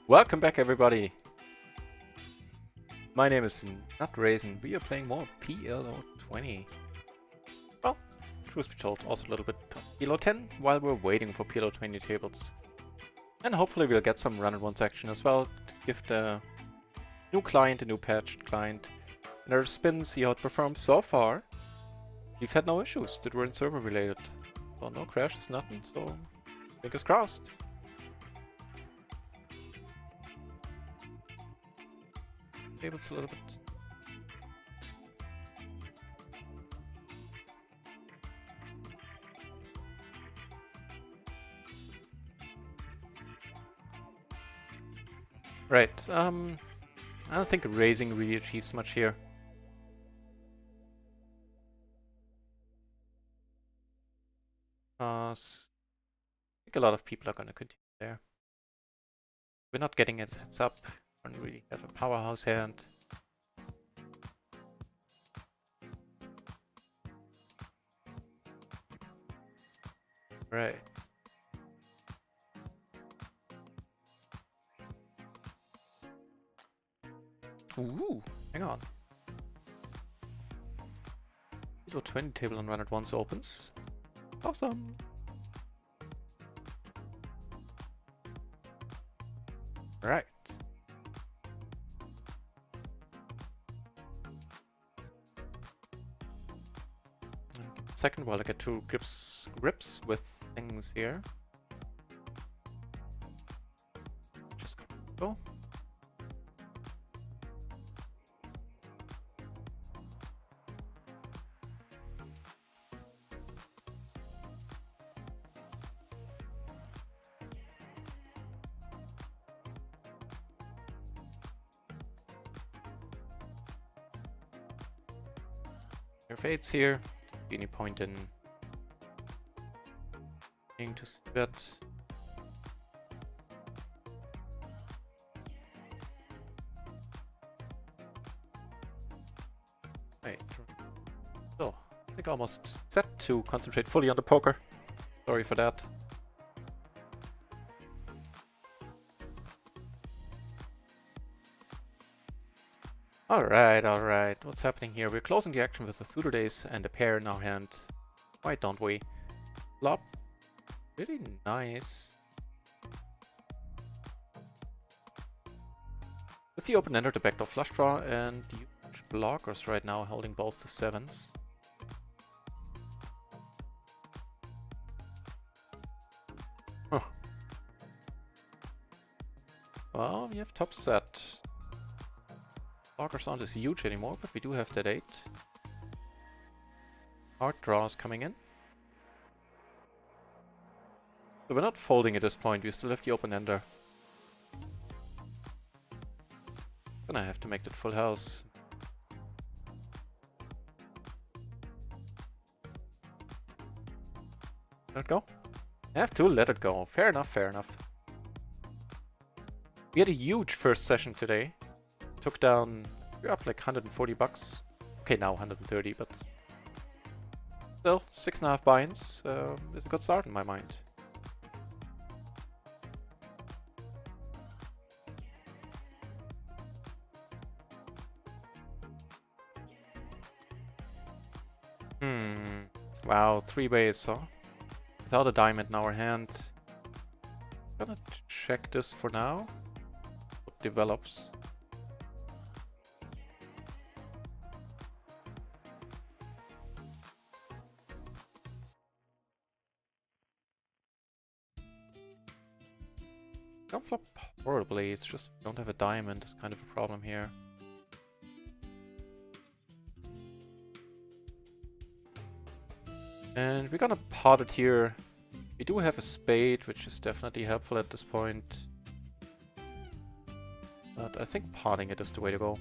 Welcome back, everybody. My name is Not Raisin. We are playing more PLO 20. Well, truth be told, also a little bit of PLO 10 while we're waiting for PLO 20 tables. And hopefully we'll get some run-and-once action as well to give the new client a new patched client. And our spin, see how it performs so far. We've had no issues that weren't server related. So no crashes, nothing, so fingers crossed. Tables a little bit. Right, I don't think raising really achieves much here. I think a lot of people are gonna continue there. We're not getting it heads up. We don't really have a powerhouse hand. Right. Ooh, hang on. PLO 20 table on run-at-once opens. Awesome. Right. Second while I get to grips with things here. Just go. There fades here. Any point in being to bet. Right. So, I think almost set to concentrate fully on the poker. Sorry for that. Alright. What's happening here? We're closing the action with the suited ace and a pair in our hand. Why don't we? Flop. Really nice. With the open ender, the backdoor flush draw, and huge blockers right now holding both the sevens. Huh. Well, we have top set. Blockers aren't as huge anymore, but we do have that 8. Hard draws coming in. So we're not folding at this point, we still have the open ender. Gonna have to make that full house. Let it go? I have to let it go. Fair enough, fair enough. We had a huge first session today. Took down, we're up like 140 bucks. Okay, now 130, but still 6.5 buy-ins is a good start in my mind. Wow, 3 ways, huh? Without a diamond in our hand. Gonna check this for now. What develops. Don't flop horribly, it's just we don't have a diamond, is kind of a problem here. And we're gonna pot it here. We do have a spade, which is definitely helpful at this point. But I think potting it is the way to go.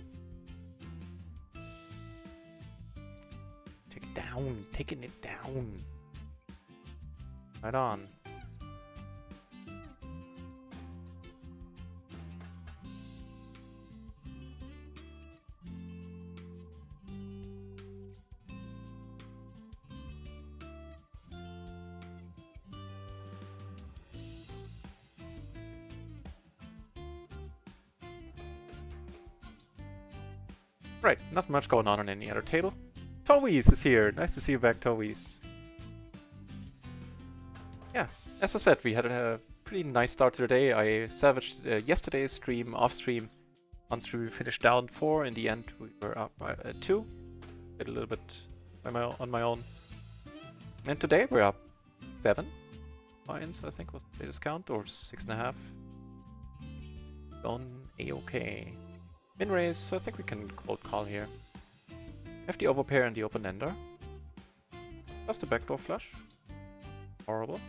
Take it down, taking it down. Right on. Right, not much going on any other table. Towies is here. Nice to see you back, Towies. Yeah, as I said, we had a pretty nice start to the day. I savaged yesterday's stream, off stream. On stream we finished down 4. In the end we were up by 2. Did a little bit on my own. And today we're up 7 points, I think was the latest count, or 6.5. Going A-okay. Min raise, so I think we can cold call here. Have the overpair and the open ender. Just a backdoor flush. Horrible.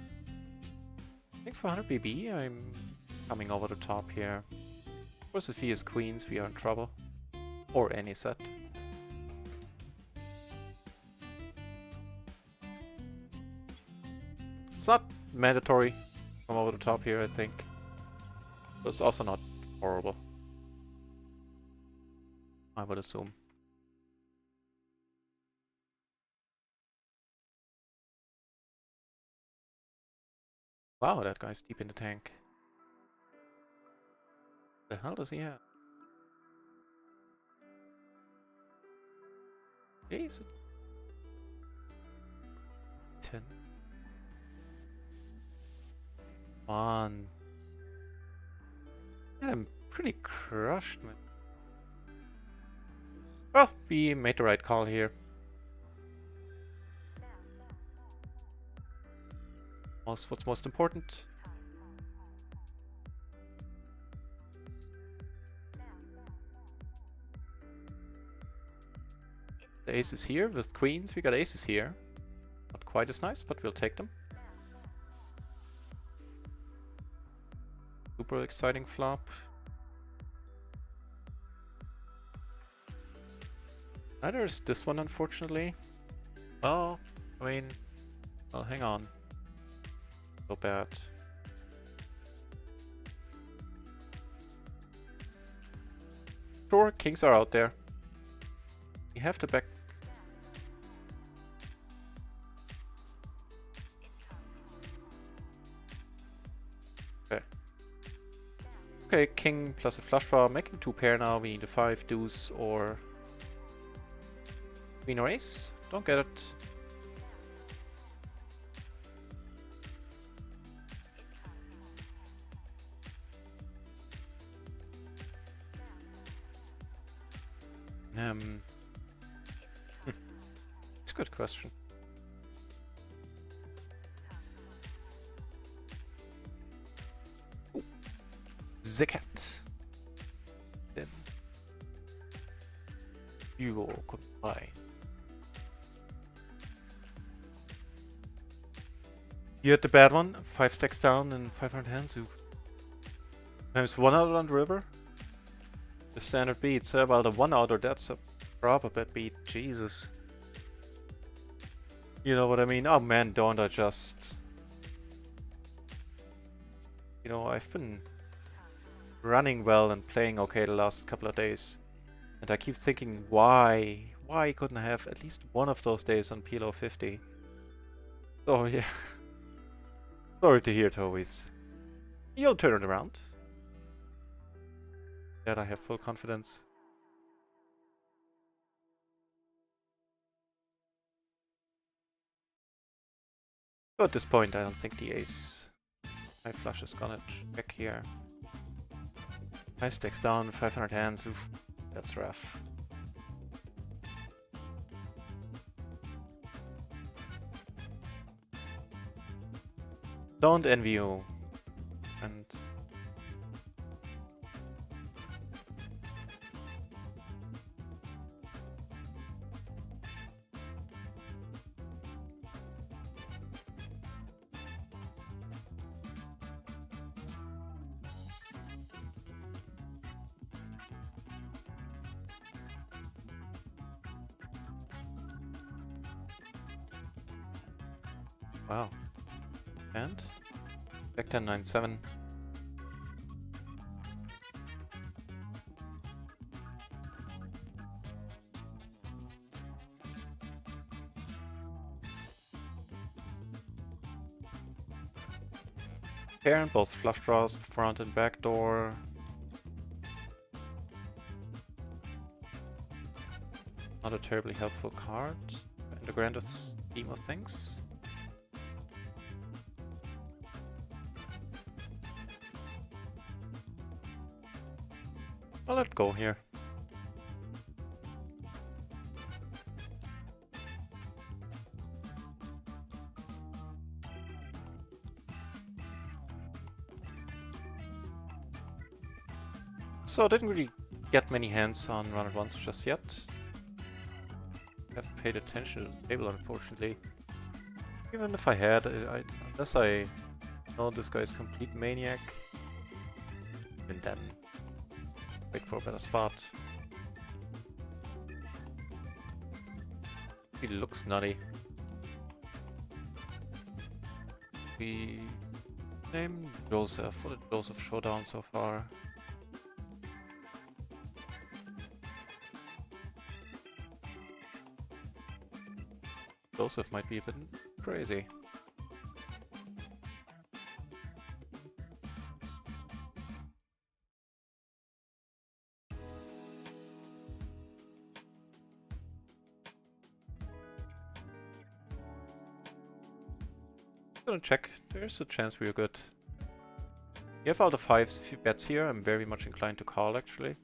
I think for 100 BB I'm coming over the top here. Of course if he is queens we are in trouble. Or any set. It's not mandatory to come over the top here, I think. But it's also not horrible, I would assume. Wow, that guy's deep in the tank. The hell does he have? Is it 10? Man. Yeah, I'm pretty crushed, man. Well, we made the right call here. What's most important? The ace is here with queens. We got aces here. Not quite as nice, but we'll take them. Super exciting flop. Neither is this one, unfortunately. Oh, I mean, well, hang on. So bad. Sure, kings are out there. We have to back. Okay. Okay, king plus a flush draw, making 2 pair now. We need a 5 deuce or queen or ace. Don't get it. It's a good question. Ooh. The cat. Then you will comply. You had the bad one. 5 stacks down and 500 hands. Times 1 out on the river. The standard beats. Well, the 1 outer, that's a proper bad beat. Jesus. You know what I mean? Oh man, don't I just... You know, I've been running well and playing okay the last couple of days. And I keep thinking, why? Why couldn't I have at least one of those days on PLO 50? Oh yeah. Sorry to hear, Towies. You'll turn it around. That I have full confidence. So at this point, I don't think the ace high flush is gonna check here. 5 stacks down, 500 hands. Oof, that's rough. Don't envy you. And wow. And back 10, 9, 7. Pair and both flush draws, front and back door. Not a terribly helpful card in the grander scheme of things. I'll let go here. So I didn't really get many hands on run at once just yet. Haven't paid attention to the table, unfortunately. Even if I had, unless I know this guy's complete maniac, even then, wait for a better spot. He looks nutty. We named Joseph. What did Joseph show down so far? Joseph might be a bit crazy. Gonna check. There's a chance we're good. You have all the fives. If you bets here, I'm very much inclined to call actually.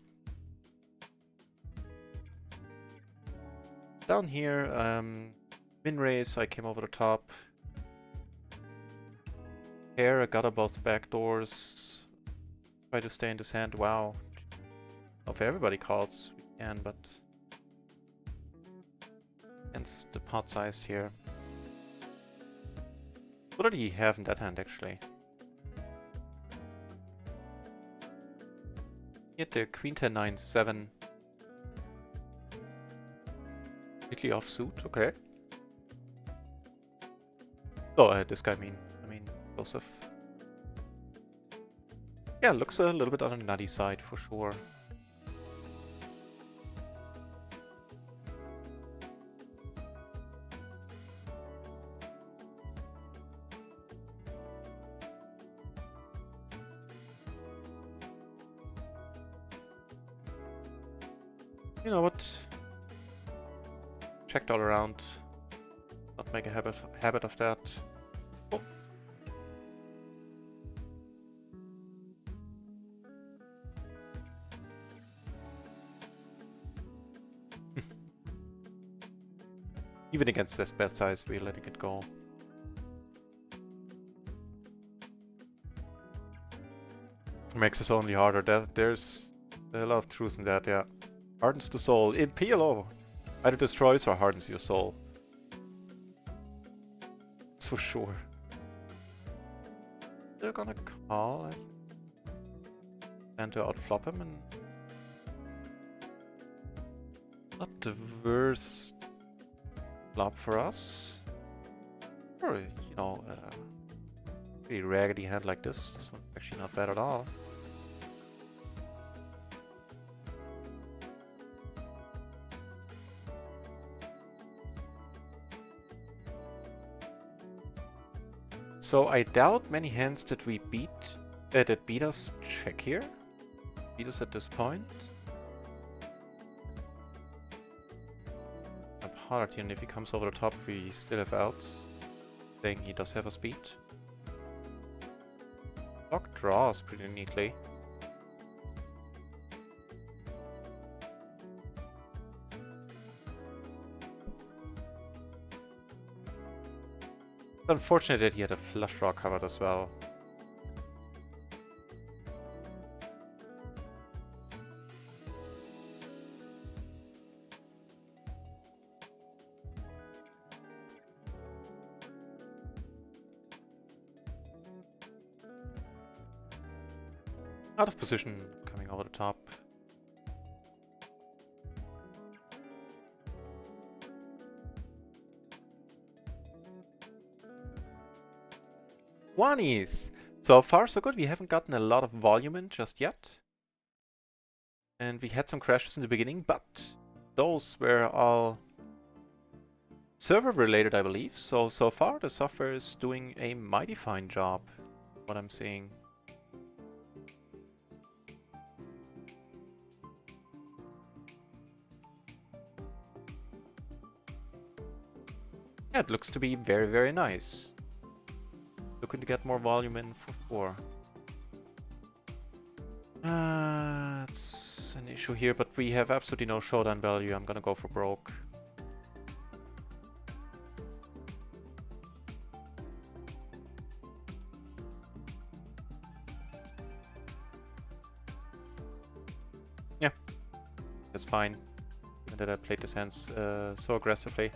Down here, min raise, I came over the top. Here, I got both back doors. Try to stay in this hand. Wow. If everybody calls, we can, but against the pot size here. What did he have in that hand, actually? He had the Queen 10 9 7. Completely offsuit, okay. Oh, this guy I mean Joseph. Yeah, looks a little bit on the nutty side for sure. You know what? Checked all around. Not make a habit of that. Oh. Even against this bet size, we're letting it go. Makes us only harder. There's a lot of truth in that, yeah. Hardens the soul. In PLO, either destroys or hardens your soul. That's for sure. They're gonna call, I think. And to outflop him, and not the worst flop for us. Or, you know, pretty raggedy hand like this. This one's actually not bad at all. So I doubt many hands that we that beat us check here. Beat us at this point. I'm hard here, and if he comes over the top, we still have outs. Saying he does have a speed. Block draws pretty neatly. It's unfortunate that he had a flush draw covered as well. Out of position, coming over the top. Oneys! So far so good, we haven't gotten a lot of volume in just yet. And we had some crashes in the beginning, but those were all server related, I believe. So far the software is doing a mighty fine job, what I'm seeing. Yeah, it looks to be very, very nice. Looking to get more volume in for 4. It's an issue here, but we have absolutely no showdown value. I'm gonna go for broke. Yeah, that's fine. Even that I played this hand so aggressively.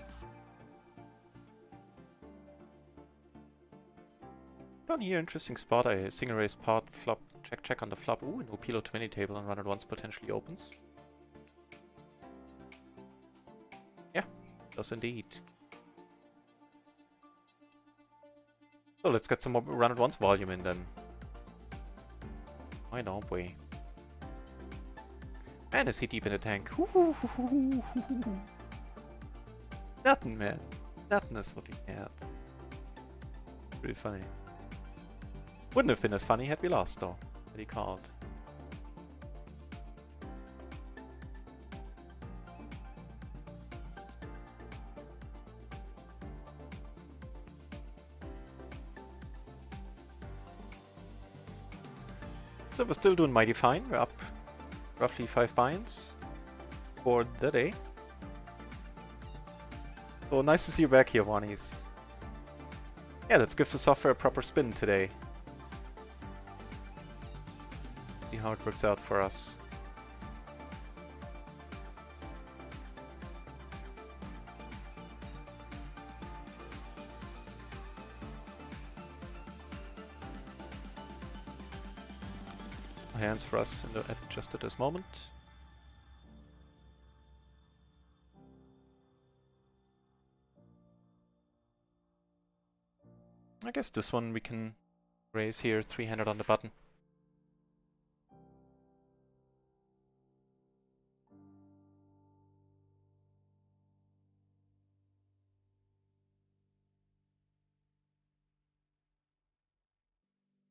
Down here, interesting spot. I single raise pot, flop, check on the flop. Ooh, no PLO 20 table and run it once potentially opens. Yeah, does indeed. So let's get some more run it once volume in then. Why don't we? Man, is he deep in the tank. Nothing, man. Nothing is what he had. Pretty funny. Wouldn't have been as funny had we lost, though. That he called. So we're still doing mighty fine. We're up roughly 5 binds for the day. So nice to see you back here, Wanies. Yeah, let's give the software a proper spin today. See how it works out for us. Hands for us just at this moment. I guess this one we can raise here, 300 on the button.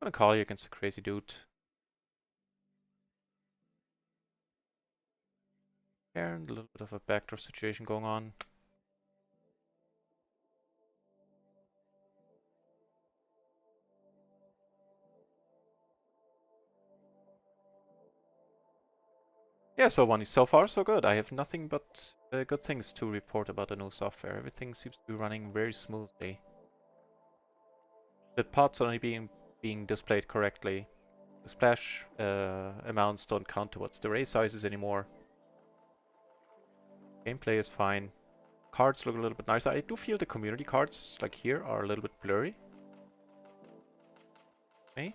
I'm gonna call you against a crazy dude. And a little bit of a backdoor situation going on. Yeah, so one is so far so good. I have nothing but good things to report about the new software. Everything seems to be running very smoothly. The pots are only being displayed correctly. The splash amounts don't count towards the raise sizes anymore. Gameplay is fine. Cards look a little bit nicer. I do feel the community cards, like here, are a little bit blurry. Okay.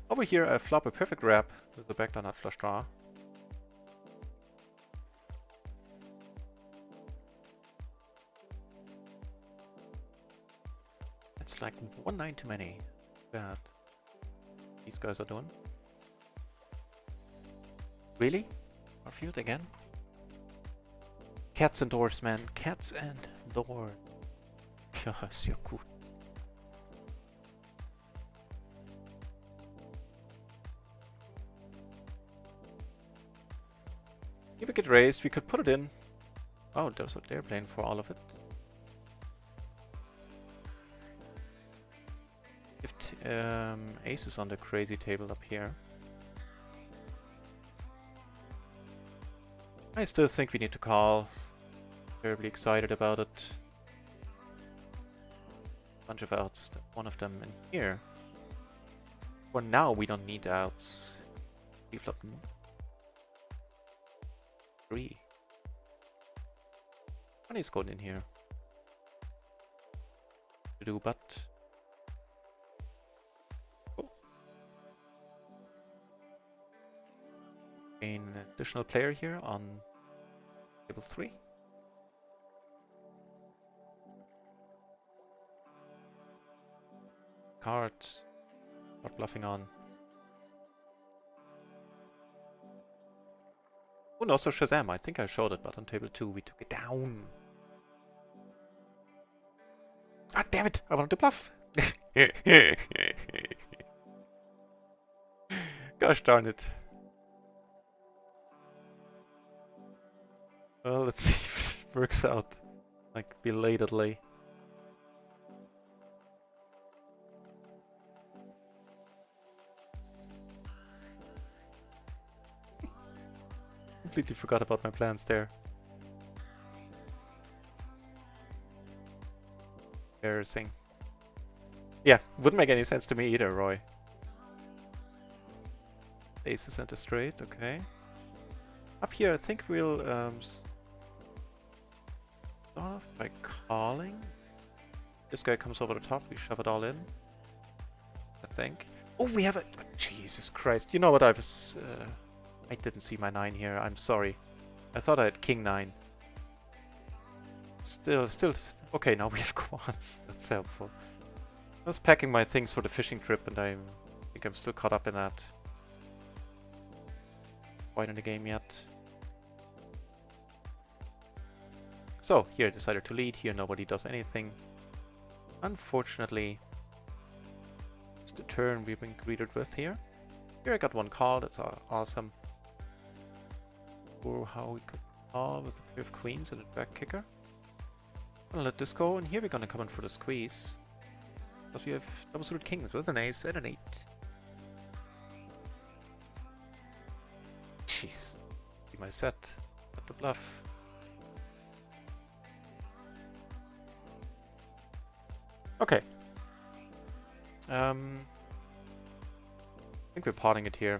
Over here, I flop a perfect wrap with the backdoor nut flush draw. It's like 1-9 too many. Bad. These guys are doing. Really? Garfield again? Cats and doors, man. Cats and doors. Ja, ist ja gut. If we get raised, we could put it in. Oh, that's what they're playing for, all of it. If ace is on the crazy table up here. I still think we need to call. Terribly excited about it. Bunch of outs. One of them in here. For now, we don't need outs. We flop them. 3. Money's going in here. To do, but. Cool. An additional player here on table 3. Cards. Not bluffing on. Oh, and also Shazam. I think I showed it, but on table 2 we took it down. Ah, damn it! I wanted to bluff. Gosh darn it. Well, let's see if it works out, like, belatedly. Completely forgot about my plans there. Embarrassing. Yeah, wouldn't make any sense to me either, Roy. Aces and a straight, okay. Up here, I think we'll start off by calling. This guy comes over the top, we shove it all in. I think. Oh, we have a... oh, Jesus Christ. You know what, I didn't see my 9 here, I'm sorry. I thought I had king 9. Still... Okay, now we have quads. That's helpful. I was packing my things for the fishing trip and I think I'm still caught up in that. Quite in the game yet. So, here I decided to lead. Here nobody does anything. Unfortunately, it's the turn we've been greeted with here. Here I got one call. That's awesome. Or how we could call with a pair of queens and a back kicker. I'm gonna let this go, and here we're gonna come in for the squeeze. Because we have double suited kings with an ace and an 8. Jeez. Be my set. At the bluff. Okay. I think we're potting it here.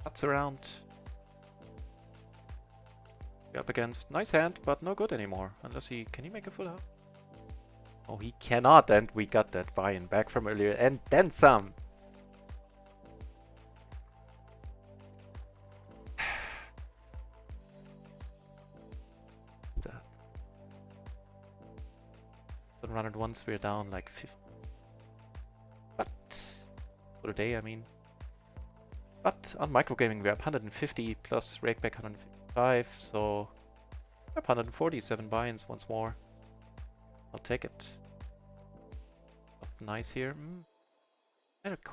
Cuts around. We're up against. Nice hand, but no good anymore. Unless he... Can he make a full house? Oh, he cannot, and we got that buy-in back from earlier, and then some! What's that? Don't run it once, we're down like 50. But... for the day, I mean. But on microgaming we're up 150 plus rakeback 155, so... up 147 buy-ins once more. I'll take it. Up nice here. I had a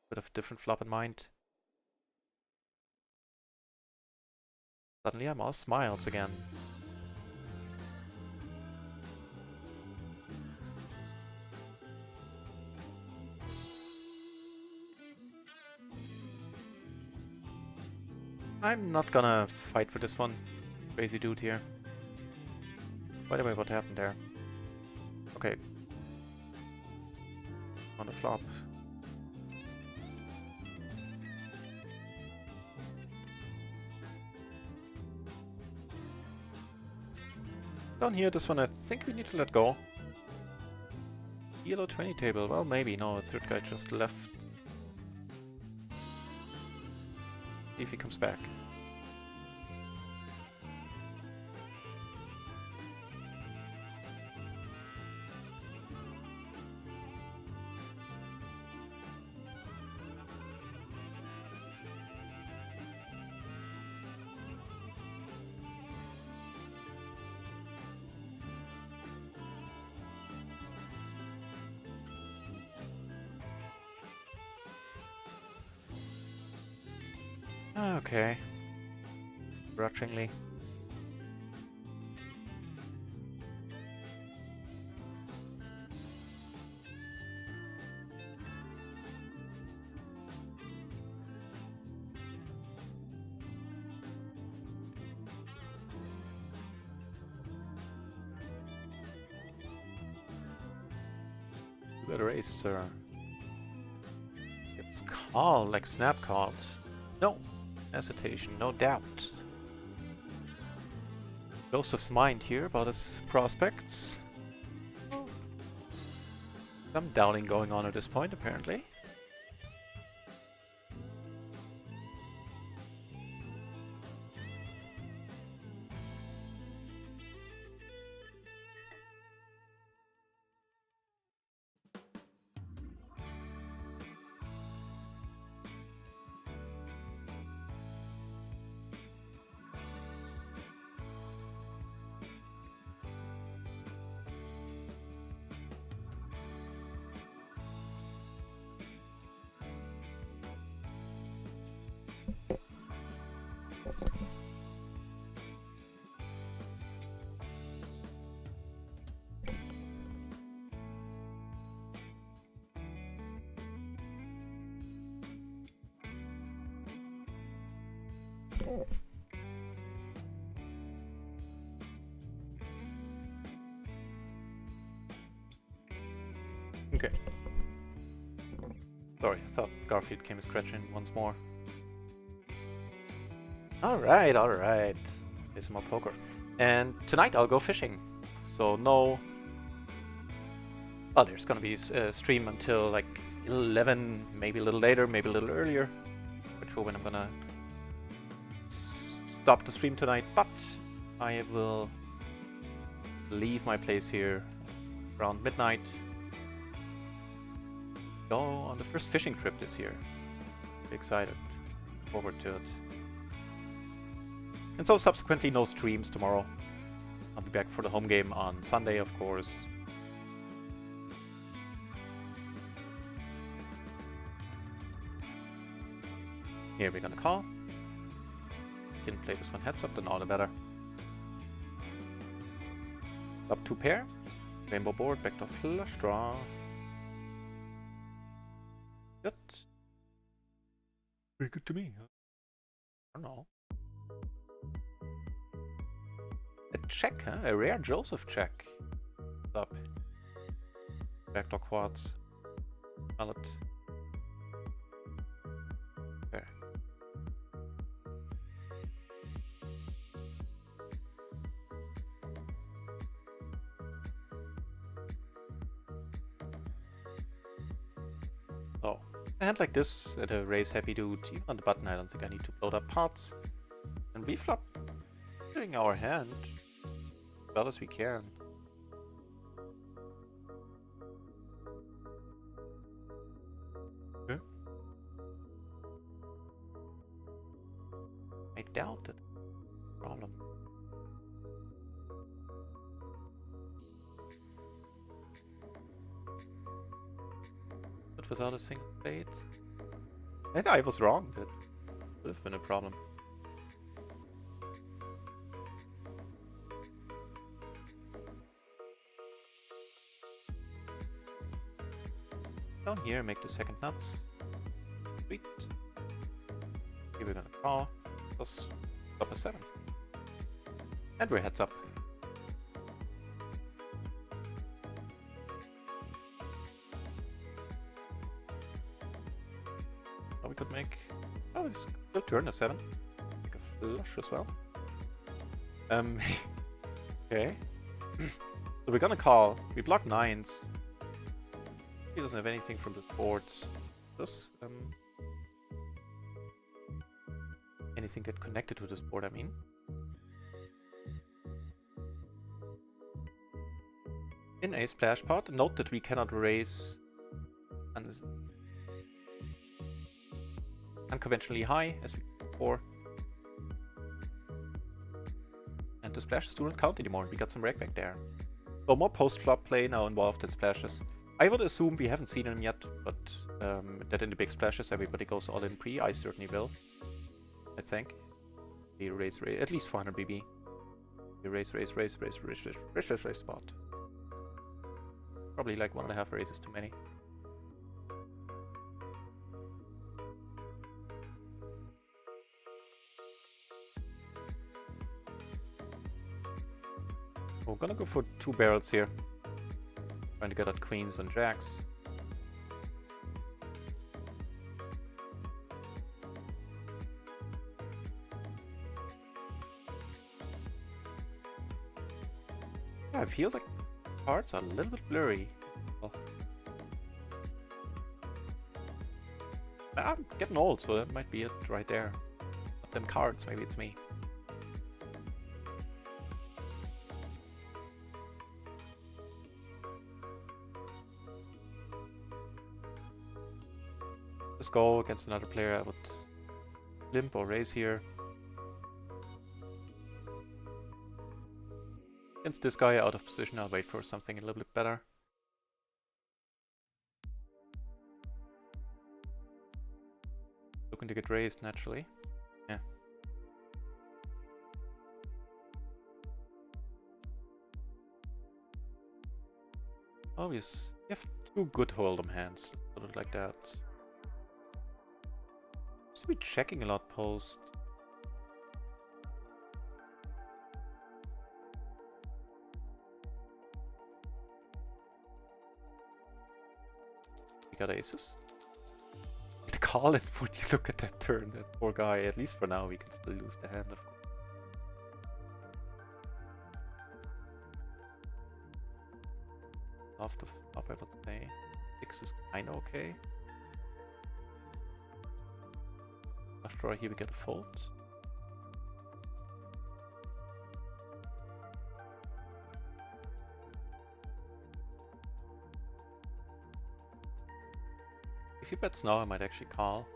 bit of a different flop in mind. Suddenly I'm all smiles again. I'm not gonna fight for this one. Crazy dude here. By the way, what happened there? Okay. On the flop. Down here, this one I think we need to let go. PLO 20 table. Well, maybe. No, the third guy just left. See if he comes back. Okay. Grudgingly. You better raise, sir. It's called like snap called. No. Hesitation, no doubt. Joseph's mind here about his prospects. Some doubting going on at this point, apparently. Okay. Sorry, I thought Garfield came scratching once more. Alright, alright. Play some more poker. And tonight I'll go fishing. So no... Oh, there's gonna be a stream until like 11, maybe a little later, maybe a little earlier. Not sure when I'm gonna stop the stream tonight, but I will leave my place here around midnight. Go on the first fishing trip this year. Be excited. Forward to it. And so subsequently no streams tomorrow. I'll be back for the home game on Sunday, of course. Here we're gonna call. Didn't play this one heads up, then all the better. Up 2 pair. Rainbow board, backdoor flush draw. Good. Pretty good to me, huh? I don't know. A check, huh? A rare Joseph check. Up. Backdoor quads. Mallet. Okay. Oh. A hand like this at a raise happy dude, even on the button I don't think I need to load up parts. And we flop doing our hand as well as we can. Okay. I doubt it. Problem. But without a single spade. And I was wrong, that would have been a problem. Down here, make the second nuts. Sweet. Here we're gonna call. Plus stop a 7. And we're heads up. Oh, we could make... Oh, it's good turn, a 7. Make a flush as well. Okay. So we're gonna call. We block 9s. He doesn't have anything from this board. Does anything get connected to this board, I mean? In a splash pot, note that we cannot raise unconventionally high as we did before. And the splashes do not count anymore. We got some rag back there. So more post-flop play now involved than splashes. I would assume we haven't seen them yet, but that in the big splashes everybody goes all in pre. I certainly will. I think. We raise at least 400 BB. We raise spot. Probably like 1.5 raises too many. We're gonna go for 2 barrels here. Trying to get at queens and jacks. Yeah, I feel like cards are a little bit blurry. Well, I'm getting old, so that might be it right there. Not them cards, maybe it's me. Just go against another player, I would limp or raise here. Against this guy out of position, I'll wait for something a little bit better. Looking to get raised naturally. Yeah. Oh, we have two good hold'em hands. Let's put it like that. Should be checking a lot post. We got aces. The call it, would you look at that turn? That poor guy. At least for now, we can still lose the hand, of course. Off the flop, I would say. 6 is kinda okay. Flush draw here, we get a fold. If he bets now, I might actually call.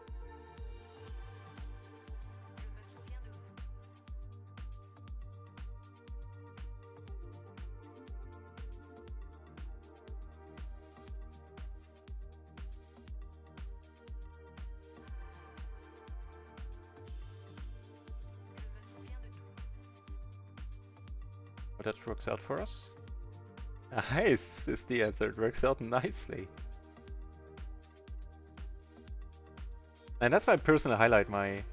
But that works out for us. Nice is the answer. It works out nicely. And that's my personal highlight, my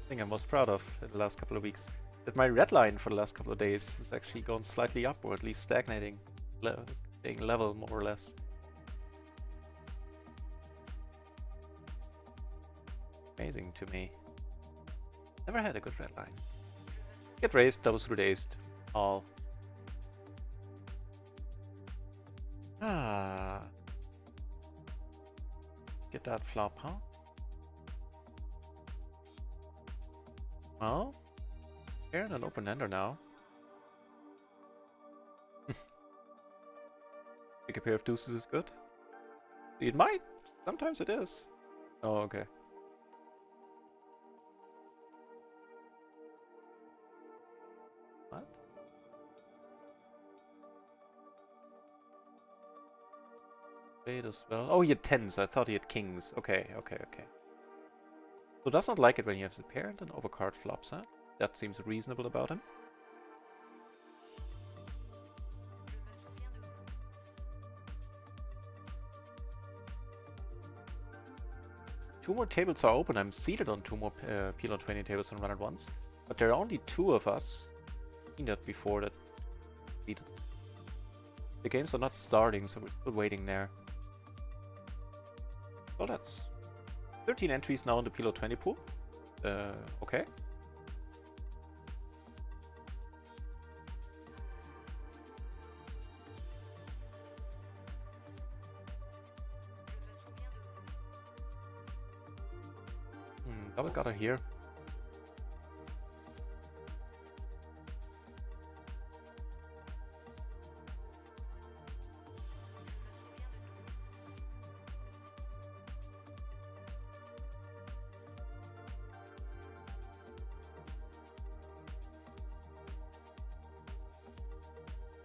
thing I'm most proud of in the last couple of weeks. That my red line for the last couple of days is actually going slightly up, or at least stagnating, staying level more or less. Amazing to me. Never had a good red line. Get raised, double through the ace, all. Get that flop, huh? Well, here an open ender now. Think a pair of deuces is good? It might. Sometimes it is. Oh, okay. What? Spade as well. Oh, he had tens. I thought he had kings. Okay, okay, okay. So does not like it when you have the pair and an overcard flops, huh? That seems reasonable about him. Two more tables are open. I'm seated on two more PLO 20 tables and run at once. But there are only two of us. I've seen that before, that seated. The games are not starting, so we're still waiting there. So that's 13 entries now in the PLO 20 pool. Okay. Double gutter here.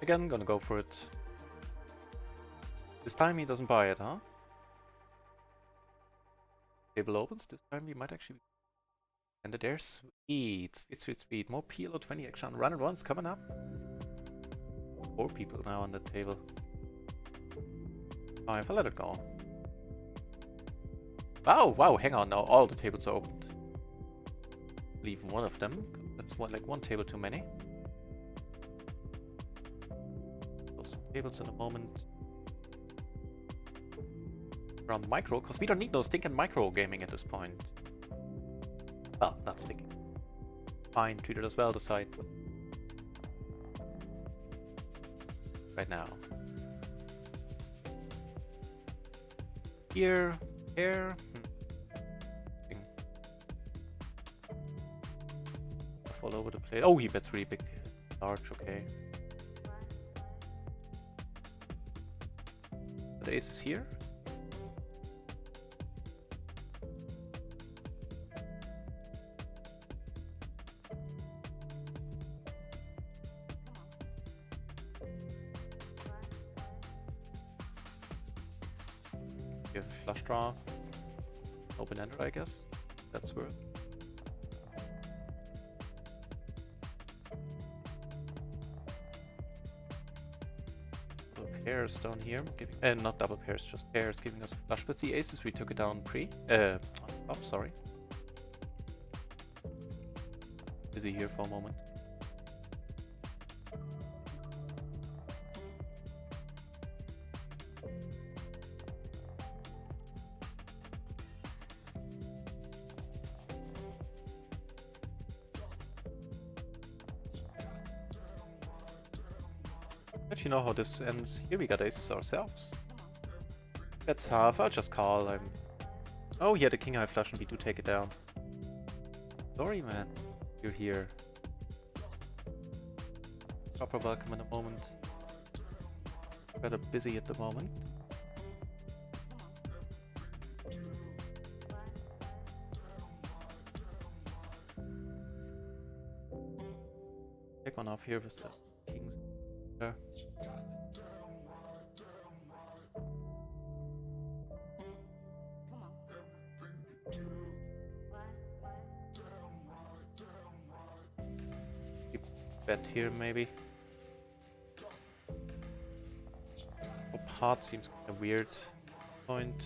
Again, gonna go for it. This time he doesn't buy it, huh? Table opens. This time we might actually. And there's speed. More PLO 20 action. Run at once coming up. 4 people now on the table. 5. I let it go. Wow, hang on now. All the tables are opened. Leave one of them. That's one table too many. Some tables in a moment. Around micro, because we don't need no stinking micro gaming at this point. Well, not stinking. Fine, treat it as well, decide. But right now. Here. Fall over the plate. Oh, he bets really big. Large, okay. The ace is here. You have flush draw. Open ender, I guess. That's worth. pairs down here, giving, not double pairs, just pairs, giving us a flush. With the aces, we took it down on top, sorry. Busy here for a moment. But you know how this ends. Here we got aces ourselves. That's half. I'll just call. Oh, he had a king high flush and we do take it down. Sorry, man. You're here. Proper welcome in a moment. Rather busy at the moment. Take one off here with the kings. There. Bet here maybe. Oh, pot seems kind of weird. Point.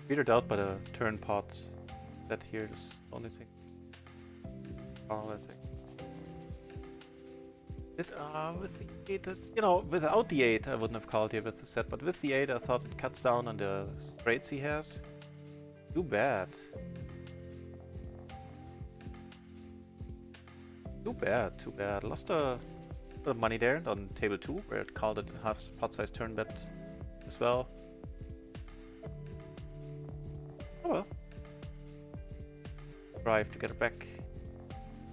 Weirded out by the turn pot. That here is the only thing. Oh, I think. With the 8, that's, you know, without the 8 I wouldn't have called here with the set, but with the 8 I thought it cuts down on the straights he has. Too bad. Too bad, too bad. Lost a bit of money there on table 2, where it called it half pot size turn bet as well. Oh well. Drive to get it back.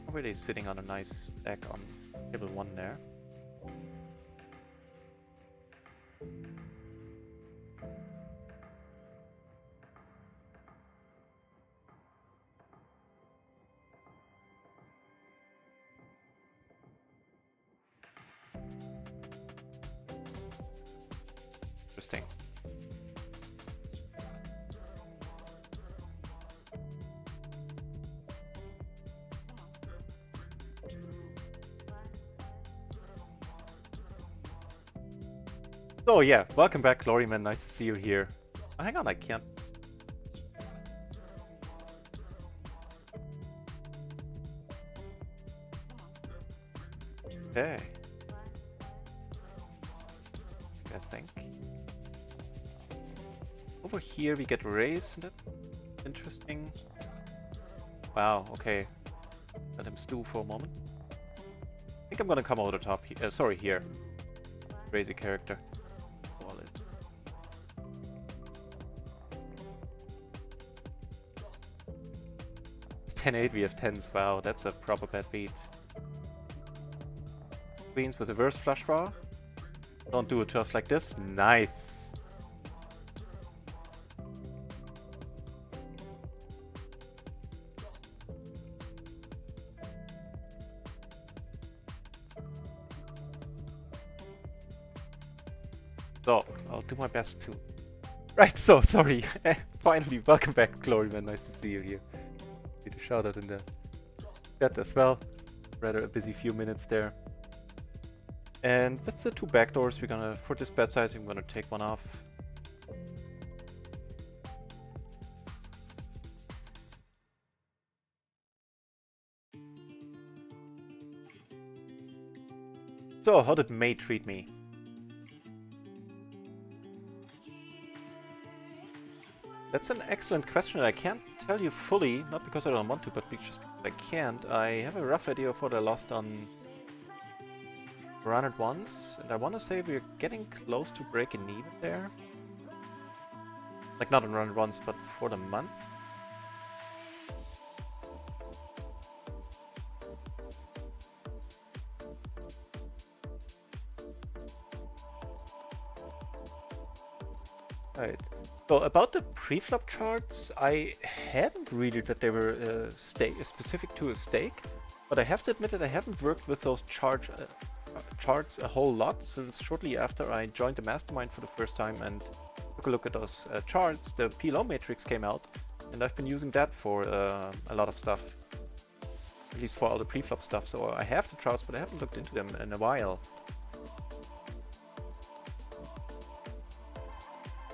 Already sitting on a nice deck on table 1 there. Interesting. So yeah, welcome back, Gloryman. Nice to see you here. Oh, hang on, I can't. Okay. I think. Over here we get raised. Isn't it? Interesting. Wow. Okay. Let him stew for a moment. I think I'm gonna come over the top here. Sorry, here. Crazy character. It's 10-8, we have 10s. Wow, that's a proper bad beat. Queens with reverse flush draw. Don't do it just like this. Nice. So, I'll do my best too. Right, so, sorry. Finally, welcome back, Gloryman. Nice to see you here. Need a shout out in the chat as well. Rather a busy few minutes there. And with the 2 backdoors, we're gonna, for this bet size, I'm gonna take one off. So, how did May treat me? That's an excellent question. I can't tell you fully, not because I don't want to, but just because I can't. I have a rough idea of what I lost on run it once, and I want to say we're getting close to breaking even there. Like not on run it once, but for the month. Right. So about the pre-flop charts, I hadn't really that they were specific to a stake, But I have to admit that I haven't worked with those charts a whole lot since shortly after I joined the mastermind for the first time and took a look at those charts. The PLO matrix came out, and I've been using that for a lot of stuff. At least for all the preflop stuff. So I have the charts, but I haven't looked into them in a while.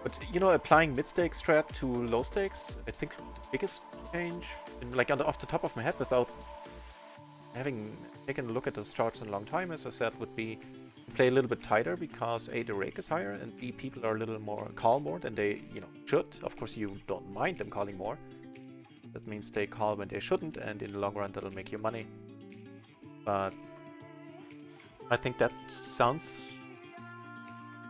But you know, applying mid-stake strat to low stakes, I think the biggest change, like off the top of my head, without having taken a look at those charts in a long time, as I said, would be to play a little bit tighter because A, the rake is higher, and B, people are a little more call more than they, you know, should. Of course, you don't mind them calling more. That means they call when they shouldn't, and in the long run, that'll make you money. But I think that sounds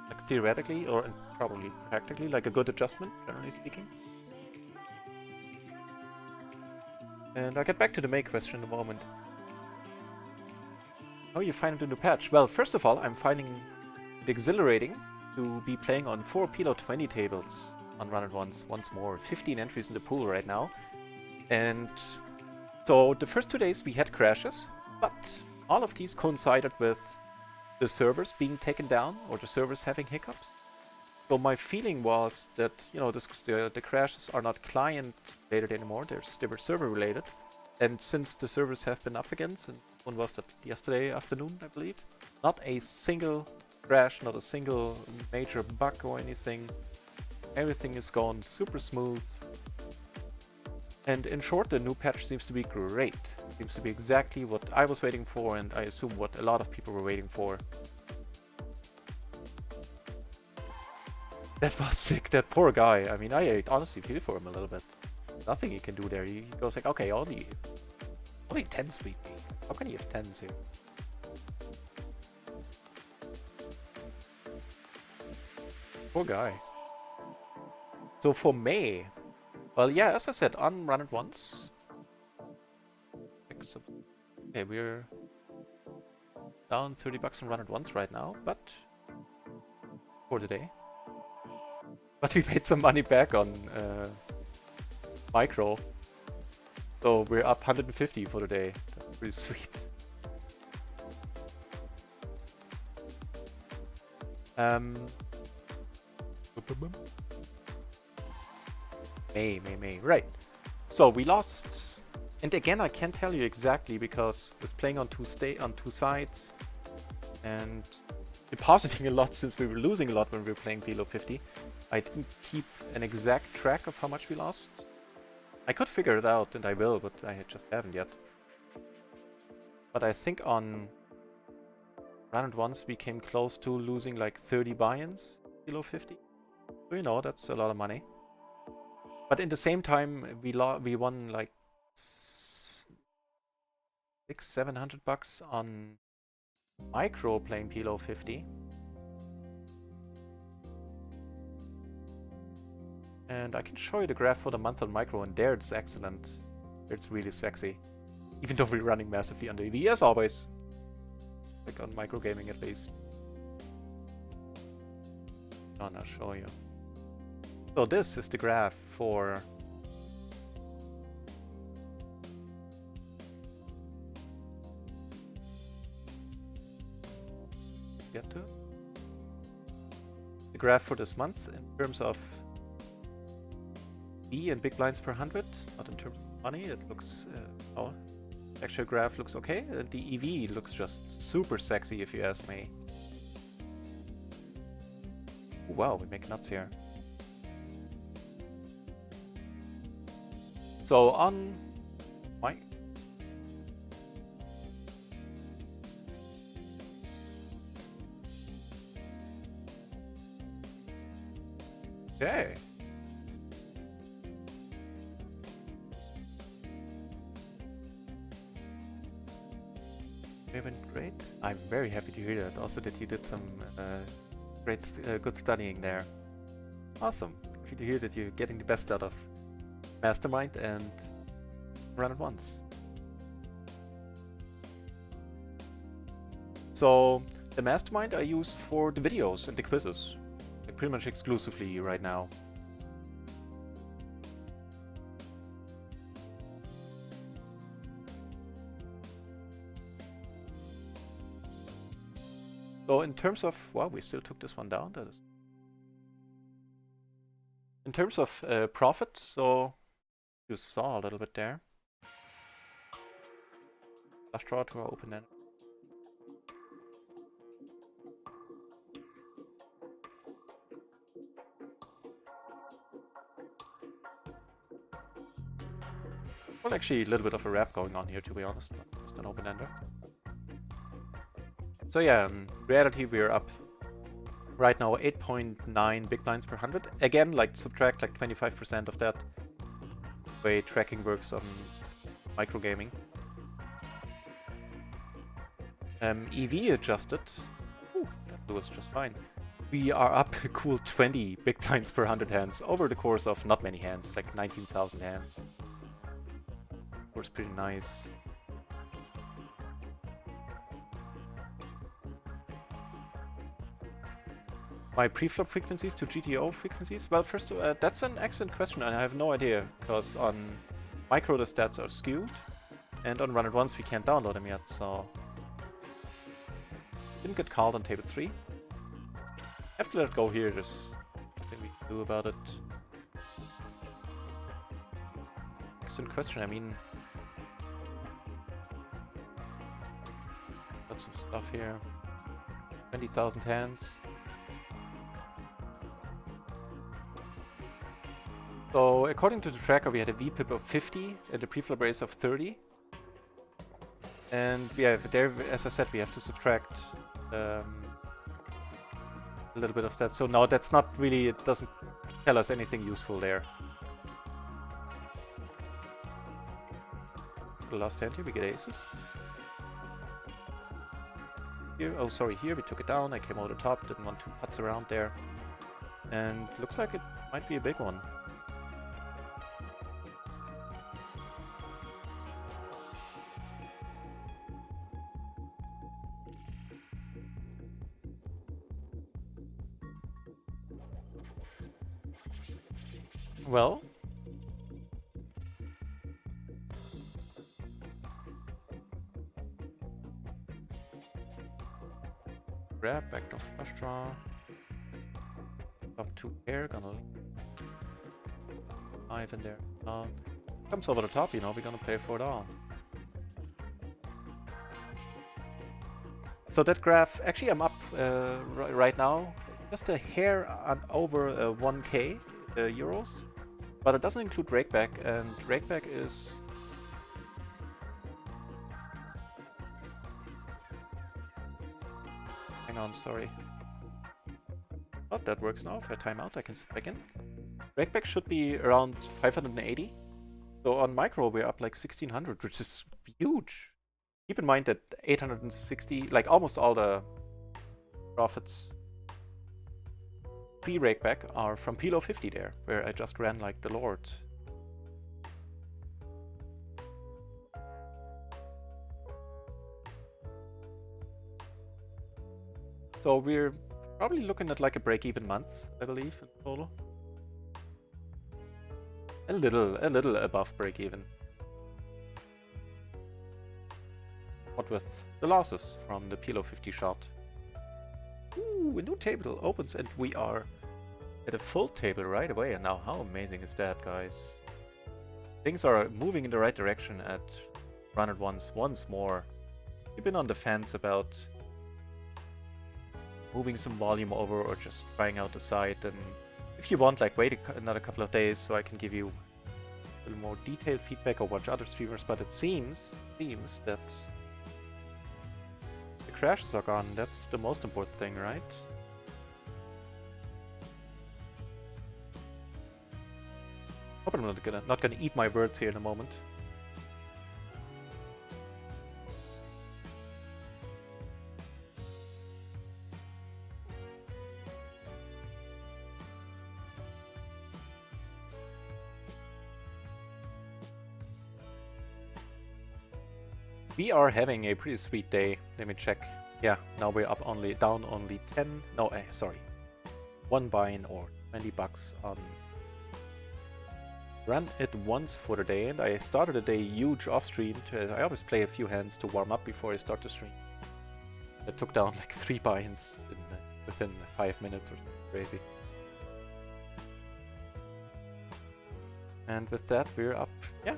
like theoretically, or probably practically, like a good adjustment, generally speaking. And I'll get back to the main question in a moment. How are you finding the new patch? Well, first of all, I'm finding it exhilarating to be playing on 4 PLO 20 tables on Run It Once more. 15 entries in the pool right now. And so the first 2 days we had crashes, but all of these coincided with the servers being taken down or the servers having hiccups. So my feeling was that, you know, the crashes are not client related anymore, they were server related. And since the servers have been up again, since when was that? Yesterday afternoon, I believe? Not a single crash, not a single major bug or anything. Everything is gone super smooth. And in short, the new patch seems to be great. Seems to be exactly what I was waiting for, and I assume what a lot of people were waiting for. That was sick, that poor guy. I mean, I honestly feel for him a little bit. Nothing he can do there. He goes like, okay, only 10 speed. How can you have 10s here? Poor guy. So for May, well, yeah, as I said, on Run It Once. Okay, we're down 30 bucks on Run It Once right now, but for today. But we made some money back on micro, so we're up 150 for the day. That's pretty sweet. May. Right. So we lost, and again I can't tell you exactly because with playing on two sides and depositing a lot since we were losing a lot when we were playing below 50. I didn't keep an exact track of how much we lost. I could figure it out, and I will, but I just haven't yet. But I think on Run It Once we came close to losing like 30 buy-ins below 50. So, you know, that's a lot of money. But in the same time, we won like 600-700 bucks on micro playing below 50. And I can show you the graph for the month on micro, and there it's excellent. It's really sexy. Even though we're running massively under EV, as always. Like on micro gaming at least. Oh, I'll show you. So this is the graph for get to the graph for this month in terms of B and big blinds per 100, not in terms of money. It looks oh, the actual graph looks okay. The EV looks just super sexy if you ask me. Ooh, wow, we make nuts here. So on my okay. Great. I'm very happy to hear that. Also that you did some great, good studying there. Awesome. Happy to hear that you're getting the best out of Mastermind and Run It Once. So the Mastermind I use for the videos and the quizzes, like pretty much exclusively right now. So in terms of, wow, we still took this one down. That is. In terms of profit, so you saw a little bit there. Flush draw to our open end. Well, actually a little bit of a wrap going on here, to be honest. Not just an open ender. So yeah, in reality we're up right now 8.9 big blinds per 100. Again, like subtract like 25% of that. The way tracking works on micro gaming. EV adjusted. Ooh, that was just fine. We are up a cool 20 big blinds per 100 hands over the course of not many hands, like 19,000 hands. Of course, pretty nice. My preflop frequencies to GTO frequencies? Well, first, that's an excellent question, and I have no idea, because on micro the stats are skewed, and on run-at-once we can't download them yet, so... Didn't get called on table 3. Have to let it go here, there's nothing we can do about it. Excellent question, I mean... Got some stuff here. 20,000 hands. So, according to the tracker, we had a VPIP of 50 and a preflop raise of 30. And yeah, there, as I said, we have to subtract a little bit of that. So no, that's not really, it doesn't tell us anything useful there. The last hand here, we get aces. Here, oh sorry, here we took it down, I came over the top, didn't want to putz around there. And looks like it might be a big one. Well, grab, backdoor flush draw, top 2 pair, gonna 5 in there. Comes over the top, you know, we're gonna play for it all. So that graph, actually I'm up right now, just a hair over 1k euros. But it doesn't include rakeback, and rakeback is... Hang on, sorry. But that works now. If I time out, I can sit back in. Rakeback should be around 580. So on micro, we're up like 1600, which is huge. Keep in mind that 860, like almost all the profits pre-rakeback are from PLO 50 there, where I just ran like the Lord. So we're probably looking at like a break-even month, I believe, in total. A little above break-even. What with the losses from the PLO 50 shot. Ooh, a new table opens and we are at a full table right away. And now how amazing is that, guys? Things are moving in the right direction at run-at-once once more. We've been on the fence about moving some volume over or just trying out the site. And if you want, like, wait another couple of days so I can give you a little more detailed feedback or watch other streamers. But it seems that the crashes are gone. That's the most important thing, right? Hope I'm not gonna eat my words here in a moment. We are having a pretty sweet day. Let me check. Yeah, now we're up down only 10. No, sorry. 1 buy-in or 20 bucks on run it once for the day, and I started the day huge off stream. I always play a few hands to warm up before I start the stream. It took down like 3 buy-ins within 5 minutes or something crazy. And with that, we're up, yeah,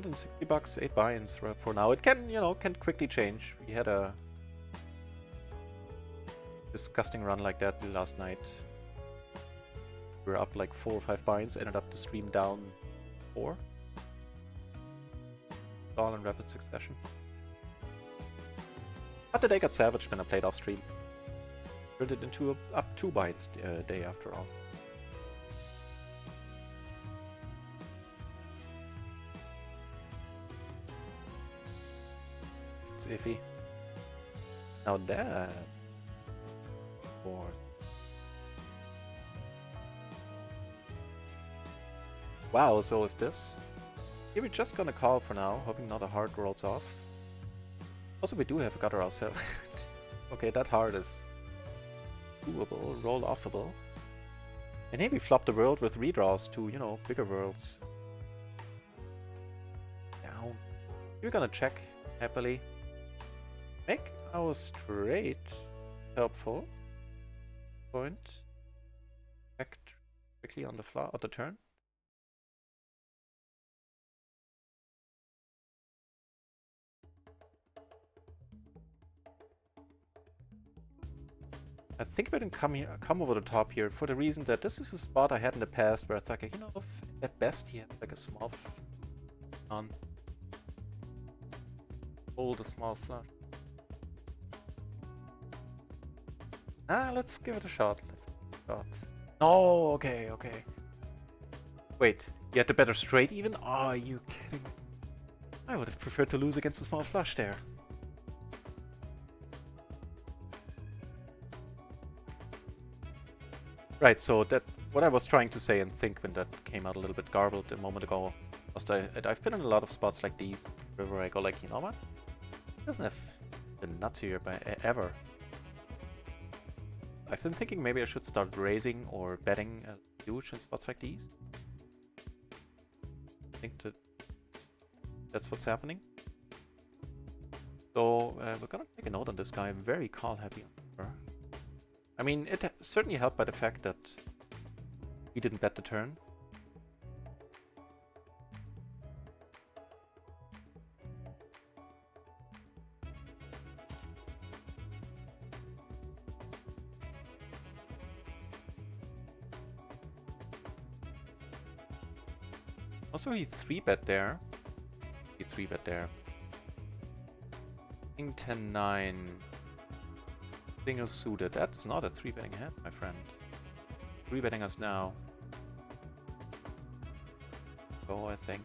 $160, 8 buy-ins for now. It can, you know, can quickly change. We had a disgusting run like that last night. We were up like 4 or 5 buy-ins, ended up the stream down 4. All in rapid succession. But the day got savaged when I played off stream. Turned it into up 2 buy-ins day after all. It's iffy. Now that... Wow, so is this? Yeah, we're just gonna call for now, hoping not a hard rolls off. Also, we do have a gutter ourselves. Okay, that hard is doable, roll offable. And here we flop the world with redraws to, you know, bigger worlds. Down. We're gonna check happily. Make our straight helpful. Point. Check quickly on the floor on the turn. I think we didn't come over the top here for the reason that this is a spot I had in the past where I thought, you know, if at best he had like a small on. Hold a small flush. Let's give it a shot. Let's give it a shot. Oh, okay, okay. Wait, you had the better straight even? Oh, are you kidding? I would have preferred to lose against a small flush there. Right, so that what I was trying to say and think when that came out a little bit garbled a moment ago was that I've been in a lot of spots like these where I go like, you know what? He doesn't have the nuts here by ever. I've been thinking maybe I should start raising or betting huge in spots like these. I think that's what's happening. So we're gonna take a note on this guy. I'm very call heavy on her. I mean, it certainly helped by the fact that he didn't bet the turn. Also, he 3-bet there. He 3-bet there. King 10-9. Single suited. That's not a 3-betting hand, my friend. 3-betting us now. Go, I think.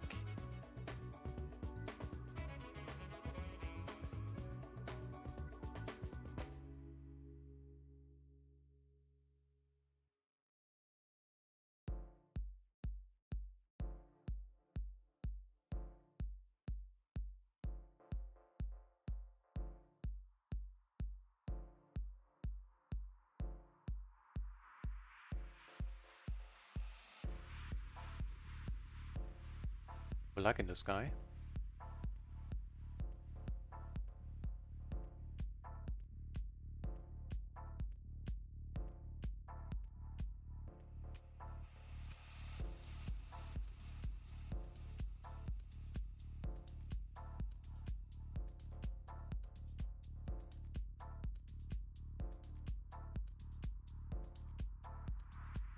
We're liking this guy.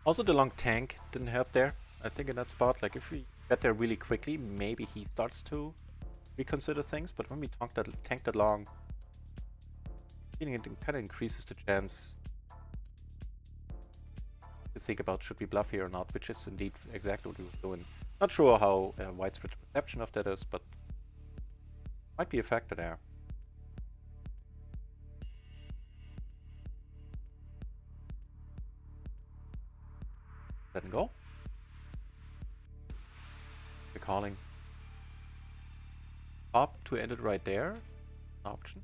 Also, the long tank didn't help there. I think in that spot, like if we get there really quickly, maybe he starts to reconsider things. But when we tank that long, I think it kind of increases the chance to think about should we bluff here or not, which is indeed exactly what we were doing. Not sure how widespread perception of that is, but might be a factor there. Let him go. We're calling. Top to end it right there. Option.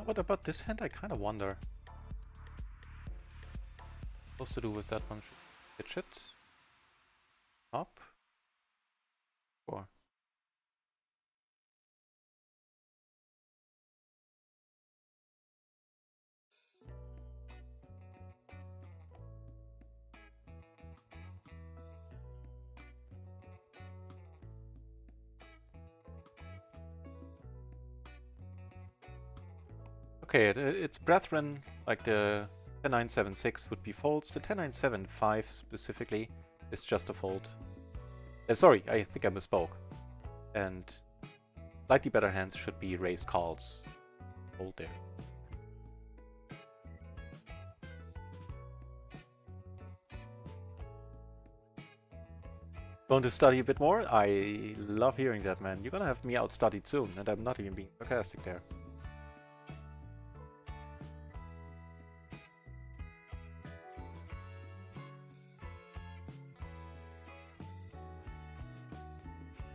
What about this hand? I kind of wonder. What's to do with that one? Pitch it up or okay, its brethren, like the 10976 would be folds. The 10975 specifically is just a fold. Sorry, I think I misspoke. And slightly better hands should be raise calls. Fold there. Going to study a bit more? I love hearing that, man. You're gonna have me outstudied soon, and I'm not even being sarcastic there.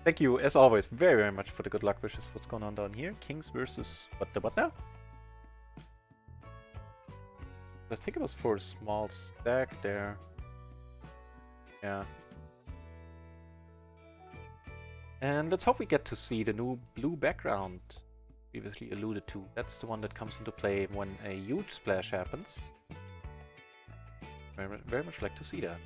Thank you, as always, very, very much for the good luck wishes. What's going on down here? Kings versus what now? I think it was for a small stack there. Yeah. And let's hope we get to see the new blue background previously alluded to. That's the one that comes into play when a huge splash happens. Very, very much like to see that.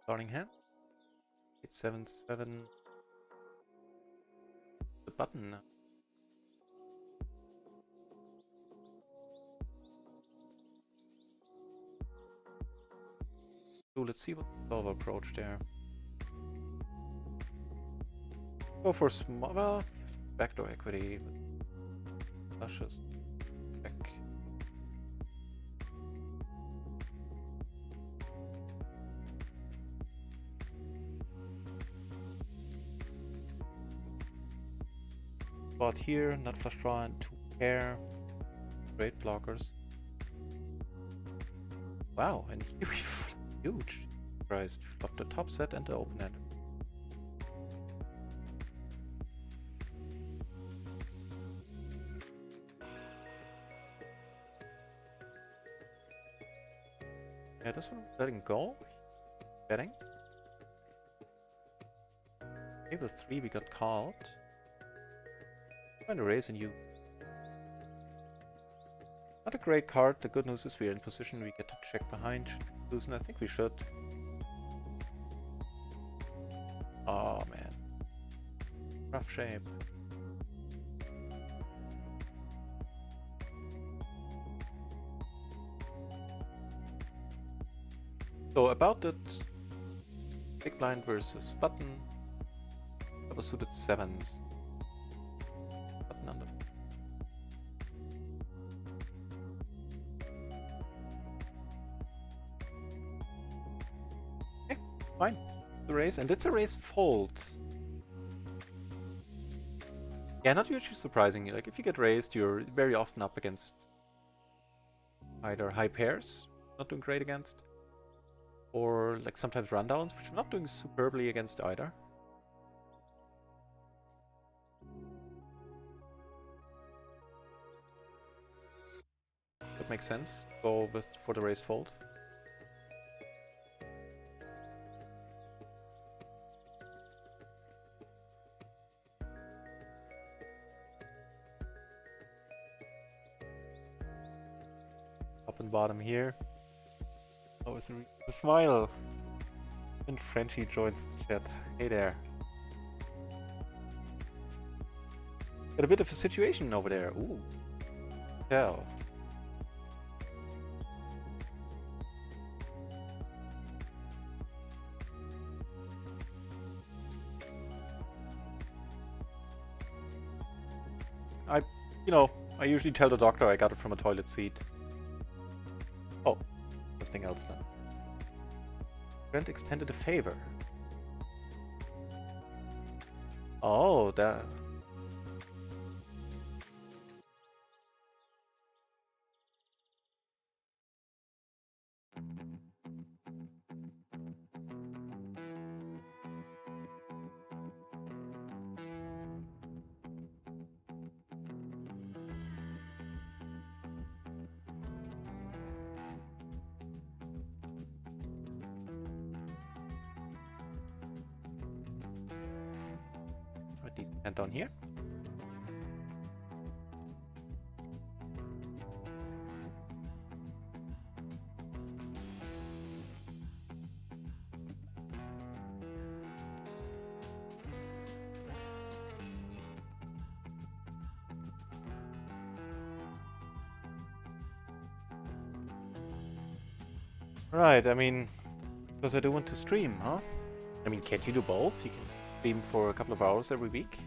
Starting hand. 877. The button. So let's see what the solver approach there. Go for small, well, backdoor equity. Flushes. Back. Spot here, not flush draw and 2 pair. Great blockers. Wow, and here we huge. Christ, flop the top set and the open end. Yeah, this one letting go. Betting. Table 3 we got called. Trying to raise and you. Not a great card. The good news is we're in position. We get to check behind. Should we lose? And I think we should. Oh man. Rough shape. So about that big blind versus button. Double suited sevens. Button under. Okay, fine. The raise, and it's a raise fold. Yeah, not usually surprising. Like if you get raised, you're very often up against either high pairs, not doing great against, or like sometimes rundowns, which I'm not doing superbly against either. That makes sense. Go with for the raise fold. Top and bottom here. Oh, it's a smile. And Frenchie joins the chat. Hey there. Got a bit of a situation over there. Ooh. Hell. I usually tell the doctor I got it from a toilet seat. Oh, something else then. Friend extended a favor. Oh, that. And down here. Right, I mean, because I do want to stream, huh? I mean, can't you do both? You can stream for a couple of hours every week.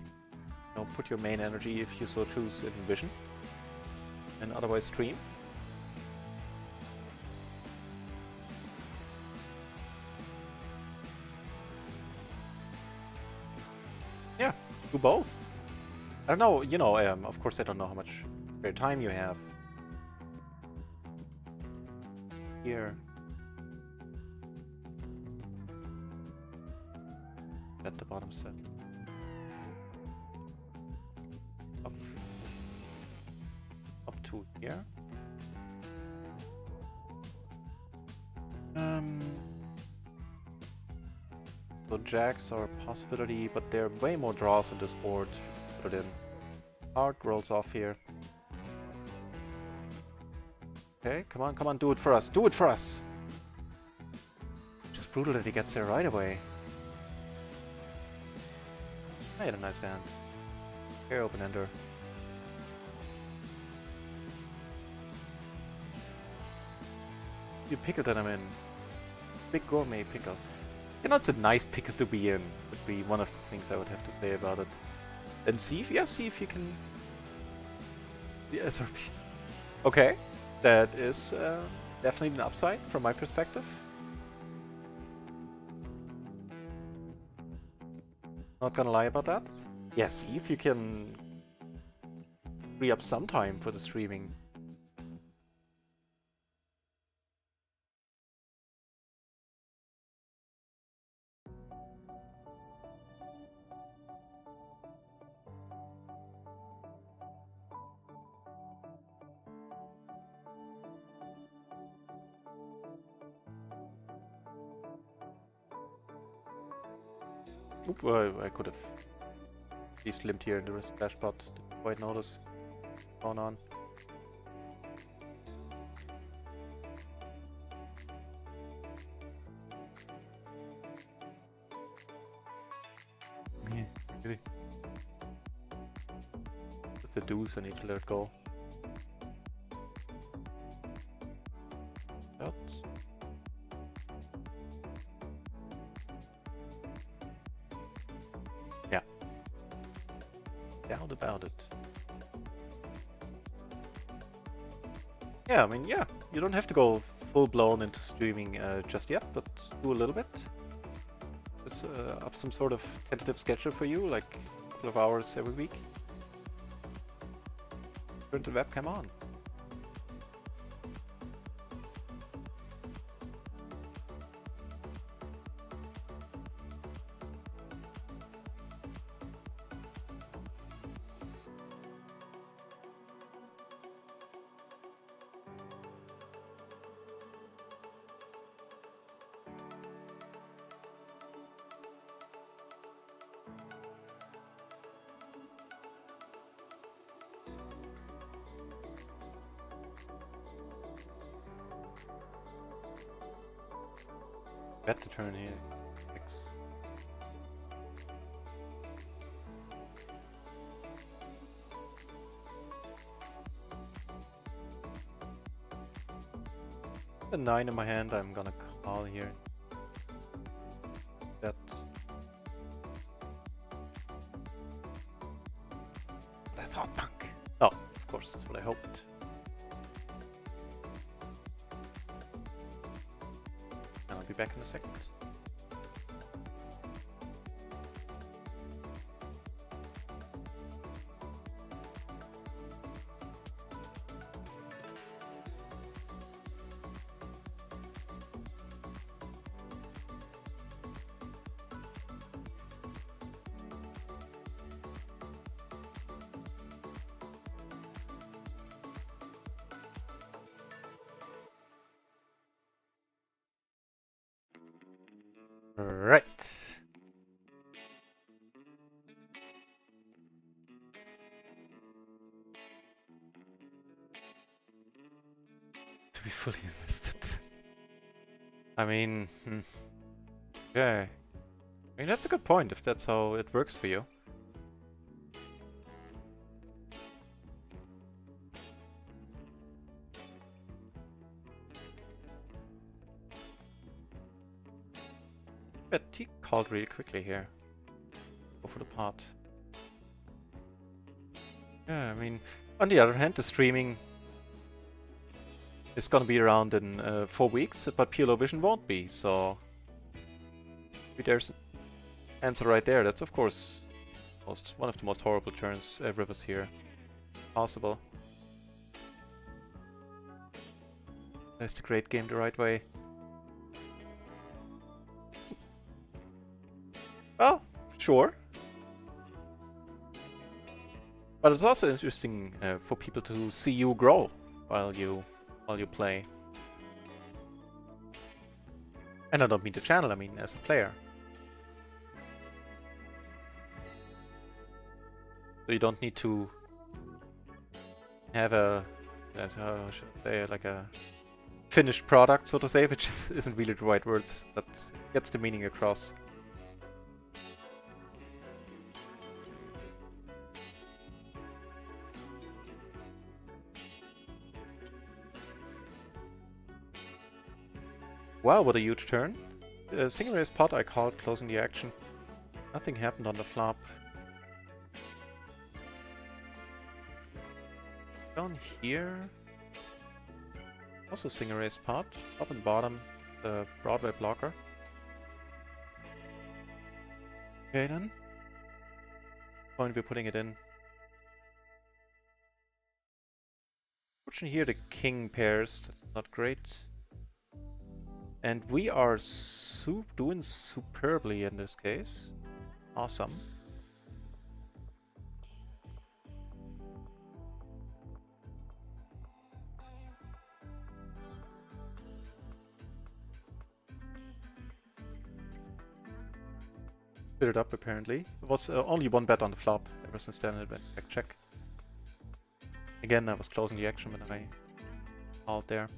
Put your main energy, if you so choose, in Vision, and otherwise stream. Yeah, do both. I don't know, of course I don't know how much spare time you have. Here. At the bottom set. Up to here. So jacks are a possibility, but there are way more draws on this board. Put it in. Heart rolls off here. Okay, come on, do it for us. Do it for us! Just brutal that he gets there right away. I had a nice hand. Here, open ender. You pickle that I'm in. Big gourmet pickle. It's a nice pickle to be in. Would be one of the things I would have to say about it. And see if you can. The SRP. Okay, that is definitely an upside from my perspective. Not gonna lie about that. Yeah, see if you can free up some time for the streaming. Oop, I could have at least limped here in the splash pot. Didn't quite notice what's going on. Yeah, really. Just the deuce, I need to let it go. Out. Yeah. Doubt about it. Yeah, I mean, yeah, you don't have to go full-blown into streaming just yet, but do a little bit. It's up some sort of tentative schedule for you, like a couple of hours every week. Turn the webcam on. Bet the turn here. 6. The 9 in my hand, I'm gonna call here. Bet. But I thought punk. Oh, of course, that's what I hoped. And I'll be back in a second. Right. To be fully invested. I mean, yeah. I mean, that's a good point if that's how it works for you. But he called really quickly here. Go for the pot. Yeah, I mean, on the other hand, the streaming is gonna be around in 4 weeks, but PLO Vision won't be, so there's an answer right there. That's of course one of the most horrible turns Rivers here possible. Plays the great game the right way. Well, sure. But it's also interesting for people to see you grow while you play. And I don't mean the channel, I mean as a player. So you don't need to have a, how should I say, like a finished product, so to say, which isn't really the right words, but gets the meaning across. Wow, what a huge turn. Single raise pot I called, closing the action. Nothing happened on the flop. Down here. Also single raise pot. Top and bottom, the Broadway blocker. Okay then. Point we're putting it in. Fortunately here the king pairs, that's not great. And we are doing superbly in this case. Awesome. Split it up apparently. There was only one bet on the flop. Ever since then it went back check. Again, I was closing the action when I called there.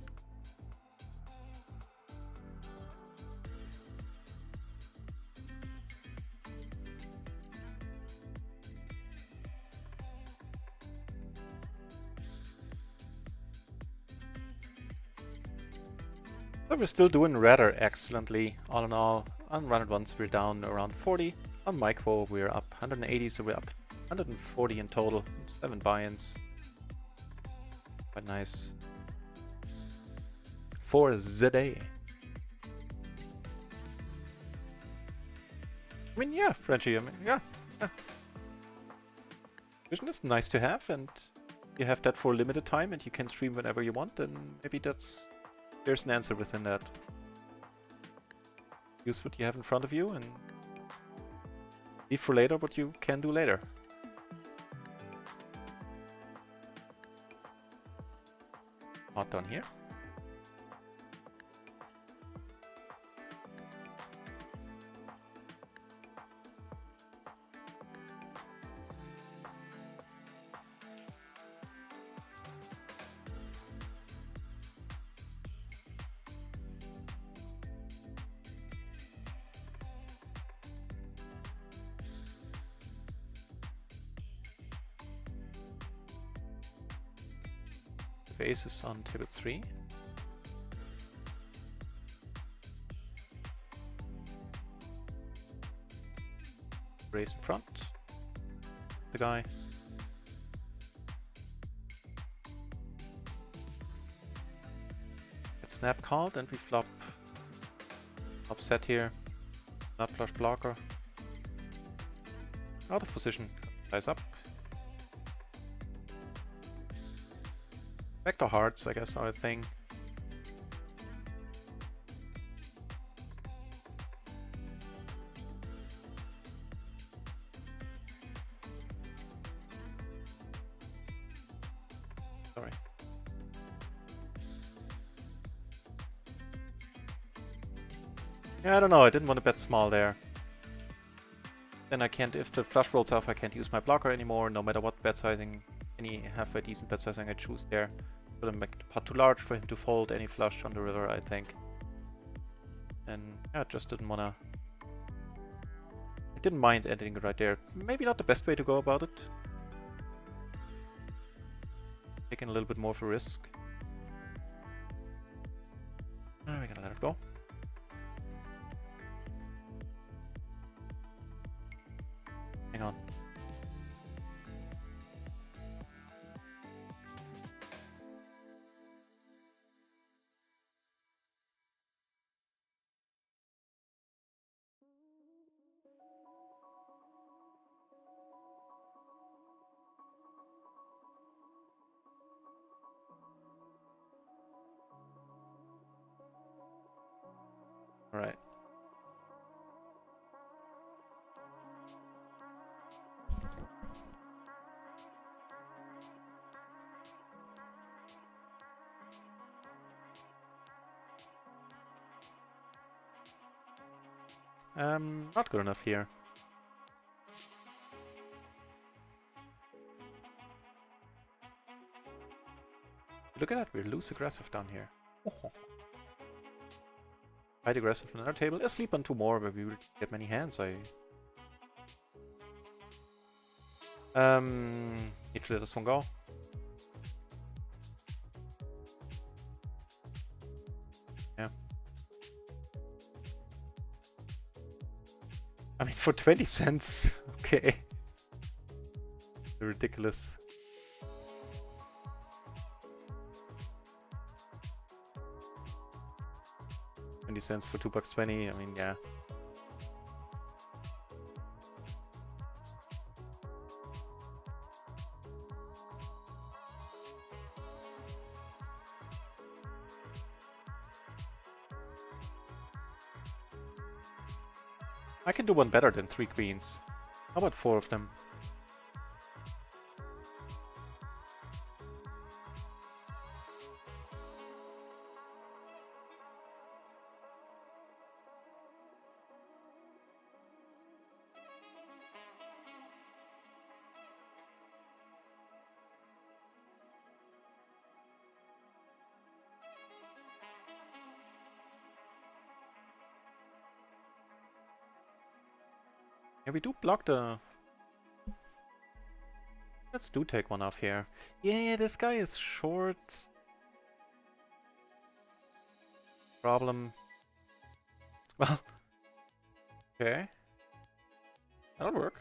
But we're still doing rather excellently, all in all. On run it once, we're down around 40. On micro, we're up 180, so we're up 140 in total. 7 buy-ins. Quite nice. For the day. I mean, yeah, Frenchie, I mean, yeah. Vision is nice to have, and you have that for a limited time, and you can stream whenever you want, and maybe there's an answer within that. Use what you have in front of you and leave for later what you can do later. Not done here. have aces on table 3. Raise in front. The guy. Get snap called and we flop upset here. Not flush blocker. Out of position. Size up. Backdoor hearts, I guess, are a thing. Sorry. Yeah, I don't know. I didn't want to bet small there. Then I can't, if the flush rolls off, I can't use my blocker anymore, no matter what bet sizing, any halfway decent bet sizing I choose there. Shouldn't make the pot too large for him to fold any flush on the river, I think. And yeah, I just didn't wanna... I didn't mind ending it right there. Maybe not the best way to go about it. Taking a little bit more of a risk. We're gonna let it go. Hang on. All right. Not good enough here. Look at that, we're loose aggressive down here. Oh. Hide aggressive on another table. Asleep on 2 more, but we will get many hands. I need to let this one go. Yeah. I mean, for 20 cents, okay. Ridiculous. $0.20 for $2.20. I mean, yeah. I can do one better than 3 queens. How about 4 of them? Yeah, we do block the... Let's do take one off here. Yeah, this guy is short. Problem. Well, okay. That'll work.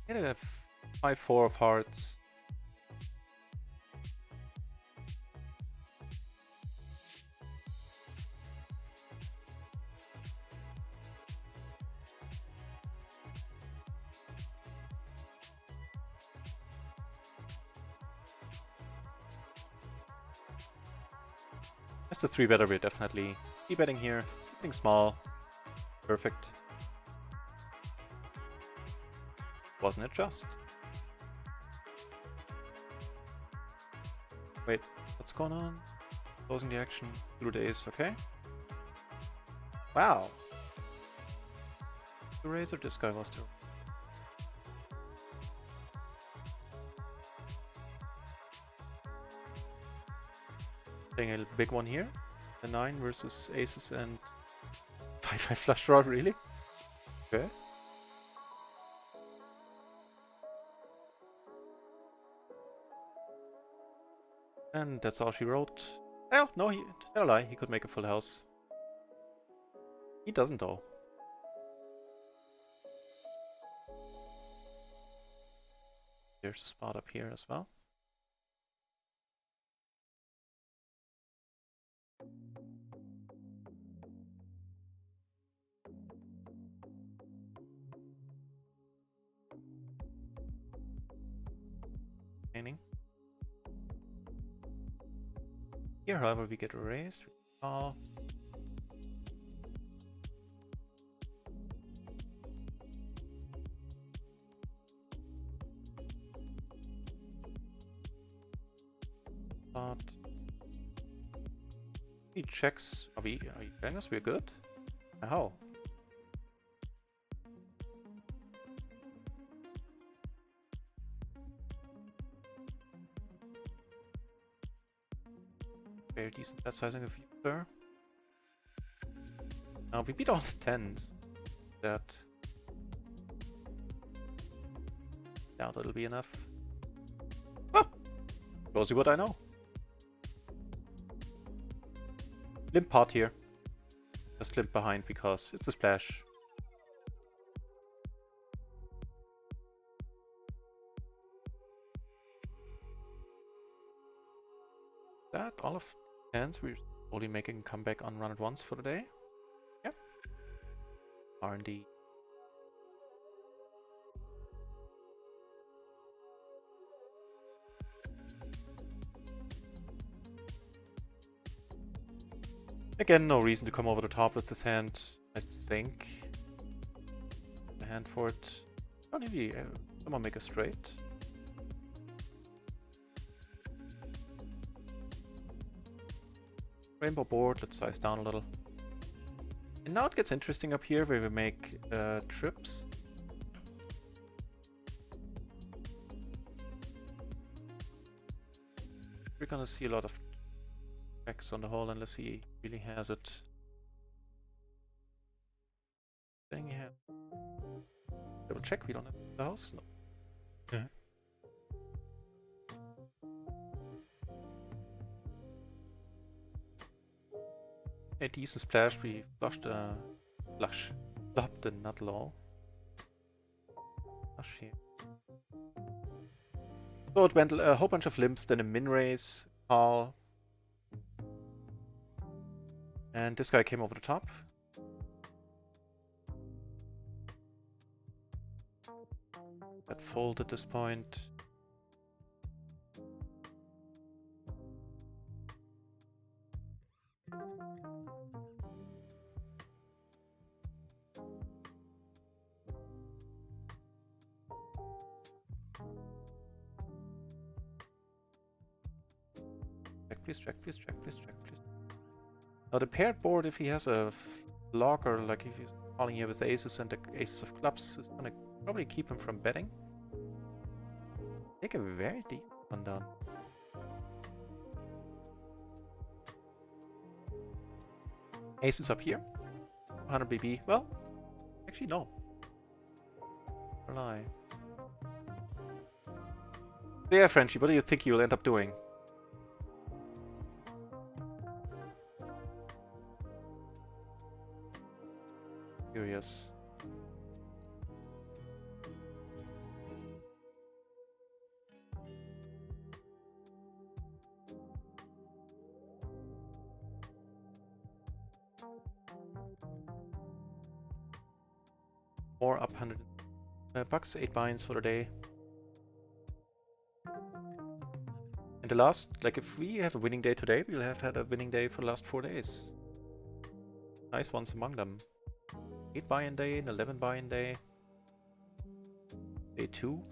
Get a 5-4 of hearts. That's the 3-better we're definitely c-betting here. Something small. Perfect. Wasn't it just? Wait, what's going on? Closing the action through the ace, okay. Wow. The razor this guy was too. playing a big one here. The 9 versus aces and 5-5 flush draw, really? Okay. And that's all she wrote. Well, no, tell a lie, he could make a full house. He doesn't though. There's a spot up here as well. Here, however, we get raised. Call. But he checks. Are you telling us we're good? How? Very decent bet sizing of you, sir. Now we beat all the 10s. That doubt it'll be enough. Ah! Shows you what I know. Limp pot here. Just limp behind because it's a splash. That all of hands, we're only making a comeback on run at once for the day. Yep. R&D. Again, no reason to come over the top with this hand, I think. The hand for it. Don't maybe someone make a straight. Rainbow board, let's size down a little. And now it gets interesting up here where we make trips. We're gonna see a lot of checks on the hole unless he really has it. Thing here. Double check, we don't have the house? No. Yeah. A decent splash, we flushed flopped the nut low. Flush here. So it went a whole bunch of limps, then a min raise, call. And this guy came over the top. That fold at this point. Check, please check, please check, please check, please. Now the paired board, if he has a blocker, like if he's calling here with the aces and the aces of clubs, is gonna probably keep him from betting. Take a very decent one down. Aces up here. 100 BB. Well, actually no. Lie. So yeah, Frenchie, what do you think you'll end up doing? Curious. More up 100 bucks, 8 binds for the day. And the last, like if we have a winning day today, we'll have had a winning day for the last 4 days. Nice ones among them. 8 buy-in day, an 11 buy-in day. Day 2.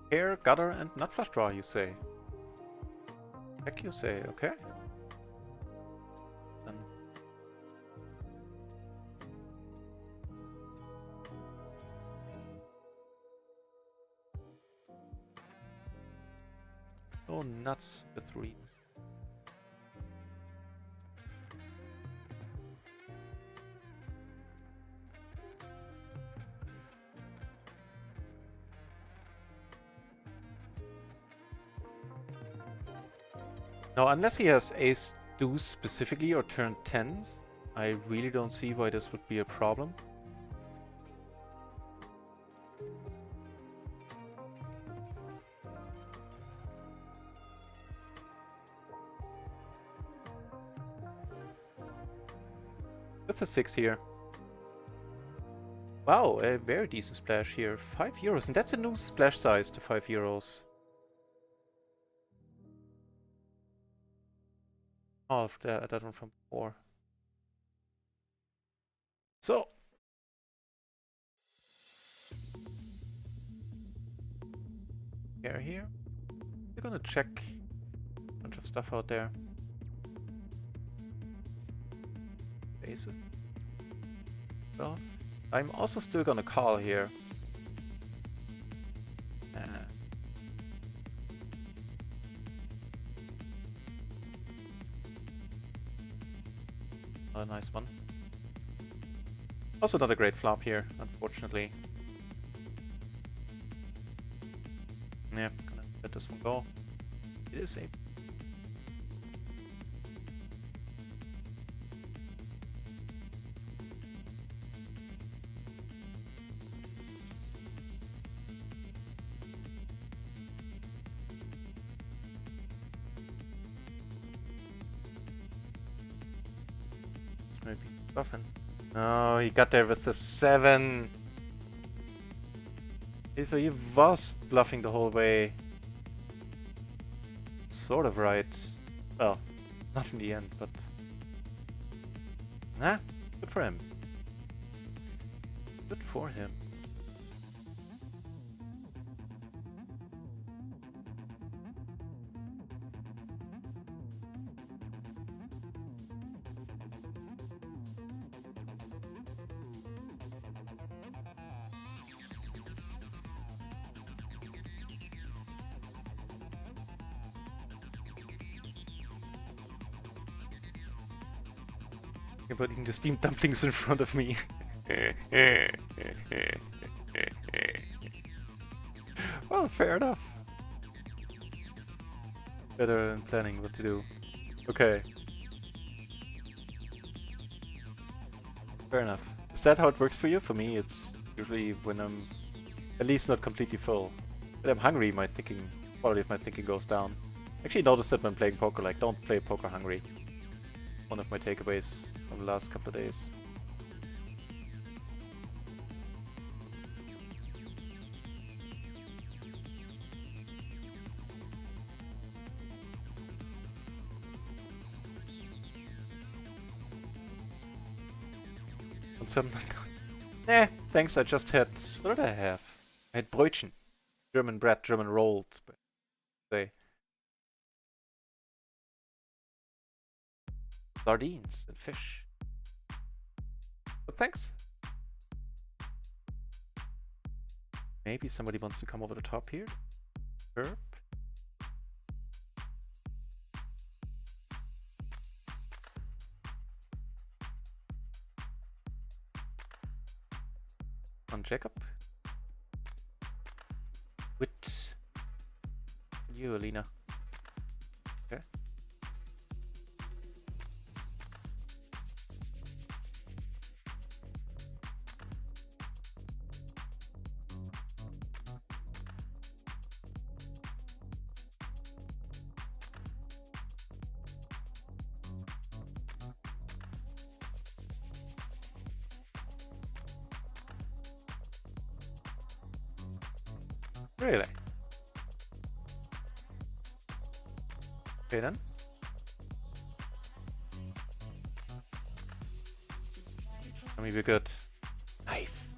Pair, gutter, and nut flush draw, you say? Check, you say, okay. Then. Oh, nuts with 3. No, unless he has ace deuce specifically or turn 10s, I really don't see why this would be a problem. With a 6 here. Wow, a very decent splash here. 5 euros, and that's a new splash size to 5 euros. Half that one from 4. So. Here. We're gonna check a bunch of stuff out there. Bases. So, I'm also still gonna call here. Not a nice one. Also not a great flop here, unfortunately. Yeah, gonna let this one go. It is safe. Maybe buffing. Oh, he got there with the 7. Okay, so he was bluffing the whole way. Sort of right. Well, not in the end, but... Nah, good for him. Good for him. Putting the steamed dumplings in front of me. Well, fair enough. Better than planning what to do. Okay. Fair enough. Is that how it works for you? For me, it's usually when I'm at least not completely full. When I'm hungry, my quality of my thinking goes down. Actually noticed that when playing poker, like, don't play poker hungry. One of my takeaways from the last couple of days. And some... thanks, I just had... What did I have? I had Brötchen. German bread, German rolls. Say. Sardines and fish. But thanks. Maybe somebody wants to come over the top here. Herb. On Jacob. With you, Alina. Okay. Really? Okay then. I mean, we're good. Nice.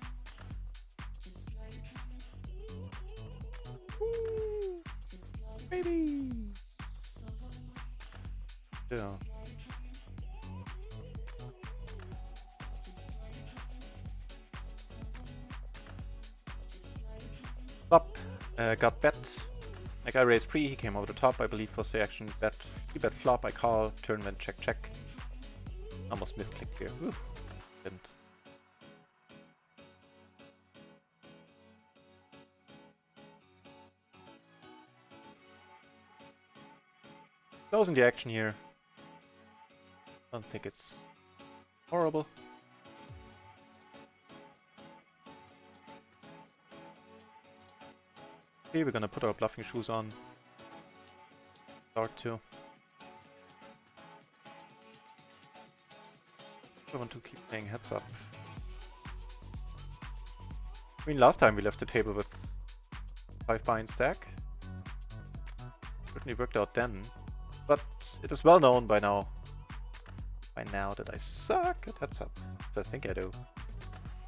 baby! Yeah. Flop. Got bet. Like I raised pre, he came over the top, I believe was the action. Bet. He bet flop, I call. Turn went check check. Almost misclicked here. Ooh. Didn't. Closing the action here. Don't think it's horrible. Okay, we're gonna put our bluffing shoes on. Start to. I want to keep playing heads up. I mean, last time we left the table with 5 buy-in stack. Certainly worked out then. But it is well known by now that I suck at heads up. So I think I do.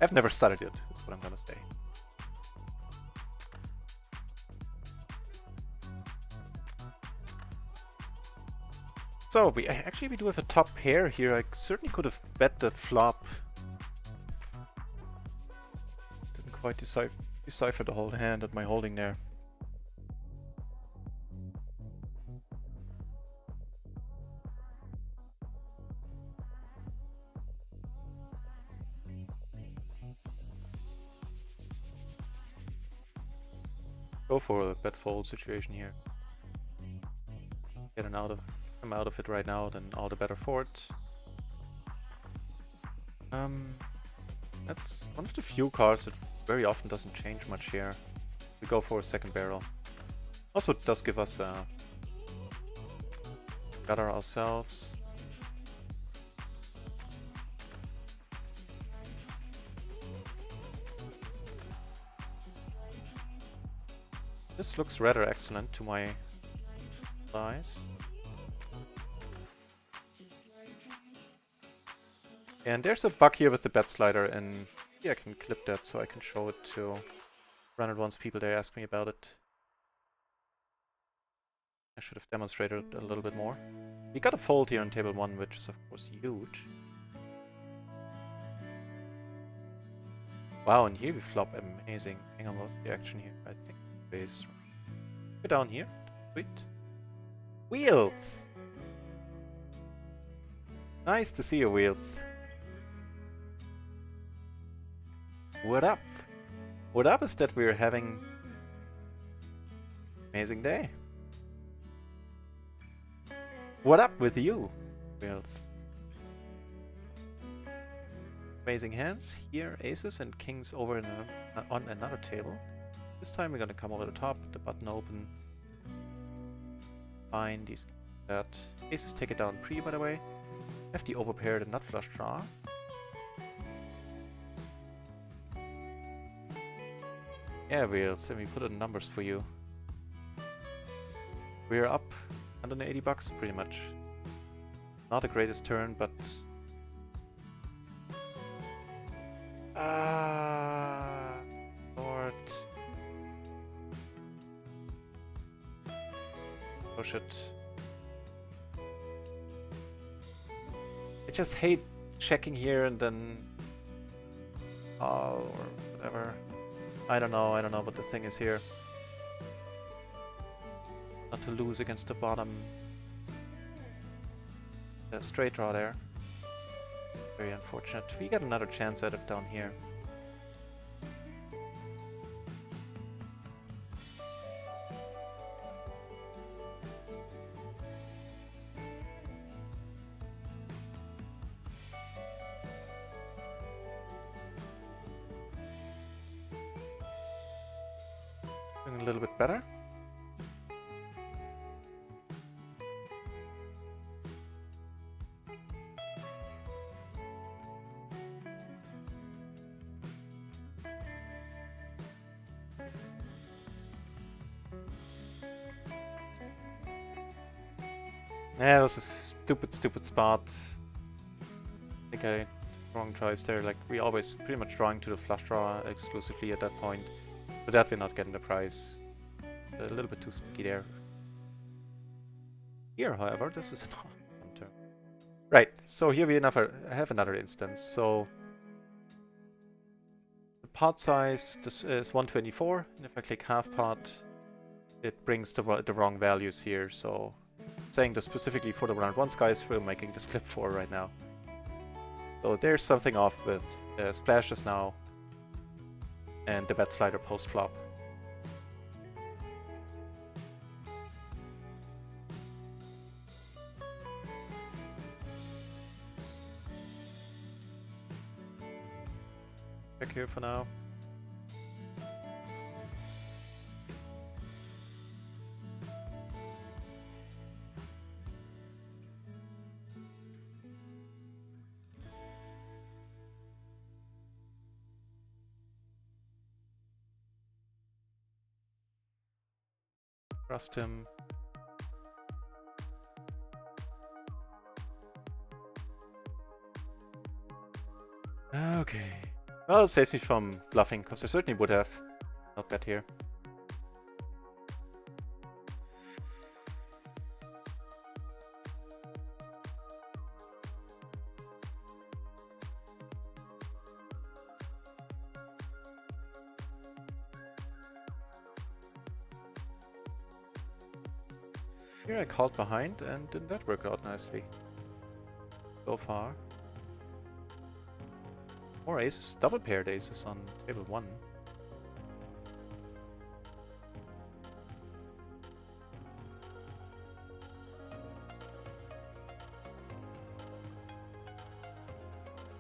I've never studied it, is what I'm gonna say. So we do have a top pair here. I certainly could have bet that flop. Didn't quite decipher the whole hand at my holding there. Go for a bet fold situation here. Get I'm out of it right now, then all the better for it. That's one of the few cards that very often doesn't change much here. We go for a second barrel. Also, it does give us a gutter ourselves. This looks rather excellent to my eyes. And there's a bug here with the bet slider, and yeah, I can clip that so I can show it to run it once people there ask me about it. I should have demonstrated it a little bit more. We got a fold here on table 1, which is of course huge. Wow, and here we flop amazing. Hang on, what's the action here? I think raised. Go down here. Sweet. Wheels! Nice to see you, Wheels. What up? What up is that we're having amazing day. What up with you, Wheels? Amazing hands. Here, aces and kings over on another table. This time we're gonna come over the top, the button open. Fine, these that. Aces take it down pre, by the way. Have the overpaired and nut flush draw. Yeah, Wheels, let me put in numbers for you. We're up 180 bucks, pretty much. Not the greatest turn, but... Lord. Push it. I just hate checking here and then... or whatever. I don't know what the thing is here. Not to lose against the bottom. A straight draw there. Very unfortunate. We get another chance at it down here. Doing a little bit better. Yeah, it was a stupid spot. I think I wrong choice there. Like, we always pretty much drawing to the flush draw exclusively at that point. For that we're not getting the prize. A little bit too sticky there. Here, however, this is an awesome turn. Right, so here we have another instance. So the pot size this is 124, and if I click half pot, it brings the wrong values here. So saying this specifically for the round 1 skies, we're making this clip 4 right now. So there's something off with splashes now, and the bet slider post flop. Check here for now. Trust him. Okay. Well, it saves me from bluffing, because I certainly would have not bet here. Here I called behind, and didn't that work out nicely? So far. More aces, double paired aces on table 1.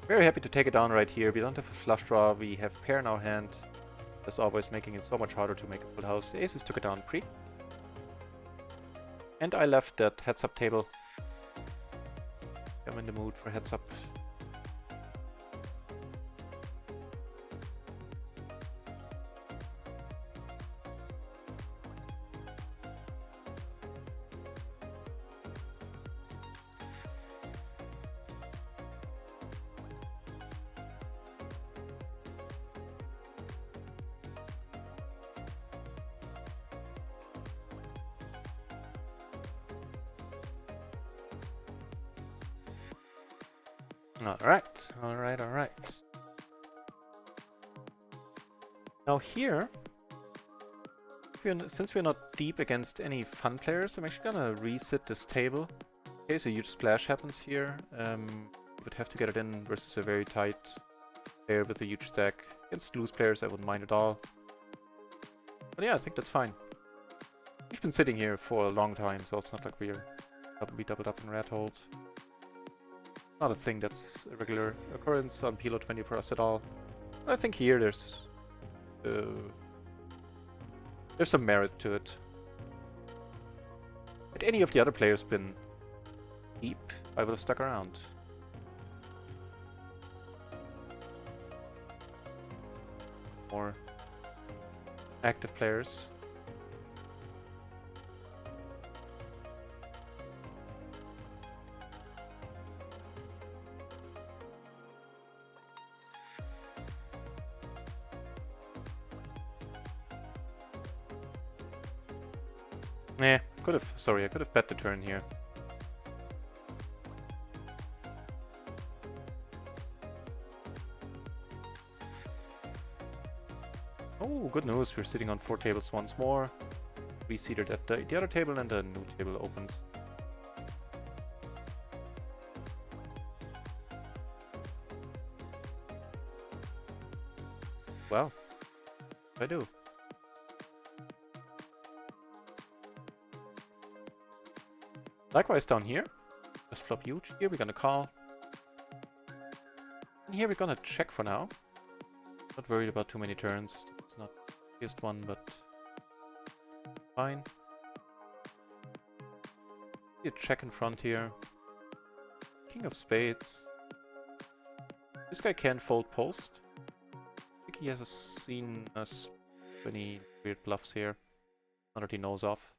Very happy to take it down right here. We don't have a flush draw, we have pair in our hand. As always, making it so much harder to make a full house. The aces took it down pre. And I left that heads up table. I'm in the mood for heads up. Alright. Now here, since we're not deep against any fun players, I'm actually gonna reset this table. In case a huge splash happens here, we would have to get it in versus a very tight player with a huge stack. Against loose players, I wouldn't mind at all. But yeah, I think that's fine. We've been sitting here for a long time, so it's not like we doubled up in red hold. Not a thing that's a regular occurrence on PLO 20 for us at all. But I think here there's some merit to it. Had any of the other players been deep, I would have stuck around. More active players. I could have bet the turn here. Oh, good news, we're sitting on 4 tables once more. Reseated at the other table and a new table opens. Well, I do. Likewise down here, just flop huge. Here we're gonna call. And here we're gonna check for now. Not worried about too many turns. It's not the biggest one, but fine. See a check in front here. King of spades. This guy can fold post. I think he has seen us any weird bluffs here. Not that he knows of.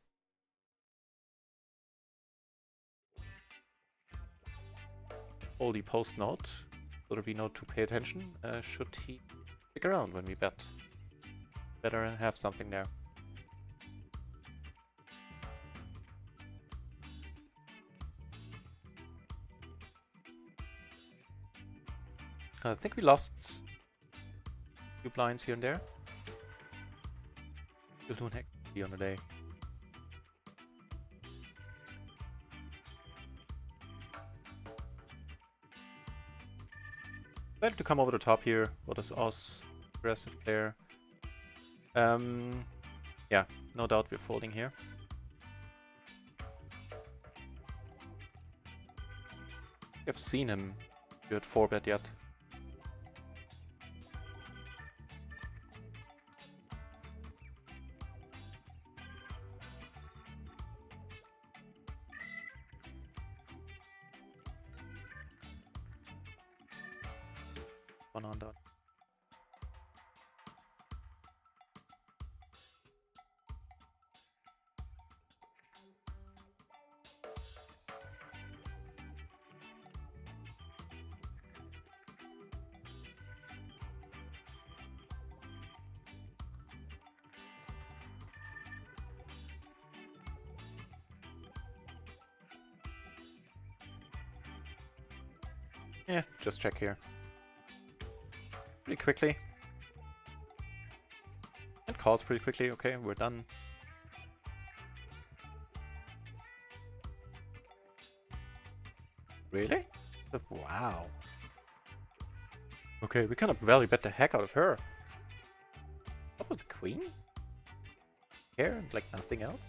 Oldie post note, so that we know to pay attention. Should he stick around when we bet? Better have something there. I think we lost a few blinds here and there. Still doing heck on the day. Better to come over the top here. What is us? Aggressive player. Yeah, no doubt we're folding here. I've seen him do it 4-bet yet. One on that. Yeah, just check here. Pretty quickly. And calls pretty quickly. Okay, we're done. Really? Wow. Okay, we kind of value bet the heck out of her. What was the queen? Here and like nothing else?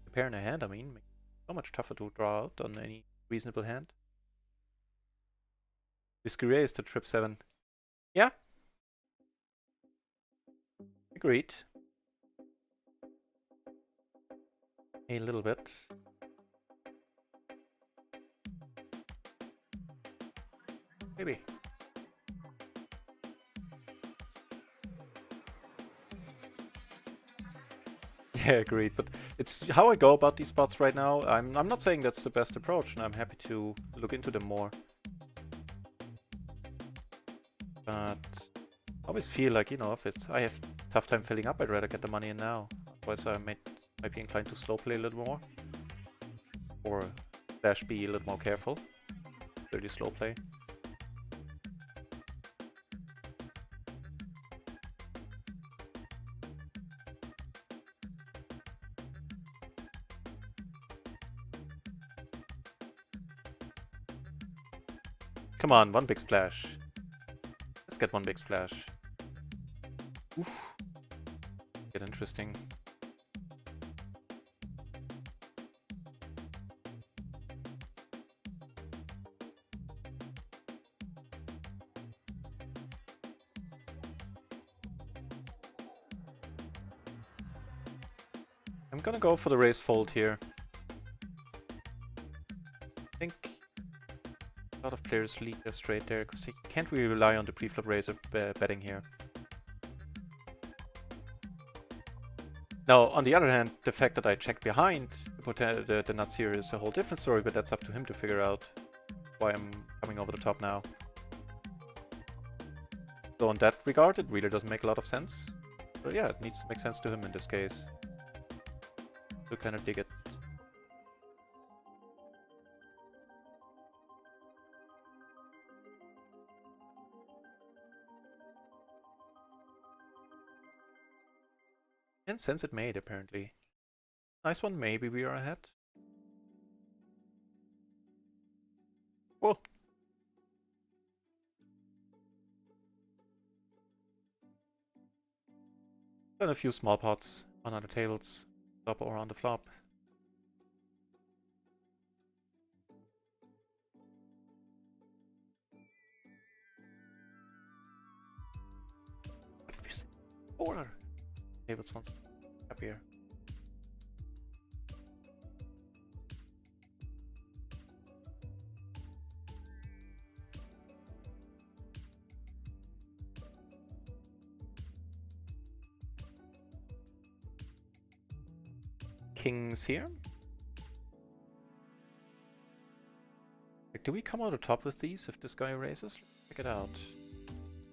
The pair in a hand, I mean, makes it so much tougher to draw out on any reasonable hand. Risky raise to trip 7. Yeah. Agreed. A little bit. Maybe. Yeah, agreed. But it's how I go about these spots right now. I'm not saying that's the best approach, and I'm happy to look into them more. But I always feel like, you know, if I have tough time filling up, I'd rather get the money in now. Otherwise I might be inclined to slow play a little more. Or dash be a little more careful. Really slow play. Come on, one big splash. Let's get one big splash. Oof. Get interesting. I'm gonna go for the raise fold here. I think a lot of players lead their straight there because he can't really rely on the pre-flop raise of betting here. Now, on the other hand, the fact that I check behind the nuts here is a whole different story, but that's up to him to figure out why I'm coming over the top now. So in that regard, it really doesn't make a lot of sense. But yeah, it needs to make sense to him in this case. To kind of dig it. And sense it made, apparently. Nice one, maybe we are ahead. Cool. Done a few small pots on other tables, top or on the flop. What did we say? 4 tables once happier. Kings here. Like, do we come out on top with these if this guy raises? Check it out.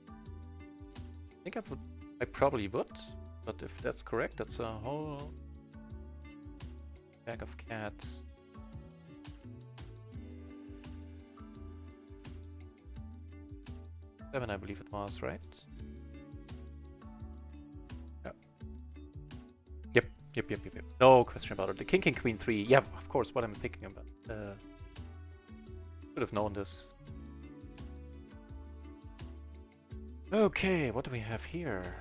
I think I probably would, but if that's correct, that's a whole bag of cats. 7, I believe it was, right? Yeah. Yep. No question about it. The king, queen 3. Yeah, of course, what I'm thinking about. Should have known this. Okay, what do we have here?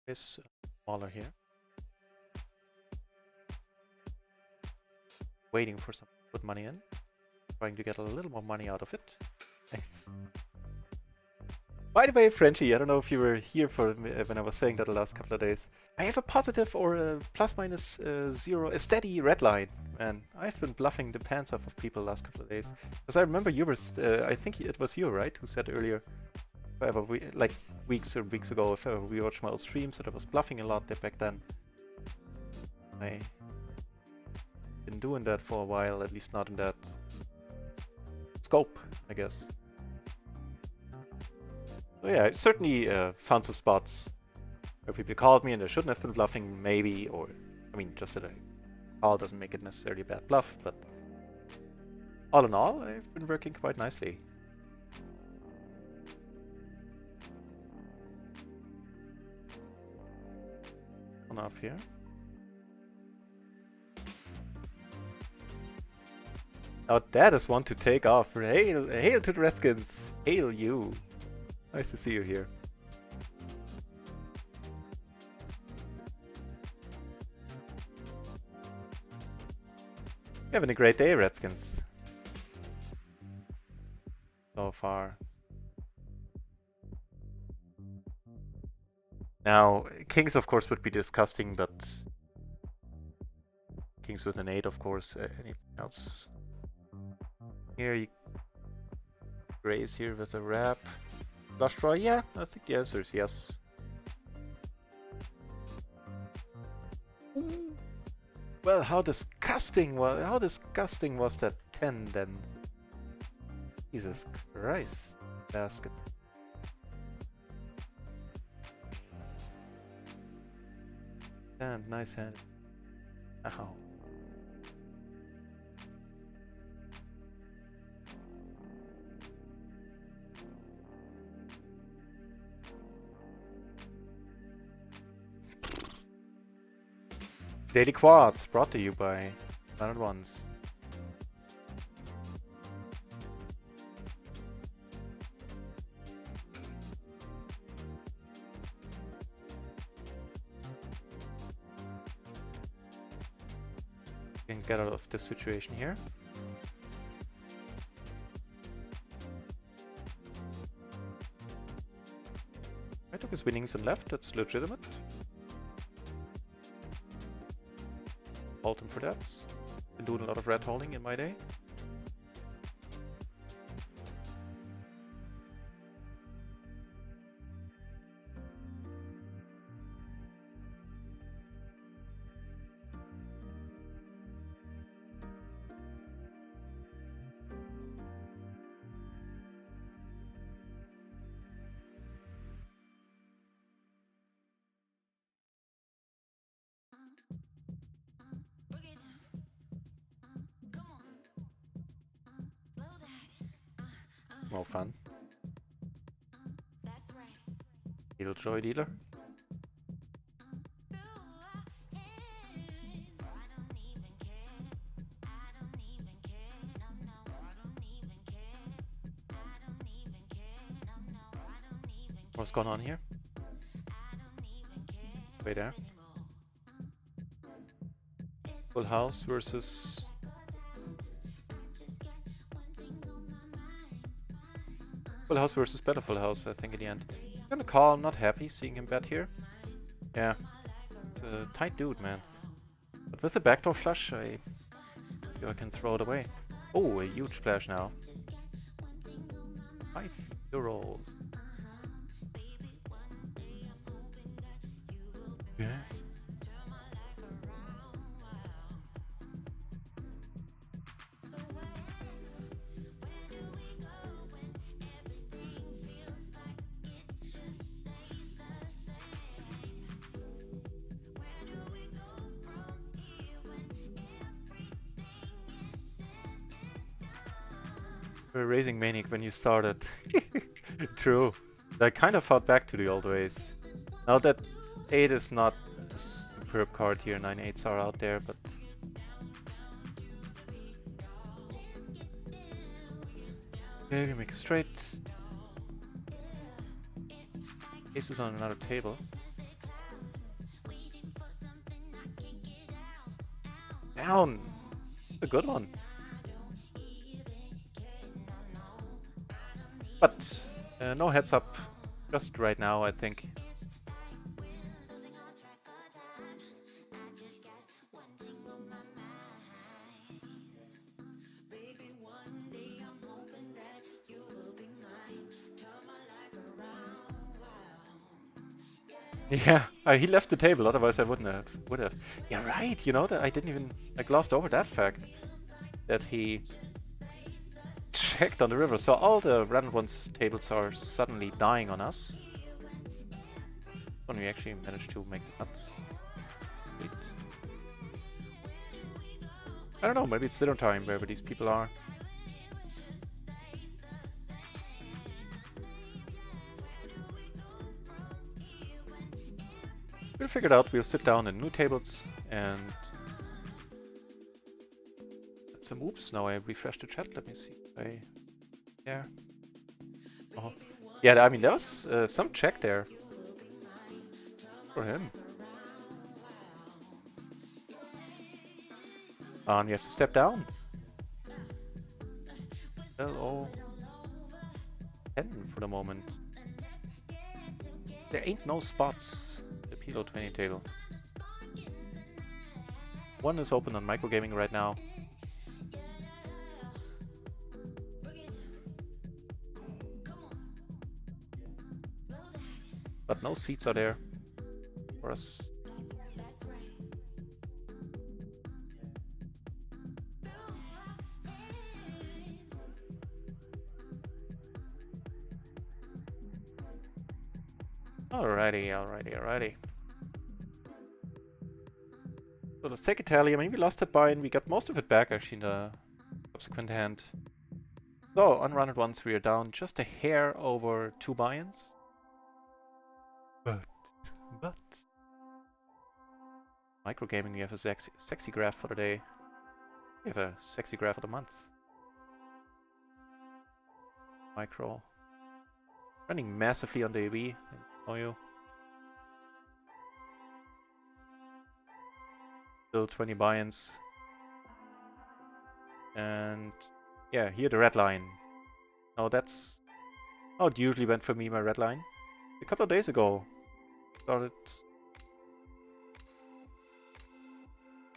Is smaller here. Waiting for some to put money in. Trying to get a little more money out of it. By the way, Frenchie, I don't know if you were here for when I was saying that the last couple of days. I have a positive or a plus minus 0, a steady red line. And I've been bluffing the pants off of people the last couple of days. Because I remember you were, I think it was you, right, who said earlier, like weeks ago, if ever we watched my old streams, that I was bluffing a lot back then. I've been doing that for a while, at least not in that scope, I guess. So yeah, I certainly found some spots where people called me and I shouldn't have been bluffing, maybe, or, I mean, just that a call doesn't make it necessarily a bad bluff, but all in all, I've been working quite nicely. On off here. Now that is one to take off. Hail to the Redskins! Hail you! Nice to see you here. You're having a great day, Redskins. So far. Now, kings of course would be disgusting, but kings with an 8 of course. Anything else? Here you raise here with a wrap. Flush draw, yeah, I think the answer is yes. Ooh. Well, how disgusting was that 10 then? Jesus Christ, basket. And nice hand. Ow. Daily Quads, brought to you by Planet Ones. Can get out of this situation here. I took his winnings and left, that's legitimate. Fault him for that. Been doing a lot of red holding in my day. No fun. Little joy dealer. What's going on here? Wait there. Full house versus Full house versus better full house, I think, in the end. I'm gonna call, I'm not happy seeing him bet here. Yeah, it's a tight dude, man. But with the backdoor flush, I I can throw it away. Oh, a huge splash now. €5. Yeah. We're raising Maniac when you started. True. I kind of fought back to the old ways. Now that 8 is not a superb card here, 9 8s are out there, but... Okay, we make a straight. Ace is on another table. Down! A good one. But no heads up just right now, I think. Yeah, he left the table, otherwise I would have. Yeah, right, you know, that I didn't even, I glossed over that fact. That he checked on the river, so all the random ones tables are suddenly dying on us. When we actually managed to make the nuts. Wait. I don't know, maybe it's dinner time wherever these people are. We'll figure it out, we'll sit down in new tables and... Some oops, now I refreshed the chat, let me see. Yeah. Oh. Yeah, I mean, there was some check there. For him. And you have to step down. PLO 10 for the moment. There ain't no spots at the PLO 20 table. One is open on microgaming right now. But no seats are there for us. Alrighty. So let's take a tally. I mean, we lost a buy and we got most of it back actually in the subsequent hand. So on rounded ones we are down just a hair over 2 buy-ins. But microgaming, we have a sexy graph for the day. We have a sexy graph of the month. Micro running massively on the AV. Know you. Still 20 buy-ins. And yeah, here the red line. Oh, that's how it usually went for me, my red line. A couple of days ago. Started.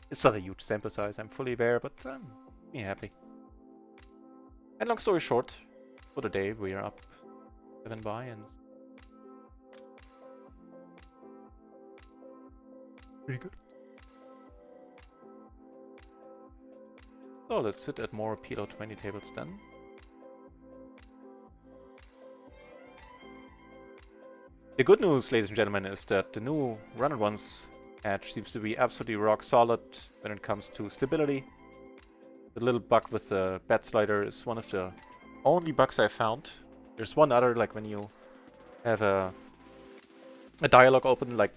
It's not a huge sample size, I'm fully aware, but I'm happy. And long story short, for the day we are up 7 buy-ins. Pretty good. So let's sit at more PLO 20 tables then. The good news, ladies and gentlemen, is that the new Run Ones patch seems to be absolutely rock solid when it comes to stability. The little bug with the bat slider is one of the only bugs I found. There's one other, like when you have a dialogue open, like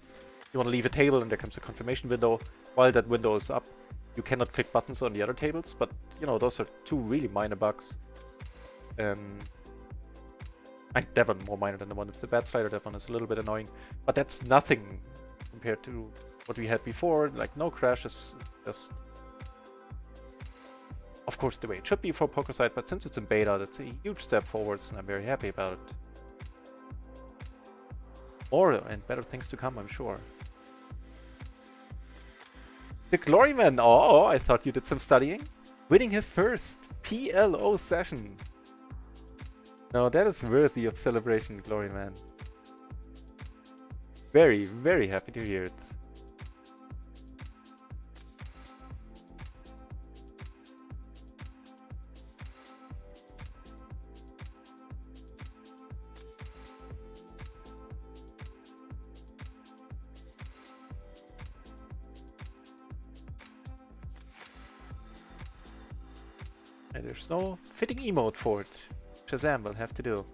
you want to leave a table and there comes a confirmation window. While that window is up, you cannot click buttons on the other tables, but you know, those are 2 really minor bugs. That one more minor than the one with the bat slider. That one is a little bit annoying, but that's nothing compared to what we had before. Like no crashes, just of course the way it should be for PokerSide, but since it's in beta, that's a huge step forwards, and I'm very happy about it. More and better things to come, I'm sure. The Gloryman! Oh, I thought you did some studying. Winning his first PLO session. Now that is worthy of celebration, Glory Man. Very, very happy to hear it. And there's no fitting emote for it. Shazam will have to do.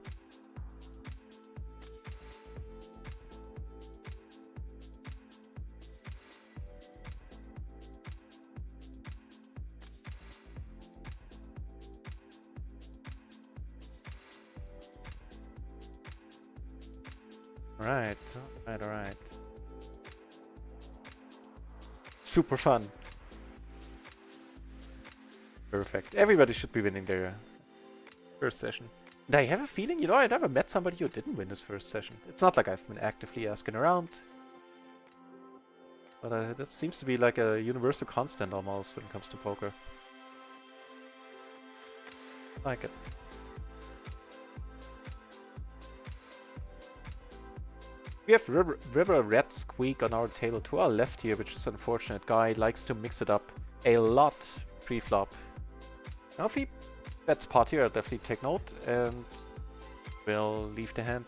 Alright, alright. Super fun. Perfect. Everybody should be winning their first session. And I have a feeling, you know, I never met somebody who didn't win his first session. It's not like I've been actively asking around. But that seems to be like a universal constant almost when it comes to poker. I like it. We have River Red Squeak on our table to our left here, which is an unfortunate guy. Likes to mix it up a lot pre-flop. Now if he bets pot here, I'll definitely take note and we'll leave the hand.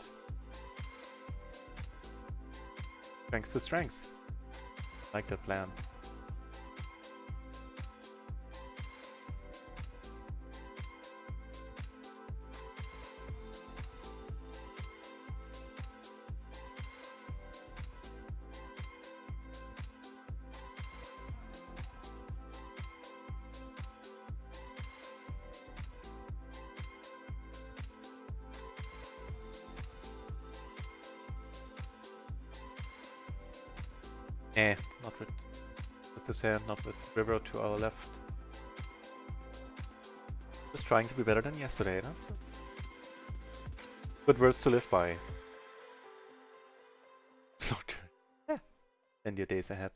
Strength to strength. Like that plan. Not with this hand, not with river to our left. Just trying to be better than yesterday, that's it. Good words to live by. Slow turn. Yeah. And your days ahead.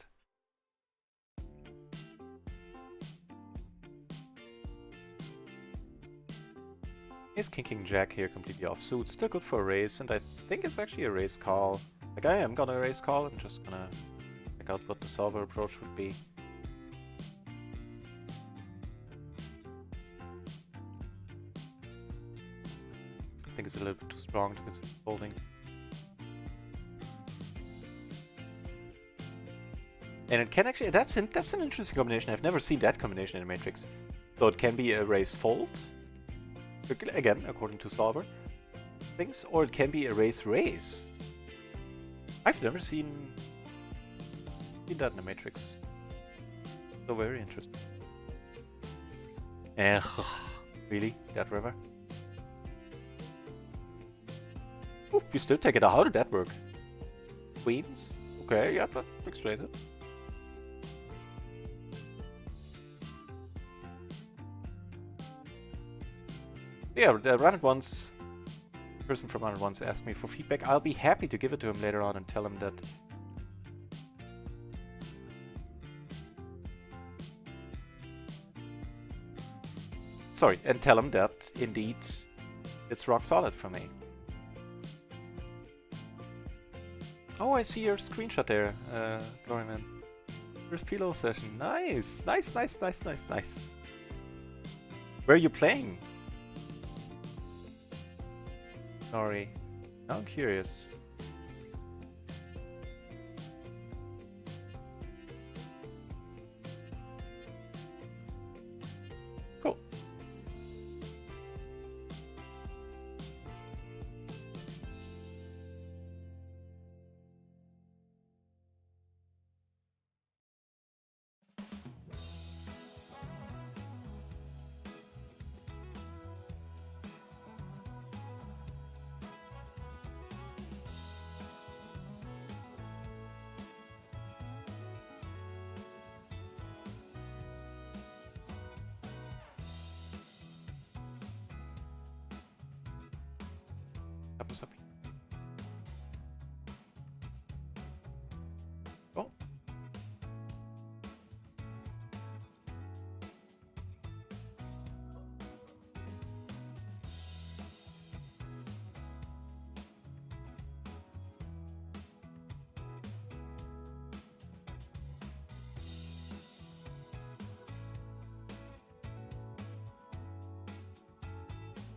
Ace King Jack here completely offsuit. Still good for a raise, and I think it's actually a raise call. Like I am gonna raise call, I'm just gonna check out what the solver approach would be. I think it's a little bit too strong to consider folding. And it can actually, that's an interesting combination. I've never seen that combination in a matrix. So it can be a raise fold, again, according to solver things, or it can be a raise raise. I've never seen that in a matrix. So very interesting. Really? That river? Ooh, you still take it out. How did that work? Queens? Okay, yeah, that explains it. Yeah, Run It Once. The person from Run It Once asked me for feedback. I'll be happy to give it to him later on and tell him that. Sorry, and tell him that indeed it's rock solid for me. Oh, I see your screenshot there, Gloryman. First PLO session. Nice! Nice, nice, nice, nice, nice. Where are you playing? Sorry. Now I'm curious. Cool.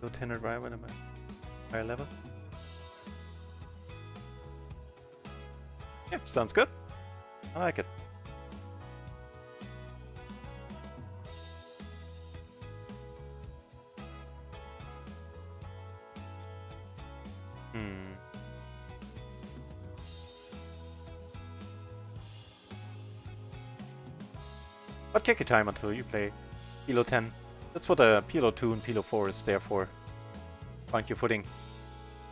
Lieutenant RIO when I'm at higher level. Yeah, sounds good. I like it. But take your time until you play PLO 10. That's what a PLO 2 and PLO 4 is there for. Find your footing.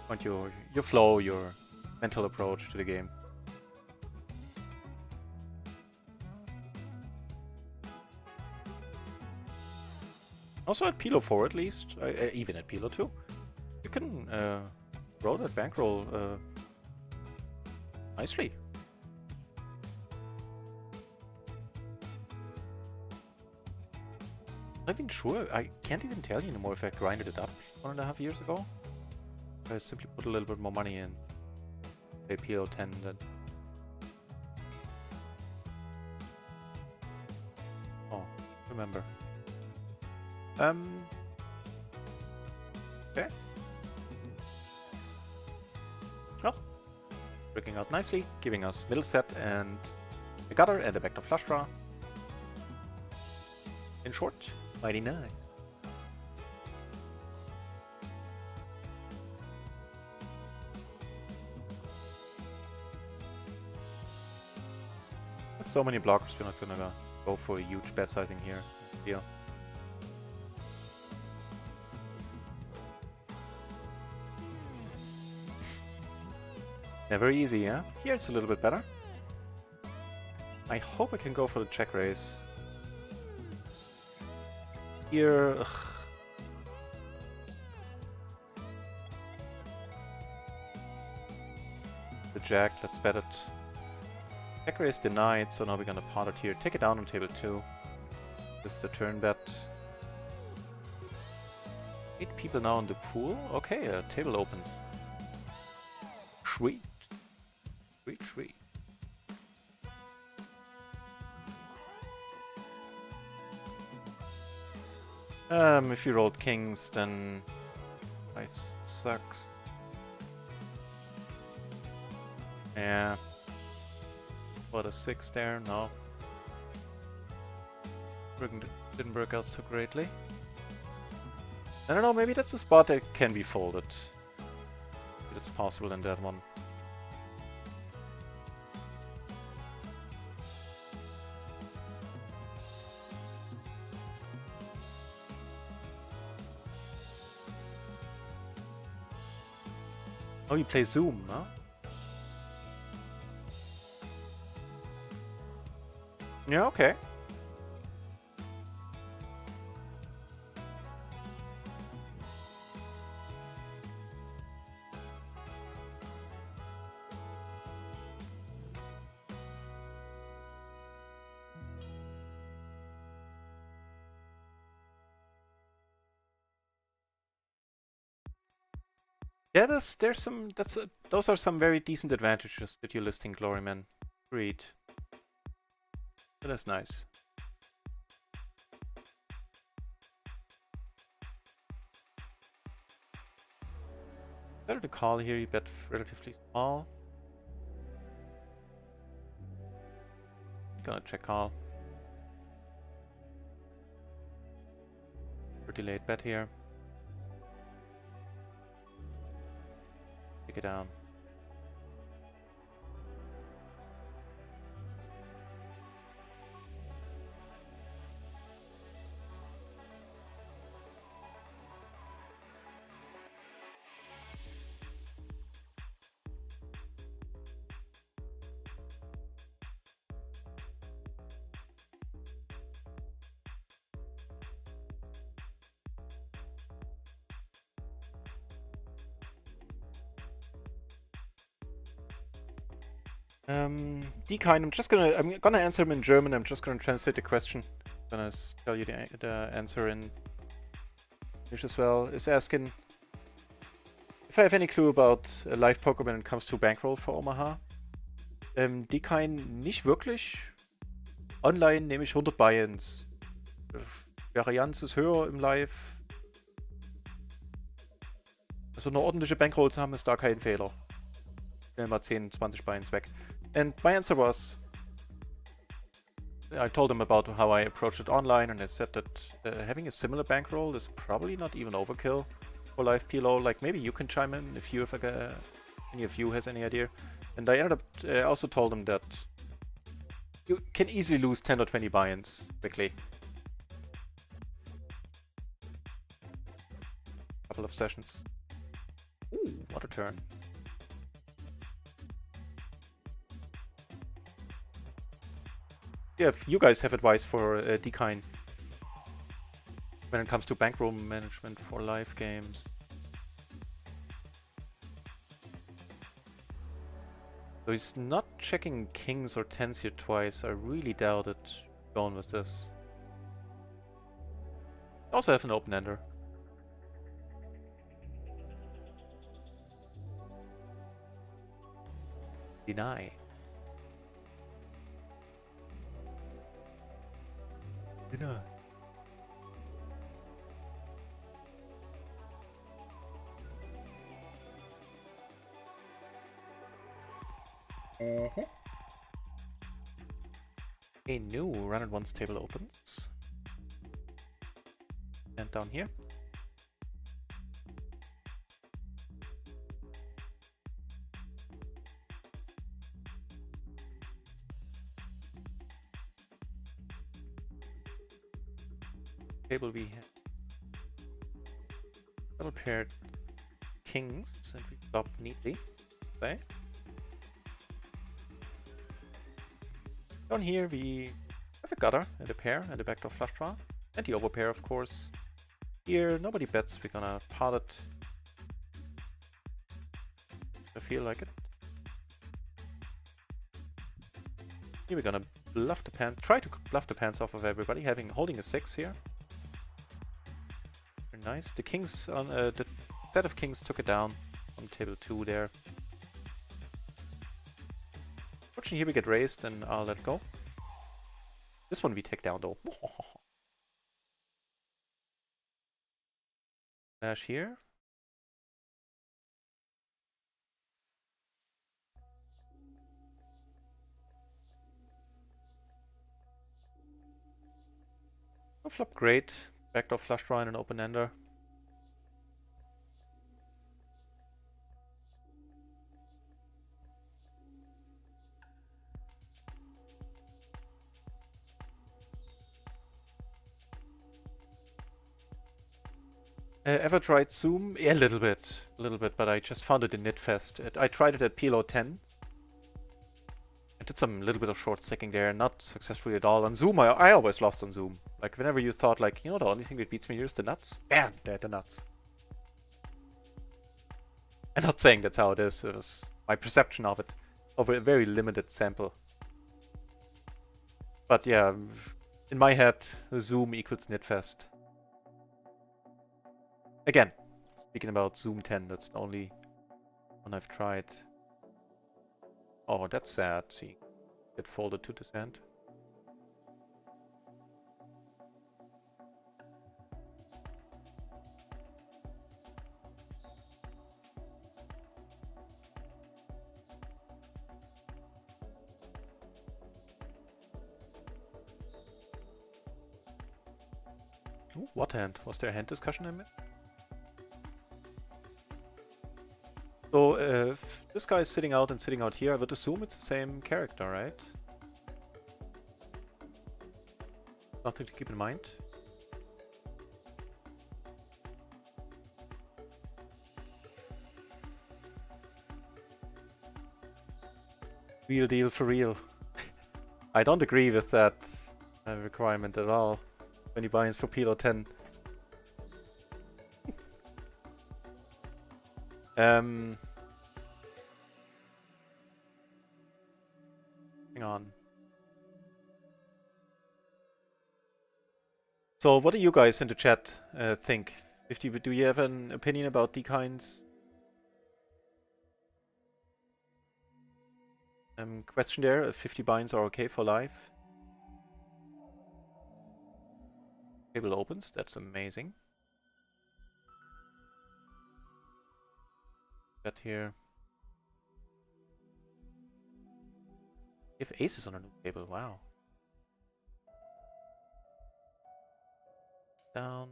Find your flow, your mental approach to the game. Also at PLO 4 at least, even at PLO 2, you can roll that bankroll nicely. Not even sure, I can't even tell you anymore if I grinded it up 1.5 years ago. I simply put a little bit more money in, say PLO 10 then. Oh, remember. Okay. Well, working out nicely, giving us middle set and a gutter and a backdoor flush draw. In short, mighty nice. There's so many blockers, we're not gonna go for a huge bet sizing here. Yeah. Never easy, yeah? Here it's a little bit better. I hope I can go for the check raise. Here... Ugh. The jack, let's bet it. Check raise denied, so now we're gonna pot it here. Take it down on table 2. This is the turn bet. 8 people now in the pool. Okay, a table opens. Sweet. Sweet, sweet. If you rolled kings, then 5 sucks. Yeah. What, a 6 there? No. Didn't work out so greatly. I don't know, maybe that's a spot that can be folded. It's possible in that one. Oh, you play Zoom, huh? Yeah, okay. Yeah, there's some those are some very decent advantages that you're listing, Gloryman. Agreed. That is nice. Better to call here, you bet relatively small. Gonna check call. Pretty late bet here. Take it down. Dekind, I'm gonna answer him in German. I'm just gonna translate the question. I'm gonna tell you the answer in English as well. Is asking if I have any clue about live poker when it comes to bankroll for Omaha. Dekind, nicht wirklich. Online nehme ich 100 Buy-ins. Varianz ist höher im Live. so eine ordentliche Bankroll zu haben, ist da kein Fehler. Schnell mal 10, 20 Buy-ins weg. And my answer was, I told him about how I approached it online, and I said that having a similar bankroll is probably not even overkill for live PLO. Like, maybe you can chime in if you have any of you has any idea. And I ended up also told him that you can easily lose 10 or 20 buy-ins quickly. Couple of sessions. Ooh, what a turn. Yeah, if you guys have advice for Decine when it comes to bankroll management for live games. So he's not checking kings or tens here twice. I really doubt it going with this. Also have an open-ender. Deny. Deny. A new run at once table opens. And down here. Table we have double paired kings and we stop neatly. Okay. Down here we have a gutter and a pair and a backdoor flush draw. And the overpair, of course. Here nobody bets, we're gonna pot it. I feel like it. Here we're gonna bluff the pants, try to bluff the pants off of everybody, holding a 6 here. Very nice. The kings on the set of kings took it down on table 2 there. Fortunately here we get raised and I'll let go. This one we take down though. Dash here. No flop great. Backdoor flush draw and an open ender. Ever tried Zoom? Yeah, a little bit, but I just found it in Knitfest. I tried it at PLO 10. I did some little bit of short sticking there, not successfully at all. On Zoom, I always lost on Zoom. Like, whenever you thought, like, you know, the only thing that beats me here is the nuts. Bam! They're the nuts. I'm not saying that's how it is. It was my perception of it over a very limited sample. But yeah, in my head, Zoom equals Knitfest. Again, speaking about Zoom 10, that's the only one I've tried. Oh, that's sad. See, get folded to this end. Ooh, what hand? Was there a hand discussion I missed? So, if this guy is sitting out and sitting out here, I would assume it's the same character, right? Something to keep in mind. Real deal for real. I don't agree with that requirement at all. 20 buy-ins for PLO 10. Hang on. So, what do you guys in the chat think? Do you have an opinion about Dekine's question there? If 50 binds are okay for live? Table opens. That's amazing. bet here. If aces on a new table, wow. Down.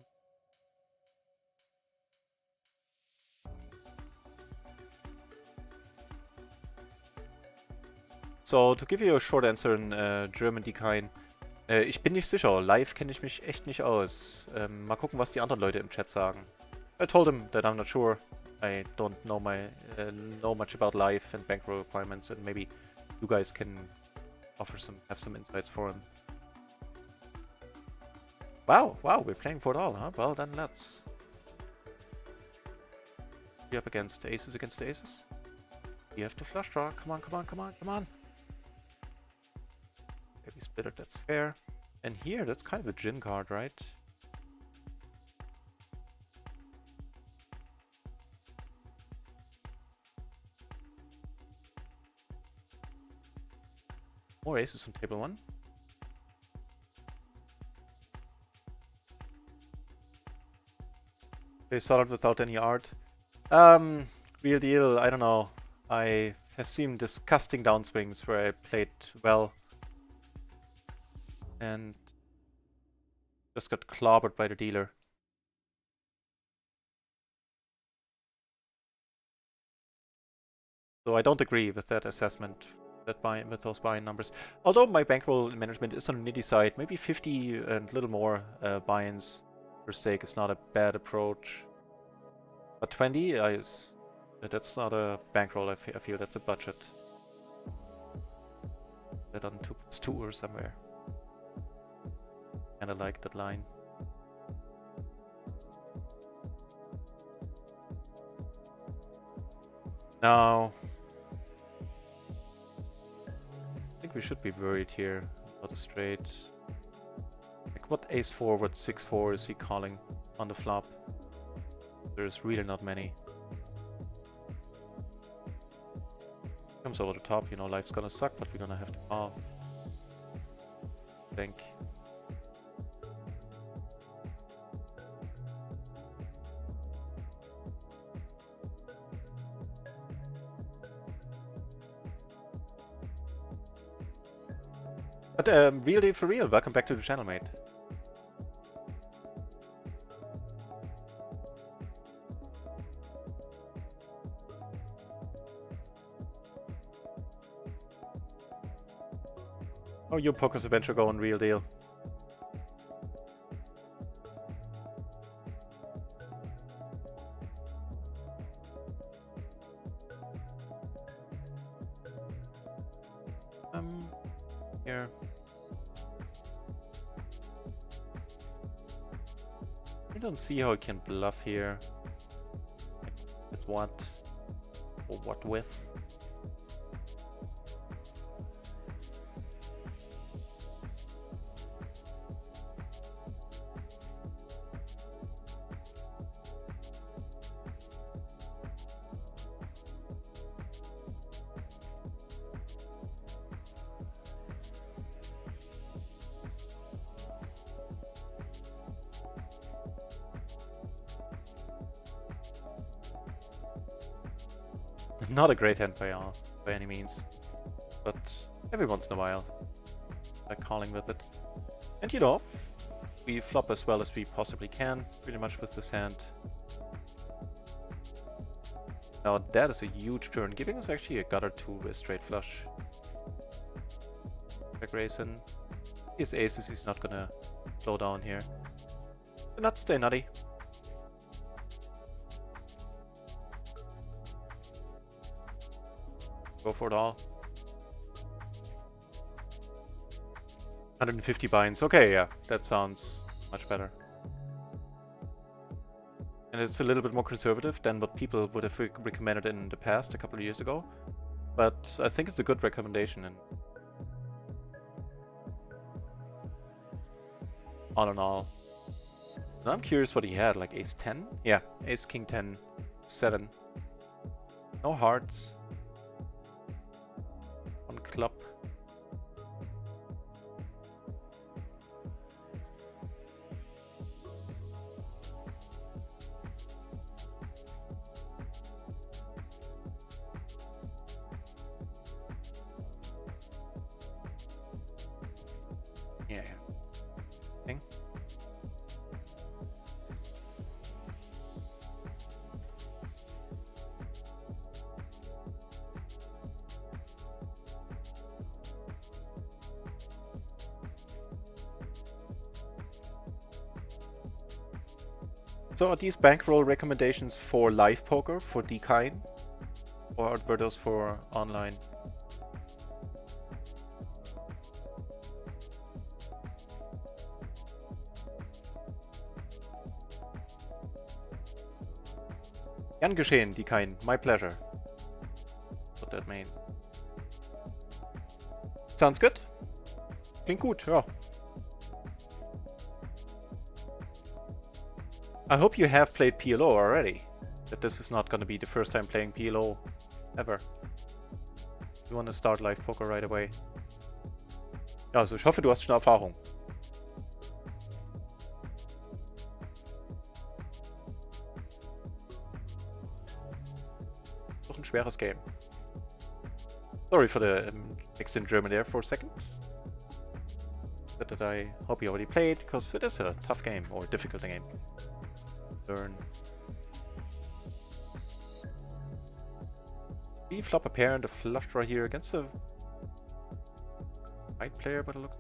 So, to give you a short answer in German, die kein. Ich bin nicht sicher. Live kenne ich mich echt nicht aus. Mal gucken, was die anderen Leute im Chat sagen. I told him that I'm not sure. I don't know know much about life and bankroll requirements, and maybe you guys can have some insights for him. Wow, we're playing for it all, huh? Well, then let's. Be up against aces against aces. You have to flush draw. Come on. Maybe split it, that's fair. And here, that's kind of a gin card, right? More aces on table 1. They solid without any art. Real deal, I don't know. I have seen disgusting downswings where I played well and just got clobbered by the dealer. So I don't agree with that assessment, with those buy-in numbers. Although my bankroll management is on the nitty side, maybe 50 and a little more buy-ins per stake is not a bad approach. But 20 that's not a bankroll, I feel that's a budget. That on 2+2 or somewhere. Kinda like that line. Now, I think we should be worried here about a straight. Like what ace-4, what 6-4 is he calling on the flop? There's really not many. Comes over the top, you know, life's gonna suck, but we're gonna have to call. I think. But really, for real, welcome back to the channel, mate. Oh, your poker's adventure going real deal. Here. I don't see how I can bluff here. With what? Or what with? Not a great hand by any means, but every once in a while, like calling with it. And you know, we flop as well as we possibly can, pretty much with this hand. Now that is a huge turn, giving us actually a gutter to a straight flush. Check raise in. His aces, he's not gonna slow down here. Do not stay nutty. Go for it all. 150 binds. Okay, yeah, that sounds much better. And it's a little bit more conservative than what people would have recommended in the past, a couple of years ago. But I think it's a good recommendation. And all in all. And I'm curious what he had, like ace 10? Yeah, ace king 10, 7. No hearts. One club. So are these bankroll recommendations for live poker, for DKine? Or were those for online? Gern geschehen, DKine. My pleasure. What that mean? Sounds good. Klingt gut, ja. I hope you have played PLO already. That this is not gonna be the first time playing PLO ever. You wanna start live poker right away. Ja, also ich hoffe, du hast schon Erfahrung. Doch ein schweres Game. Sorry for the mixed in German there for a second. But that I hope you already played, because it is a tough game, or difficult game. Learn. We flop a pair and a flush draw here against a white player, but it looks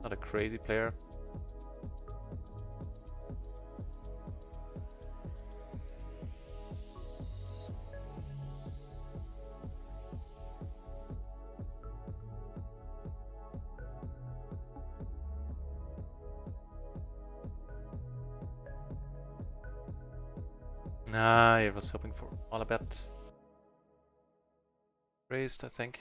not a crazy player. Nah, I was hoping for all a bet. Raised, I think.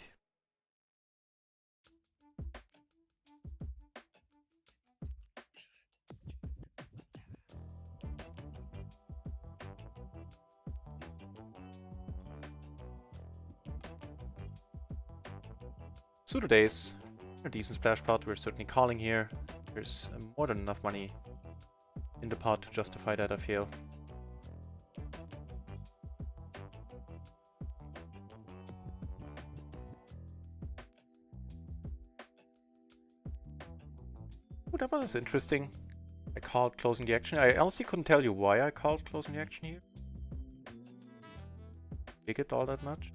Suited ace, a decent splash pot. We're certainly calling here. There's more than enough money in the pot to justify that, I feel. Oh, that one is interesting. I called closing the action. I honestly couldn't tell you why I called closing the action here. Dig it all that much?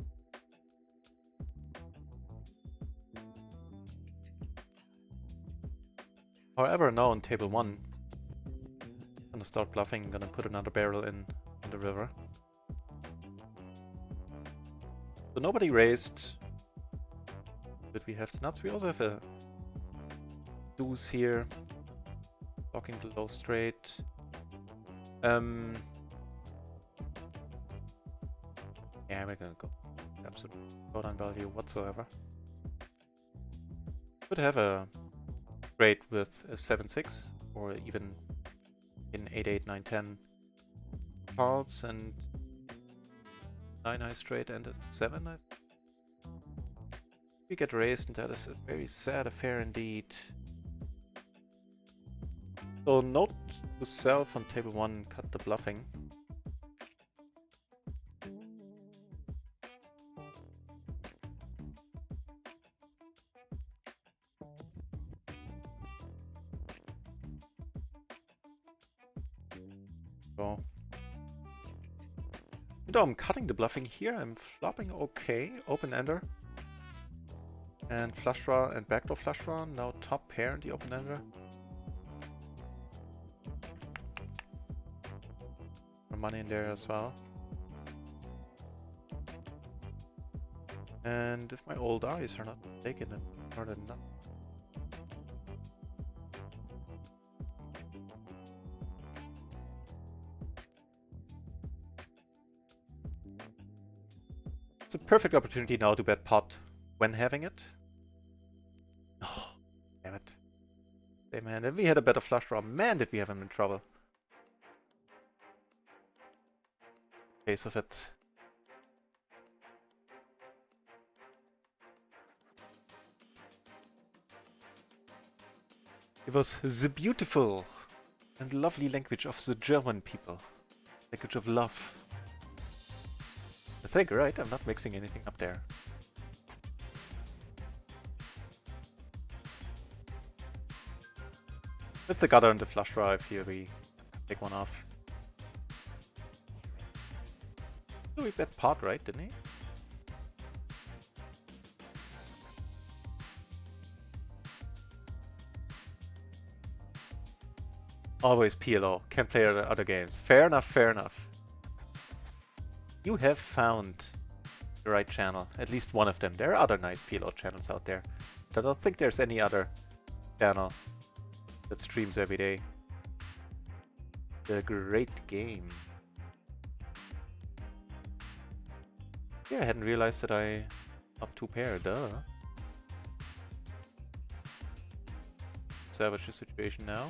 However, now on table 1, I'm gonna start bluffing, gonna put another barrel in the river. So nobody raised, but we have the nuts. We also have a deuce here, blocking the low straight. Yeah, we're gonna go absolute showdown value whatsoever. Could have a straight with a 7-6 or even in 8-8, 9-10 calls and 9-high straight and a 7. We get raised, and that is a very sad affair indeed. So note to self on table 1, cut the bluffing. So, though I'm cutting the bluffing here, I'm flopping okay, open-ender. And flush draw and backdoor flush draw, now top pair in the open-ender. Money in there as well. And if my old eyes are not mistaken, then more than enough. It's a perfect opportunity now to bet pot when having it. Oh, damn it. Same hand. If we had a better flush draw, man, did we have him in trouble. Case of it. It was the beautiful and lovely language of the German people. Language of love. I think, right? I'm not mixing anything up there. With the gutter and the flush draw, here we take one off. Oh, we bet pot, right? Didn't he? Always PLO. Can't play other games. Fair enough, fair enough. You have found the right channel. At least one of them. There are other nice PLO channels out there. I don't think there's any other channel that streams every day. The great game. Yeah, I hadn't realized that I up 2 pair, duh. Salvage the situation now.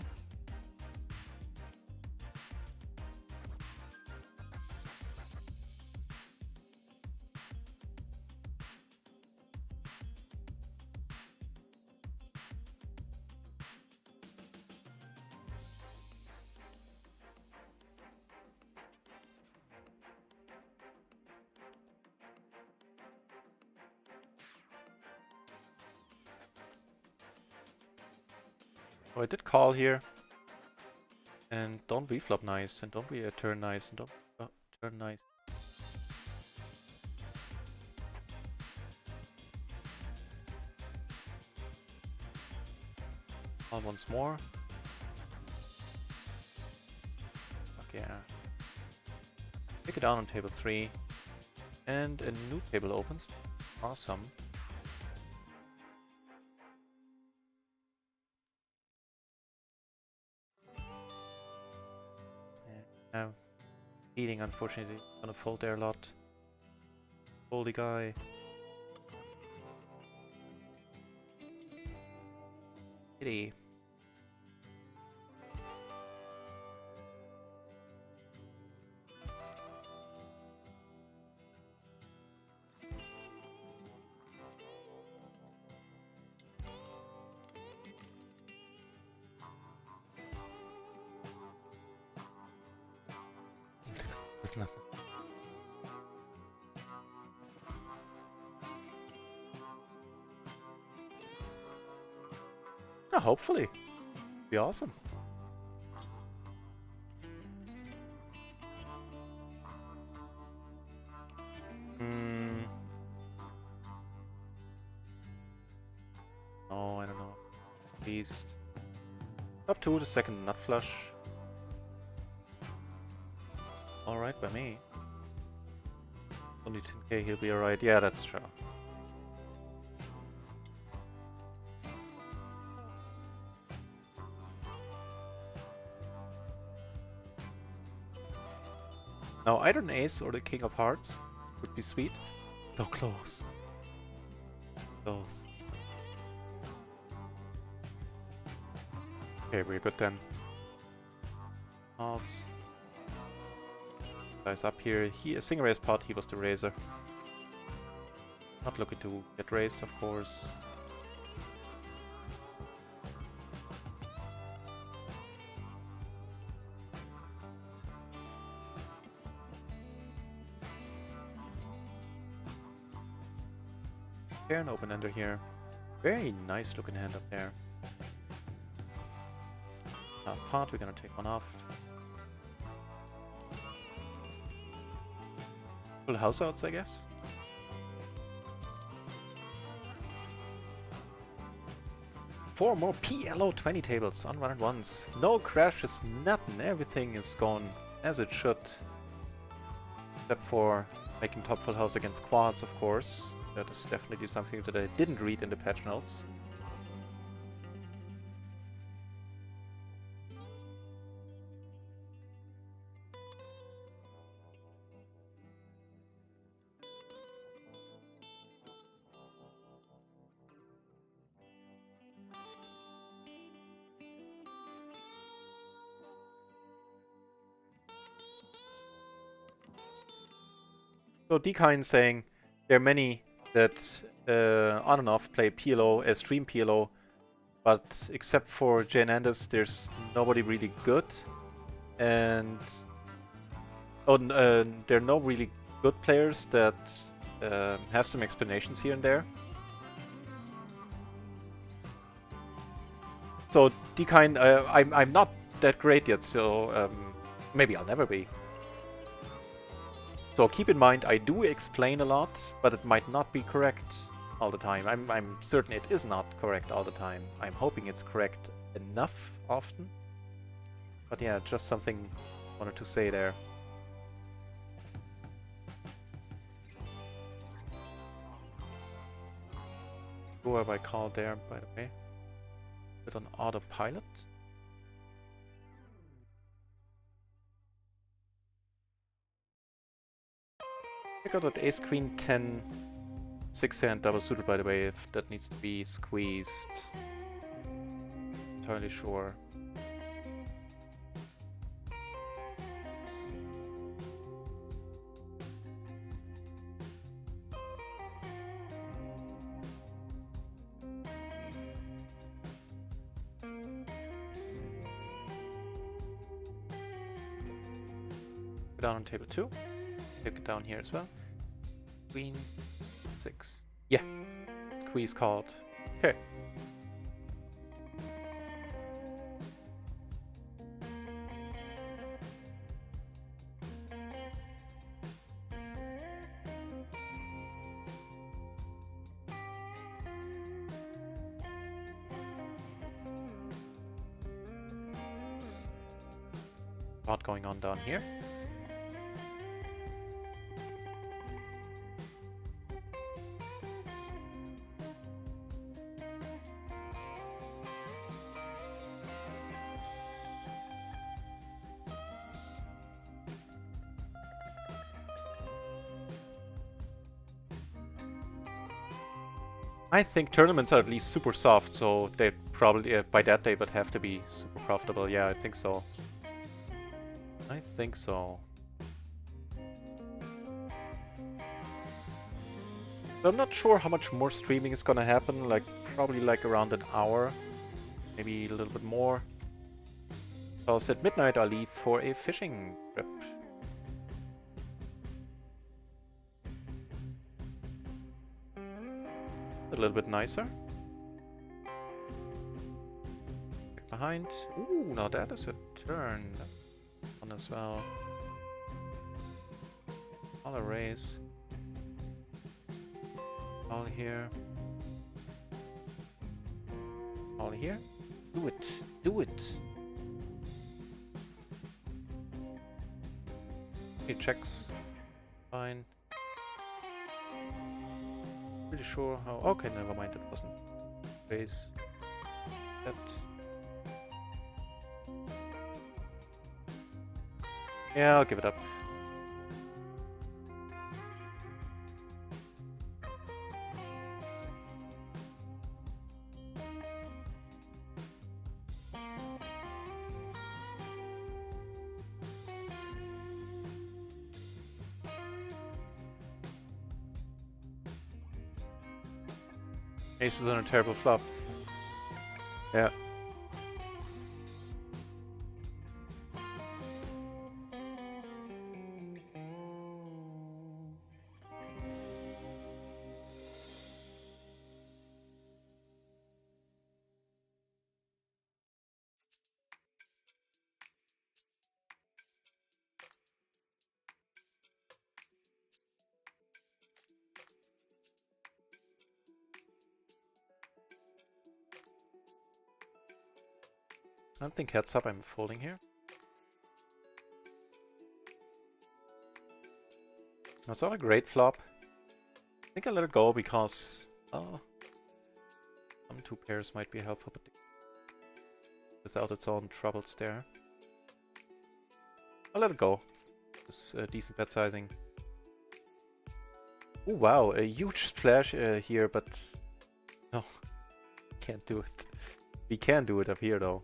Oh, I did call here. And don't reflop nice, and don't be a turn nice, and don't turn nice. Call once more. Fuck yeah. Take it down on table 3. And a new table opens. Awesome. Now, leading unfortunately, gonna fold there a lot. Foldy guy. Kitty. There's nothing. Yeah, hopefully. Be awesome. Oh, I don't know. At least top 2, the second nut flush. Alright by me. Only 10k, he'll be alright. Yeah, that's true. Now, either an ace or the king of hearts would be sweet. So close. Close. Okay, we're good then. Hearts. Guys up here. He single raise pot, he was the raiser. Not looking to get raised, of course. Fair and open ender here. Very nice looking hand up there. Half pot, we're gonna take one off. Full house outs, I guess. Four more PLO 20 tables, unrunning ones. No crashes, nothing. Everything is gone as it should. Except for making top full house against quads, of course. That is definitely something that I didn't read in the patch notes. So Dekine saying there are many that on and off play PLO, stream PLO, but except for Jane Anders, there's nobody really good, and there are no really good players that have some explanations here and there. So Dekine, I'm not that great yet, so maybe I'll never be. So keep in mind, I do explain a lot, but it might not be correct all the time. I'm certain it is not correct all the time. I'm hoping it's correct enough often. But yeah, just something I wanted to say there. Who have I called there, by the way? Put on autopilot. Check out that ace queen 10 6-hand double suited, by the way, if that needs to be squeezed. Entirely sure. Go down on table 2. Take it down here as well. Queen 6. Yeah. Squeeze called. Okay. Lot going on down here. I think tournaments are at least super soft, so they probably, by that they would have to be super profitable. Yeah, I think so. I think so. So I'm not sure how much more streaming is gonna happen, like probably like around an hour, maybe a little bit more. So at midnight I'll leave for a fishing trip. A little bit nicer. Back behind. Ooh, now that is a turn. One as well. All a raise. All here. All here. Do it. Do it. Okay, checks. Fine. Pretty sure how. Okay, never mind. It wasn't. Raise. That. Yeah, I'll give it up. Ace is on a terrible flop. Yeah. I don't think heads up I'm folding here. That's not a great flop. I think I let it go because some two pairs might be helpful, but without its own troubles there. I'll let it go. It's a decent bet sizing. Oh wow, a huge splash here, but no, can't do it. We can do it up here though.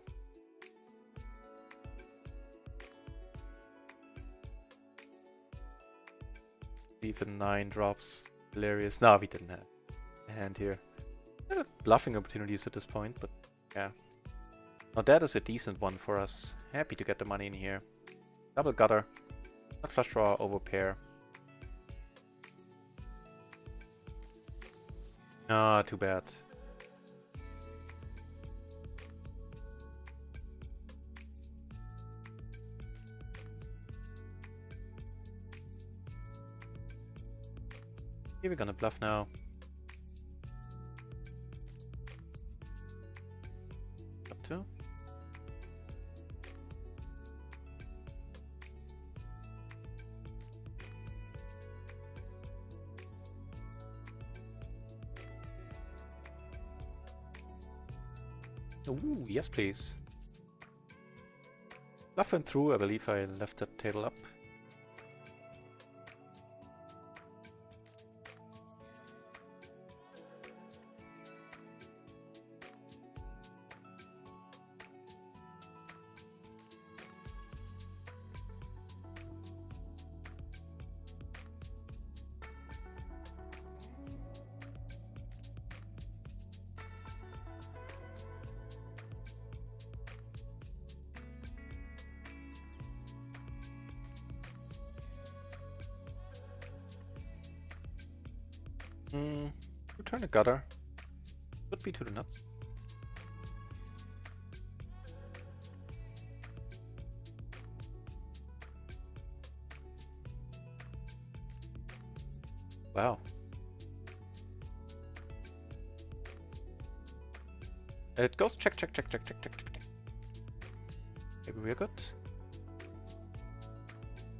Even 9 drops. Hilarious. No, we didn't have a hand here. Bluffing opportunities at this point, but yeah. Now that is a decent one for us. Happy to get the money in here. Double gutter. Not flush draw over pair. Ah, too bad. We're gonna bluff now. Up 2. Ooh, yes please. Bluff went through, I believe I left that table up. Return a gutter. Could be to the nuts. Wow. It goes check, check, check, check, check, check, check, check. Maybe we're good.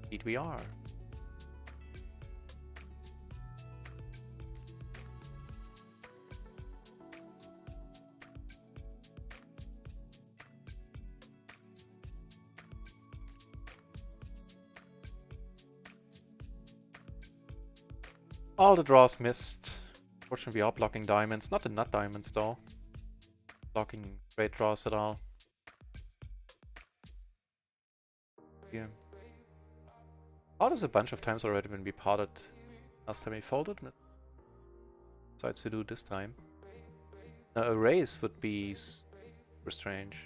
Indeed we are. All the draws missed. Fortunately, we are blocking diamonds. Not the nut diamonds, though. Blocking straight draws at all. Yeah. Oh, there's a bunch of times already when we potted. Last time we folded. Decides to do this time. Now, a raise would be super strange.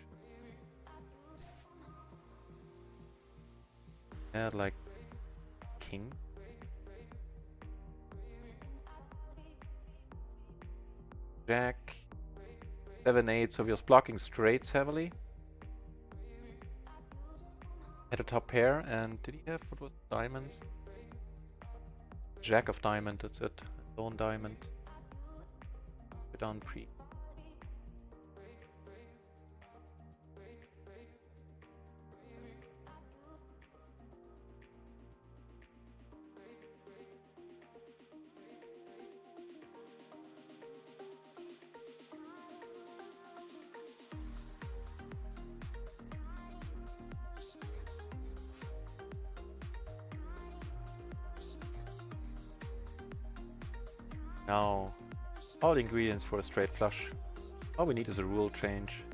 Yeah, like king. Jack. 7-8, so we was blocking straights heavily. Had a top pair, and did he have, what was it, diamonds? Jack of diamond, that's it. Lone diamond. Put down pre. Now, all the ingredients for a straight flush. All we need is a rule change.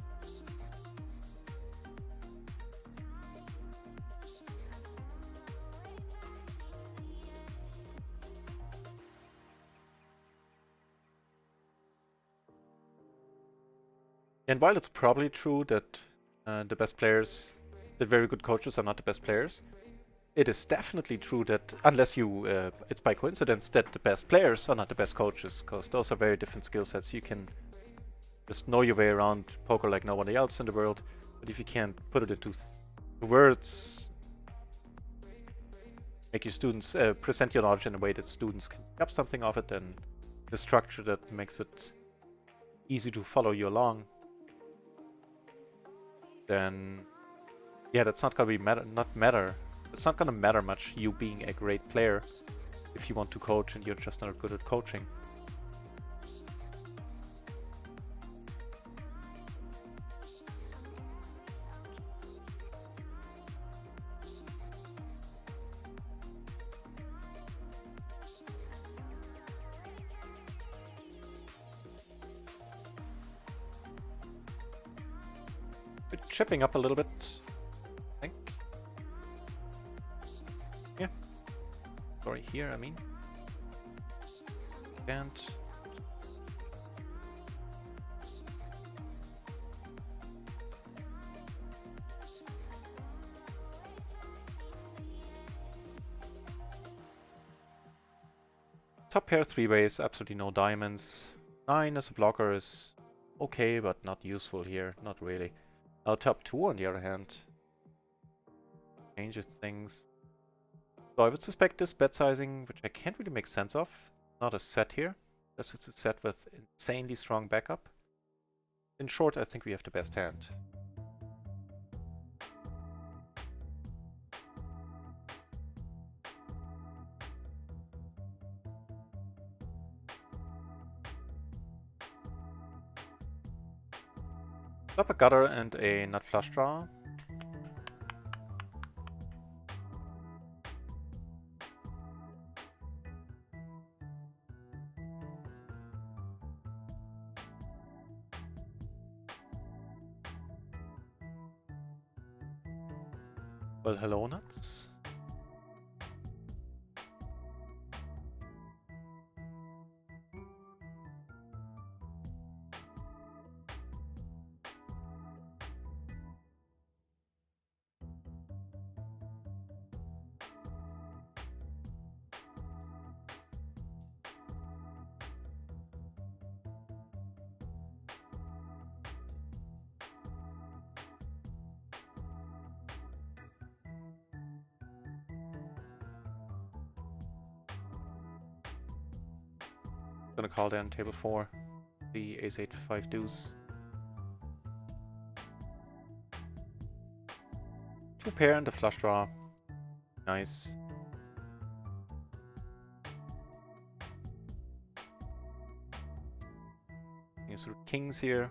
And while it's probably true that the best players, the very good coaches are not the best players, it is definitely true that, unless you, it's by coincidence that the best players are not the best coaches, because those are very different skill sets. You can just know your way around poker like nobody else in the world, but if you can't put it into words, make your students, present your knowledge in a way that students can pick up something of it, and the structure that makes it easy to follow you along, then yeah, that's not gonna be matter. It's not gonna matter much you being a great player if you want to coach and you're just not good at coaching. We're chipping up a little bit, I think. Yeah. Sorry, here, I mean. And top pair 3-ways, absolutely no diamonds. 9 as a blocker is okay, but not useful here, not really. Now top 2 on the other hand changes things. So I would suspect this bet sizing, which I can't really make sense of, not a set here. This is a set with insanely strong backup. In short, I think we have the best hand. Flop a gutter and a nut flush draw. Well, hello nuts. Gonna call down table 4. The ace-8 5 deuce. 2 pair and a flush draw. Nice. Use kings here.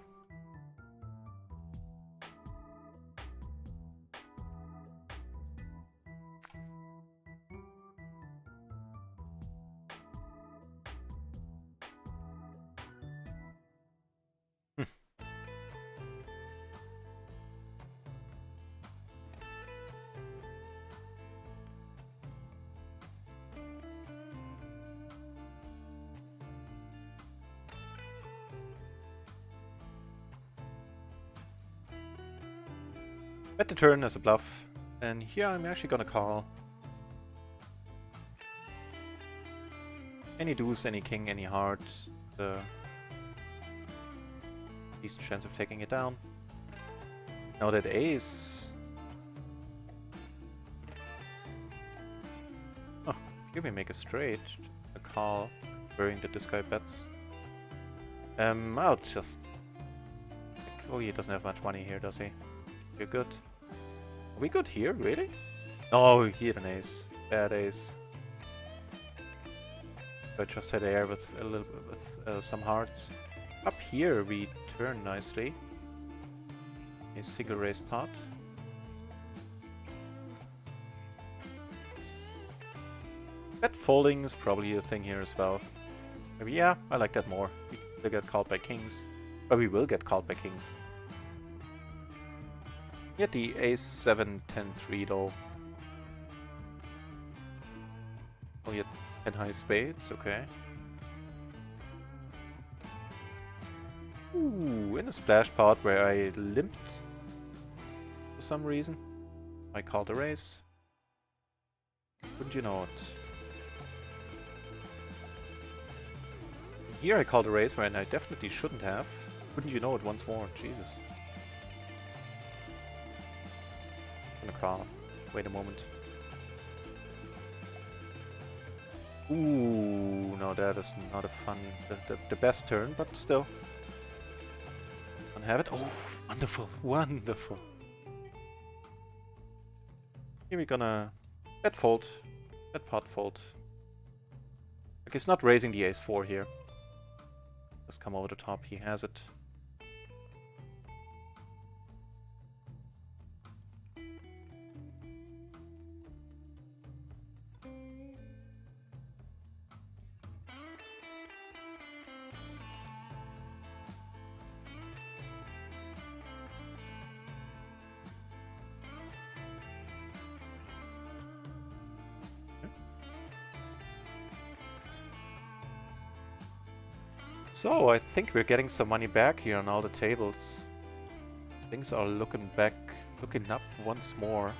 Bet the turn as a bluff, and here I'm actually gonna call. Any deuce, any king, any heart, the least chance of taking it down. Now that ace. Oh, here we make a straight, a call, worrying that this guy bets. I'll just. Oh, he doesn't have much money here, does he? You're good. Are we good here, really? Oh, he had an ace. Bad ace. I just had air with a little bit with some hearts. Up here we turn nicely. A single raise pot. Bet folding is probably a thing here as well. Maybe, yeah, I like that more. We still get called by kings. But we will get called by kings. Get the ace-7, 10-3 though. Oh, he had 10 high spades, okay. Ooh, in a splash pot where I limped for some reason. I called a raise. Wouldn't you know it? Here I called a raise where I definitely shouldn't have. Wouldn't you know it once more? Jesus. Gonna call. Wait a moment. Ooh, no, that is not a fun, the best turn, but still. Gonna have it. Oh, wonderful, wonderful. Here we're gonna bet fold, bet pot fold. Like he's not raising the ace-4 here. Let's come over the top. He has it. So, I think we're getting some money back here on all the tables. Things are looking up once more.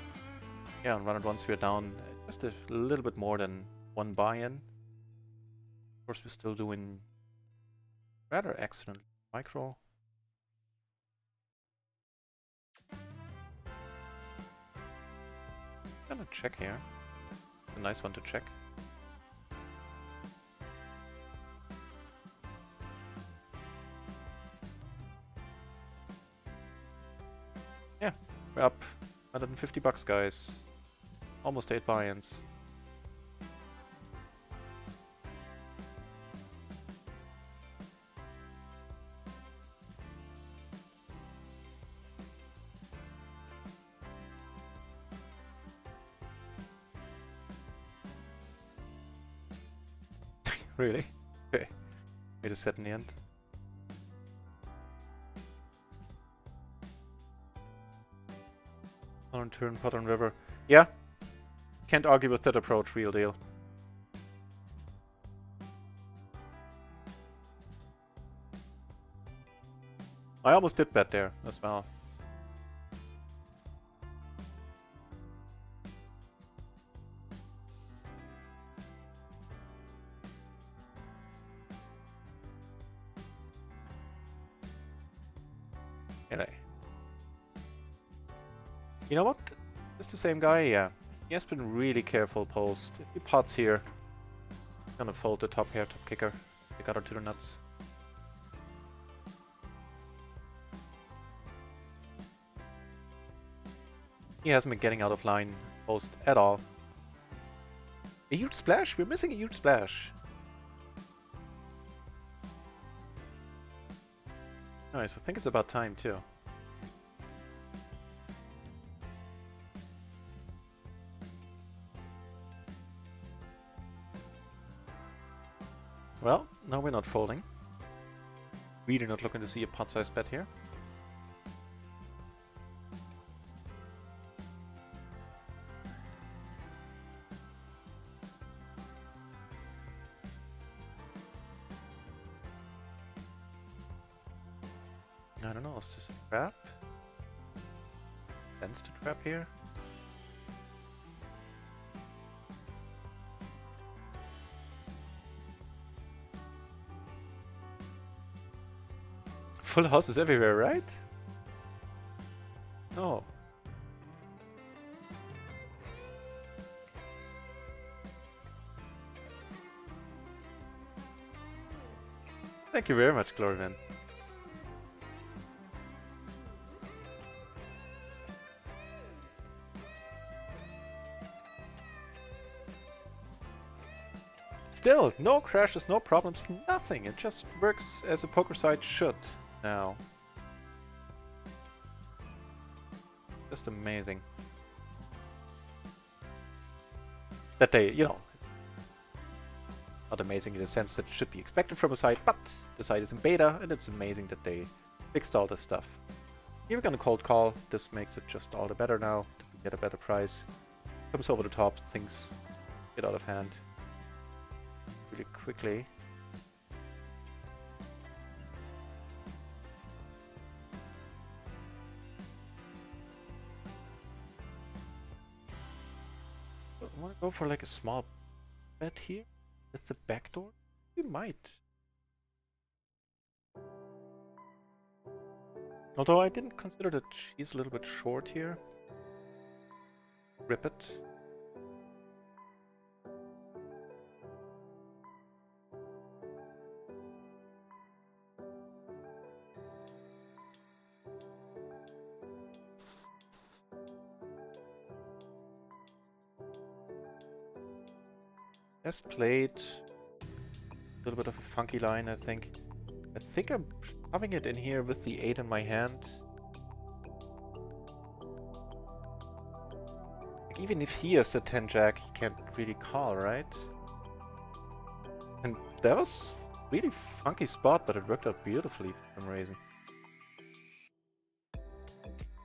Yeah, on run it once we're down just a little bit more than one buy-in. Of course, we're still doing rather excellent micro. Gonna check here. A nice one to check. Yeah, we're up 150 bucks, guys. Almost 8 buy-ins. Really? Okay. Made a set in the end. On turn, pot on river. Yeah. Can't argue with that approach, real deal. I almost did bet there as well. Anyway. You know what? It's the same guy, yeah. He has been really careful post. If he pots here, gonna fold the top pair, top kicker. They got her to the nuts. He hasn't been getting out of line post at all. A huge splash? We're missing a huge splash. Nice, I think it's about time too. Well, no, we're not folding. Really not looking to see a pot-sized bet here. I don't know, is this a trap? Bends to trap here? Full houses everywhere, right? No. Thank you very much, Gloryman. Still, no crashes, no problems, nothing. It just works as a poker site should now. Just amazing. That they, you know, it's not amazing in the sense that it should be expected from a site, but the site is in beta, and it's amazing that they fixed all this stuff. Here we're gonna cold call. This makes it just all the better now. To get a better price. Comes over the top, things get out of hand really quickly. I want to go for like a small bet here with the backdoor. We might. Although I didn't consider that she's a little bit short here. Rip it. Best played. A little bit of a funky line, I think. I think I'm having it in here with the 8 in my hand. Like even if he has the 10 jack, he can't really call, right? And that was really funky spot, but it worked out beautifully for some reason.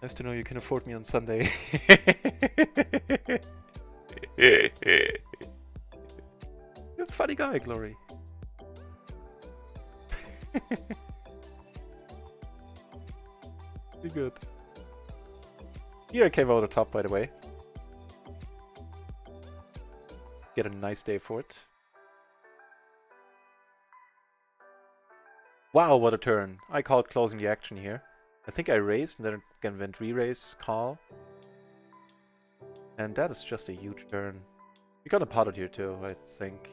Nice to know you can afford me on Sunday. You're a funny guy, Glory. Be good. Here I came over the top, by the way. Get a nice day for it. Wow, what a turn. I called closing the action here. I think I raised and then again went re-raise, call. And that is just a huge turn. We got a pot it here too, I think.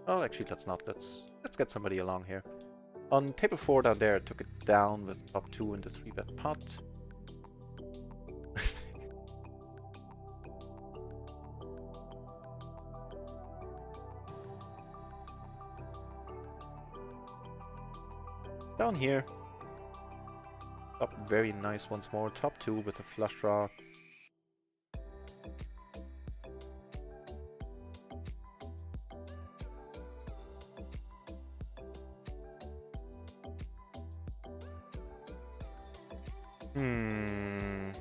Oh, actually, let's not. Let's get somebody along here. On table 4 down there, I took it down with top 2 in the 3-bet pot. Down here. Top very nice once more. Top 2 with a flush draw. Hmm.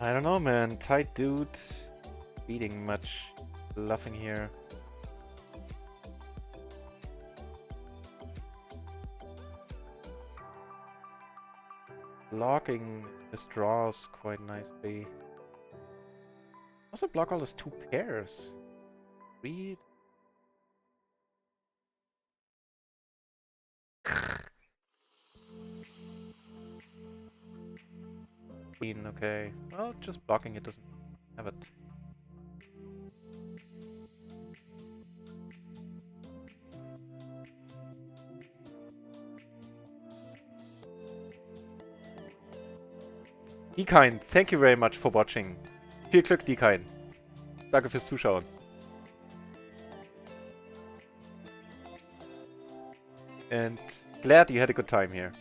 I don't know, man. Tight dude. Beating much. Bluffing here. Blocking his draws quite nicely. Also block all his 2 pairs. Read. Queen, okay. Well, just blocking it doesn't have it. Dikain, thank you very much for watching. Viel Glück, Dikain. Danke fürs Zuschauen. And glad you had a good time here.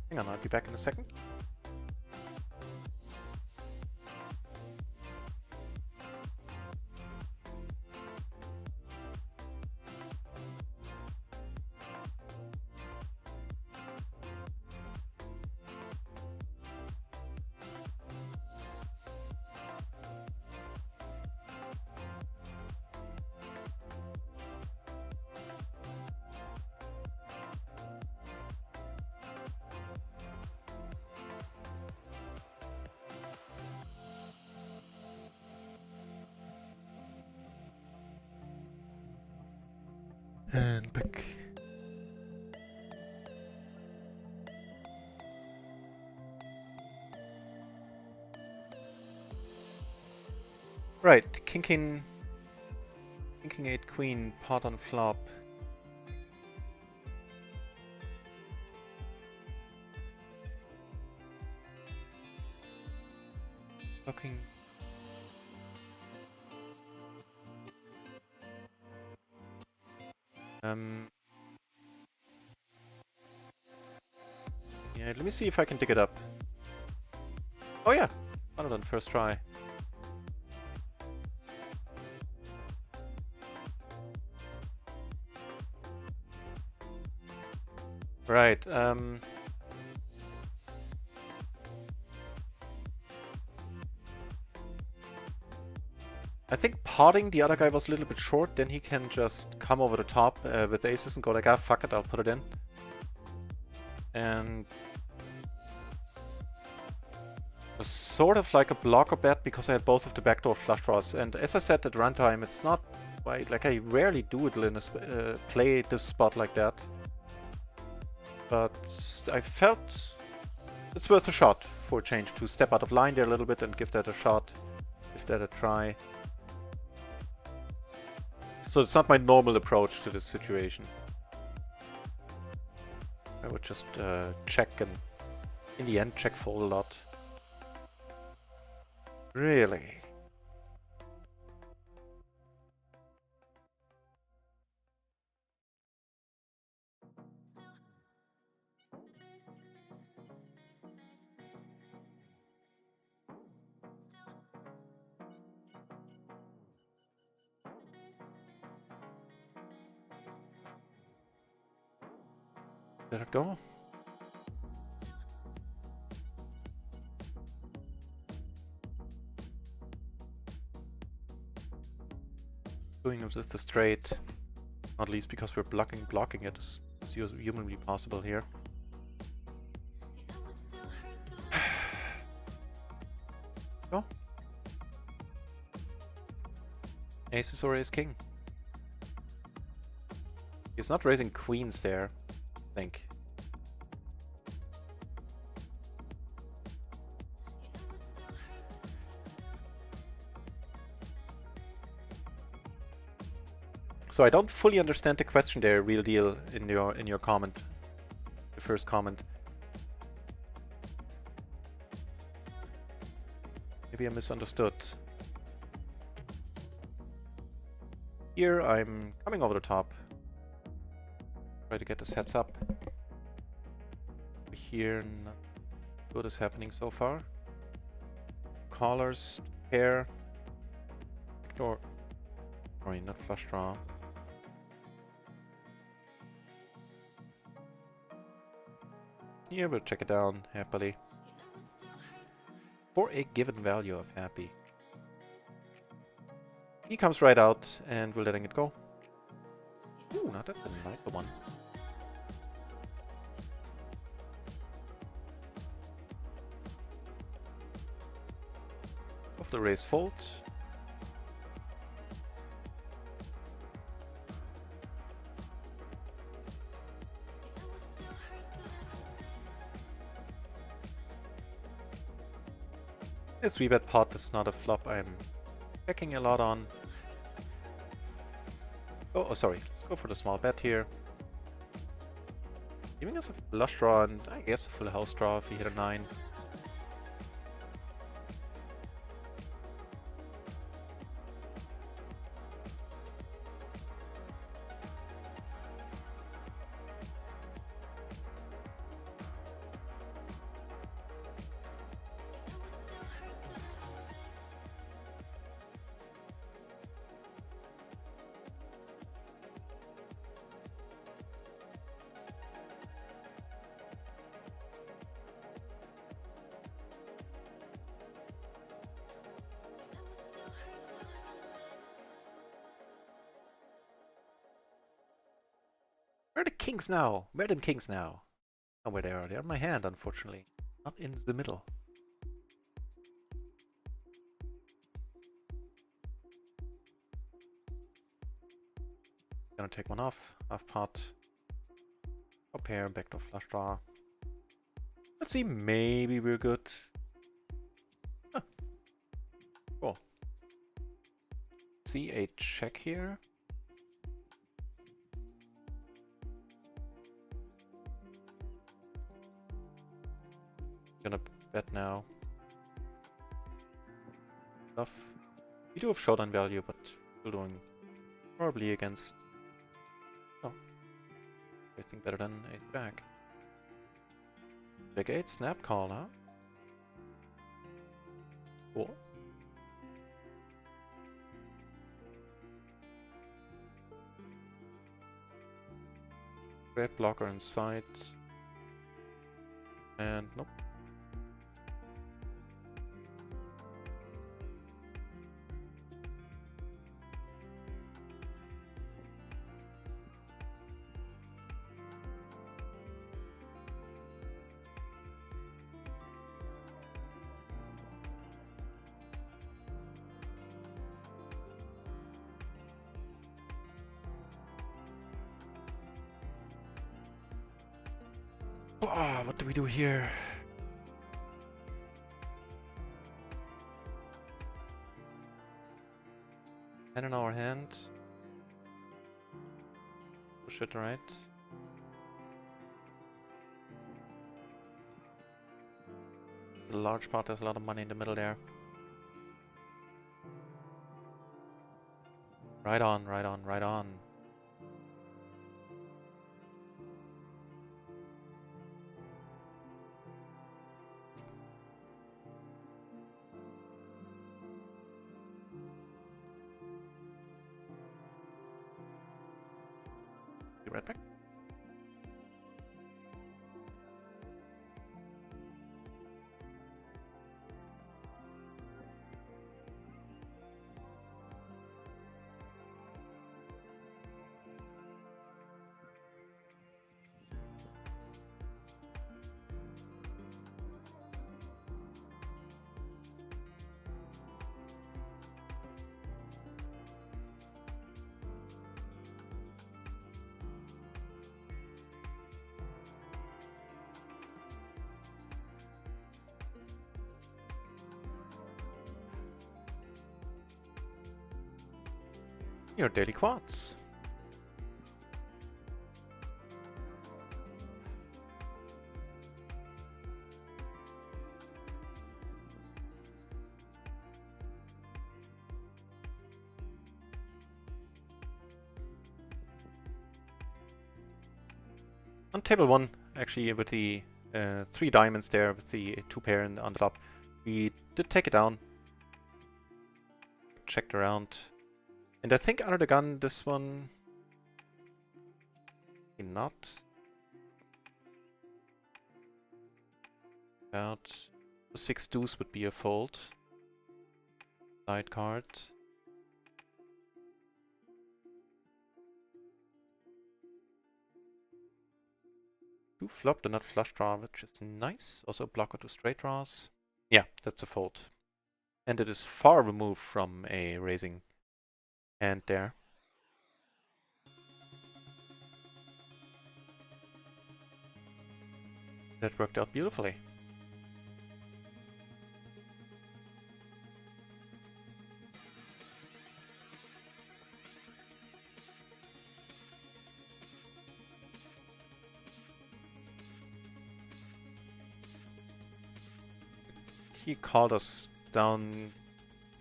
Hang on, I'll be back in a second. And back. Right, King 8 Queen, pot on flop. Blocking. Yeah, let me see if I can dig it up. Oh yeah, one of them first try. Right, I think potting the other guy was a little bit short, then he can just come over the top with aces and go like, ah, fuck it, I'll put it in. And it was sort of like a blocker bet because I had both of the backdoor flush draws. And as I said at runtime, it's not like I rarely do it in a play this spot like that. But I felt it's worth a shot for a change to step out of line there a little bit and give that a shot, give that a try. So it's not my normal approach to this situation. I would just check and in the end check fold a lot. Really? Let it go. Doing it with the straight, not least because we're blocking it is humanly possible here. Aces or ace king. He's not raising queens there, I think. So I don't fully understand the question there, real deal, in your comment. The first comment. Maybe I misunderstood. Here I'm coming over the top. Try to get this heads up. Here, not good is happening so far. Callers, pair. Ignore. Sorry, not flush draw. Yeah, we'll check it down happily. For a given value of happy. He comes right out and we're letting it go. Ooh, now that's a nicer one. Of the raise fold. This 3-bet pot is not a flop I'm checking a lot on. Oh, sorry. Let's go for the small bet here. Giving us a flush draw and I guess a full house draw if we hit a 9. Where are the kings now? Where are them kings now? Oh, where they are. They're in my hand, unfortunately. Not in the middle. Gonna take one off. Half pot. Up pair, backdoor flush draw. Let's see, maybe we're good. Huh. Cool. See a check here. Gonna bet now. Stuff. We do have showdown value, but still doing probably against. Oh, I think better than ace back. Big 8 snap call, huh? Cool. Red blocker inside. And nope. Oh, what do we do here? Pen in our hand. Push it right. The large part, there's a lot of money in the middle there. Right on, right on, right on. Be right back. Your daily quads. On table 1, actually, with the 3 diamonds there, with the 2 pair on the top, we did take it down. Checked around. And I think under the gun, this one... not. About 6 deuce would be a fold. Side card. 2 flop, do not flush draw, which is nice. Also a blocker to straight draws. Yeah, that's a fold. And it is far removed from a raising hand there. That worked out beautifully. He called us down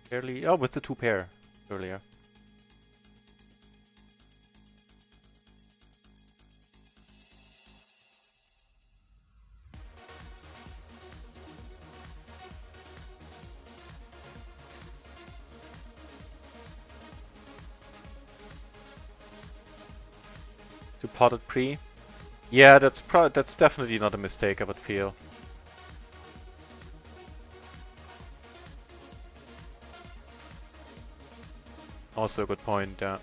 fairly... oh, with the 2 pair earlier. To potted pre? Yeah, that's definitely not a mistake, I would feel. Also a good point, yeah.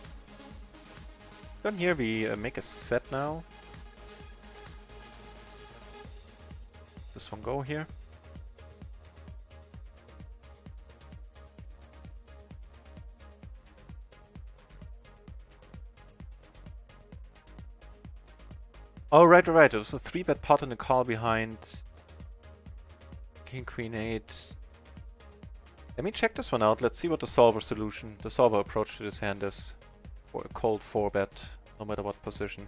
Down here we make a set now. This one go here. Oh, right. It was a 3-bet pot and a call behind King, Queen, 8. Let me check this one out. Let's see what the solver approach to this hand is. For a cold 4-bet, no matter what position.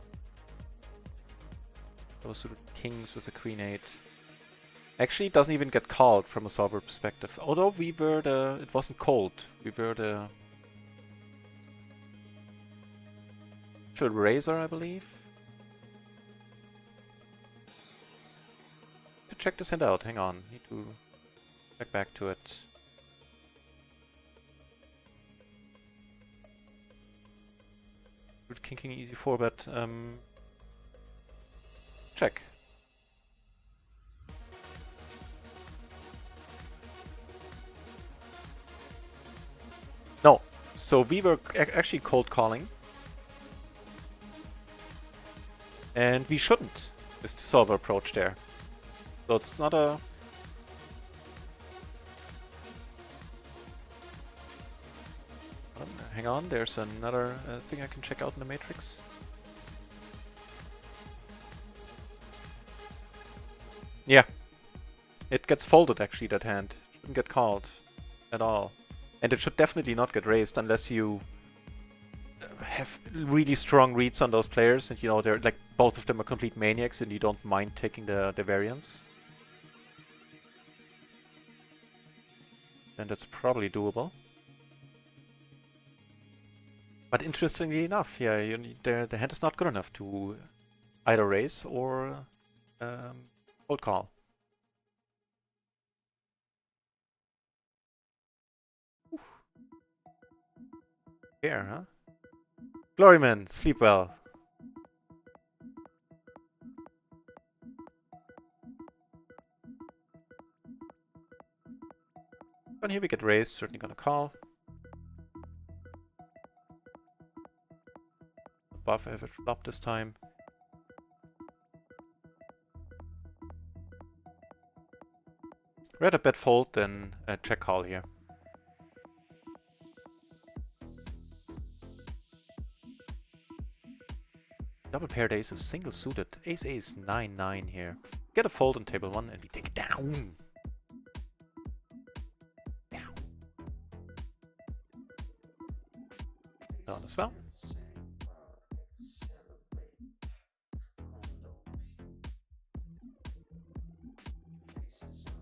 Those are the kings with the Queen 8. Actually, it doesn't even get called from a solver perspective. Although we were it wasn't cold. We were the... razor, I believe. To check this hand out, hang on. Need to check back to it. King, easy 4-bet. Check. No. So we were actually cold calling. And we shouldn't. It's the solver approach there. So it's not a... hang on, there's another thing I can check out in the matrix. Yeah. It gets folded actually, that hand. It shouldn't get called at all. And it should definitely not get raised unless you have really strong reads on those players and you know they're like both of them are complete maniacs and you don't mind taking the variance. Then that's probably doable. But interestingly enough, yeah, the hand is not good enough to either raise or cold call. Oof. Fair, huh? Gloryman, sleep well. And here we get raised, certainly gonna call. Above average flop this time. Rather bet fold than a check call here. Double paired aces, single suited. Ace 9-9 here. Get a fold on table 1 and we take it down. Down as as well.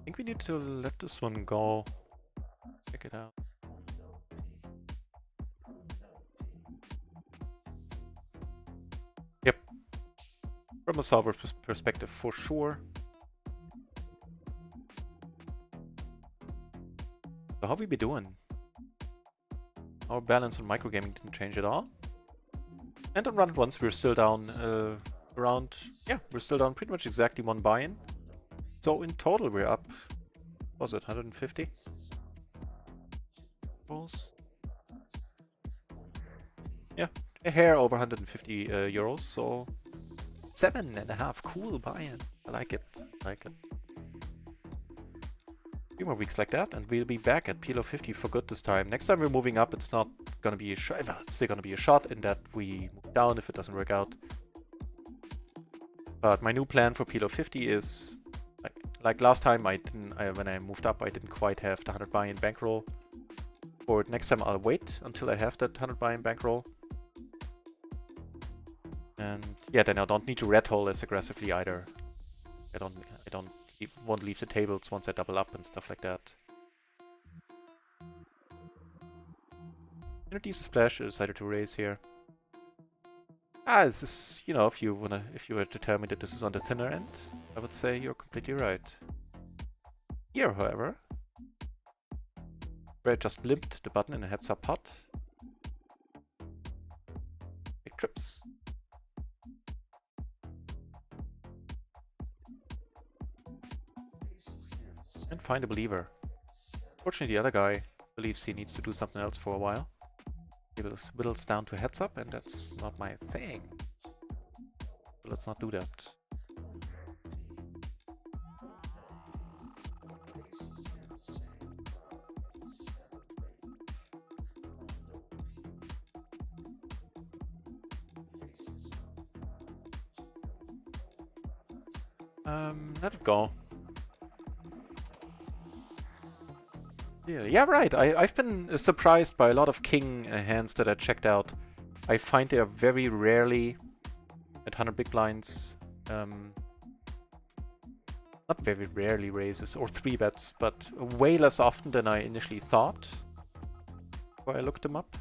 I think we need to let this one go. Check it out. Yep. From a solver perspective, for sure. So how we be doing? Our balance on microgaming didn't change at all. And on run at once, we're still down around, yeah, we're still down pretty much exactly 1 buy-in. So in total, we're up, what was it, 150? Yeah, a hair over 150 euros, so 7.5, cool buy-in. I like it, I like it. A few more weeks like that, and we'll be back at PLO 50 for good this time. Next time we're moving up, it's not gonna be a shot, well, it's still gonna be a shot in that we move down if it doesn't work out. But my new plan for PLO 50 is, like last time, when I moved up, I didn't quite have the 100 buy-in bankroll. For next time, I'll wait until I have that 100 buy-in bankroll. And yeah, then I don't need to red hole as aggressively either. I won't leave the tables once I double up and stuff like that. And a decent splash, I decided to raise here. This is, you know, if you were to tell me that this is on the thinner end, I would say you're completely right. Here, however, where I just limped the button in a heads-up pot, big trips. And find a believer. Fortunately, the other guy believes he needs to do something else for a while. He whittles down to heads up, and that's not my thing. So let's not do that. Let it go. Yeah, right. I've been surprised by a lot of king hands that I checked out. I find they are very rarely at 100 big blinds. Not very rarely raises or 3-bets, but way less often than I initially thought before I looked them up.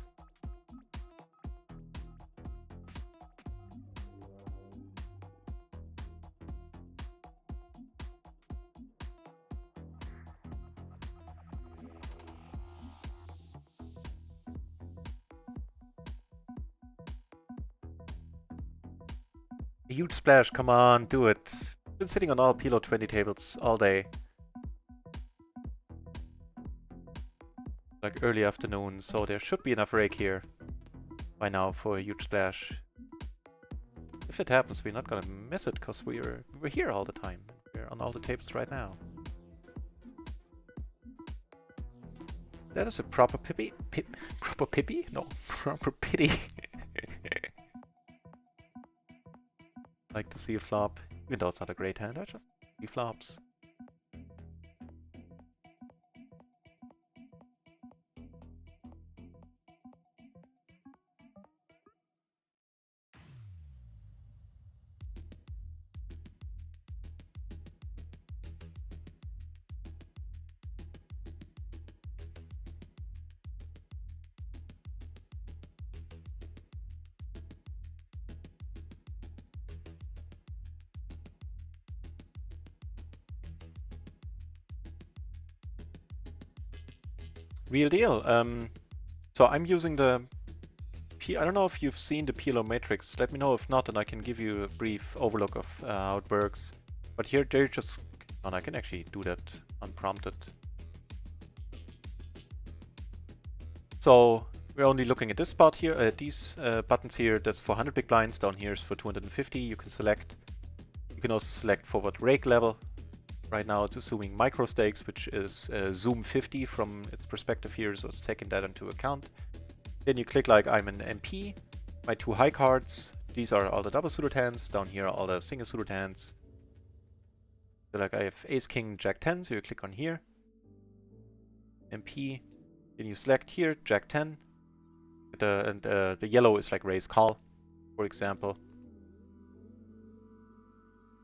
A huge splash, come on, do it. Been sitting on all PLO 20 tables all day. Like early afternoon, so there should be enough rake here by now for a huge splash. If it happens, we're not gonna miss it because we're here all the time. We're on all the tables right now. That is a proper pippy. Proper pippy? No, proper pity. Like to see a flop, even though it's not a great hand, I just see flops. Real deal. So I'm using the I don't know if you've seen the PLO matrix. Let me know if not, and I can give you a brief overlook of how it works. But here they're just, and I can actually do that unprompted. So we're only looking at this spot here, these buttons here. That's for 100 big blinds. Down here is for 250. You can select. You can also select for what rake level. Right now it's assuming micro stakes, which is zoom 50 from its perspective here, so it's taking that into account. Then you click like I'm an MP, my 2 high cards, these are all the double suited hands, down here are all the single suited hands. So like I have ace, king, jack 10, so you click on here, MP, then you select here, jack 10, The yellow is like raise call, for example.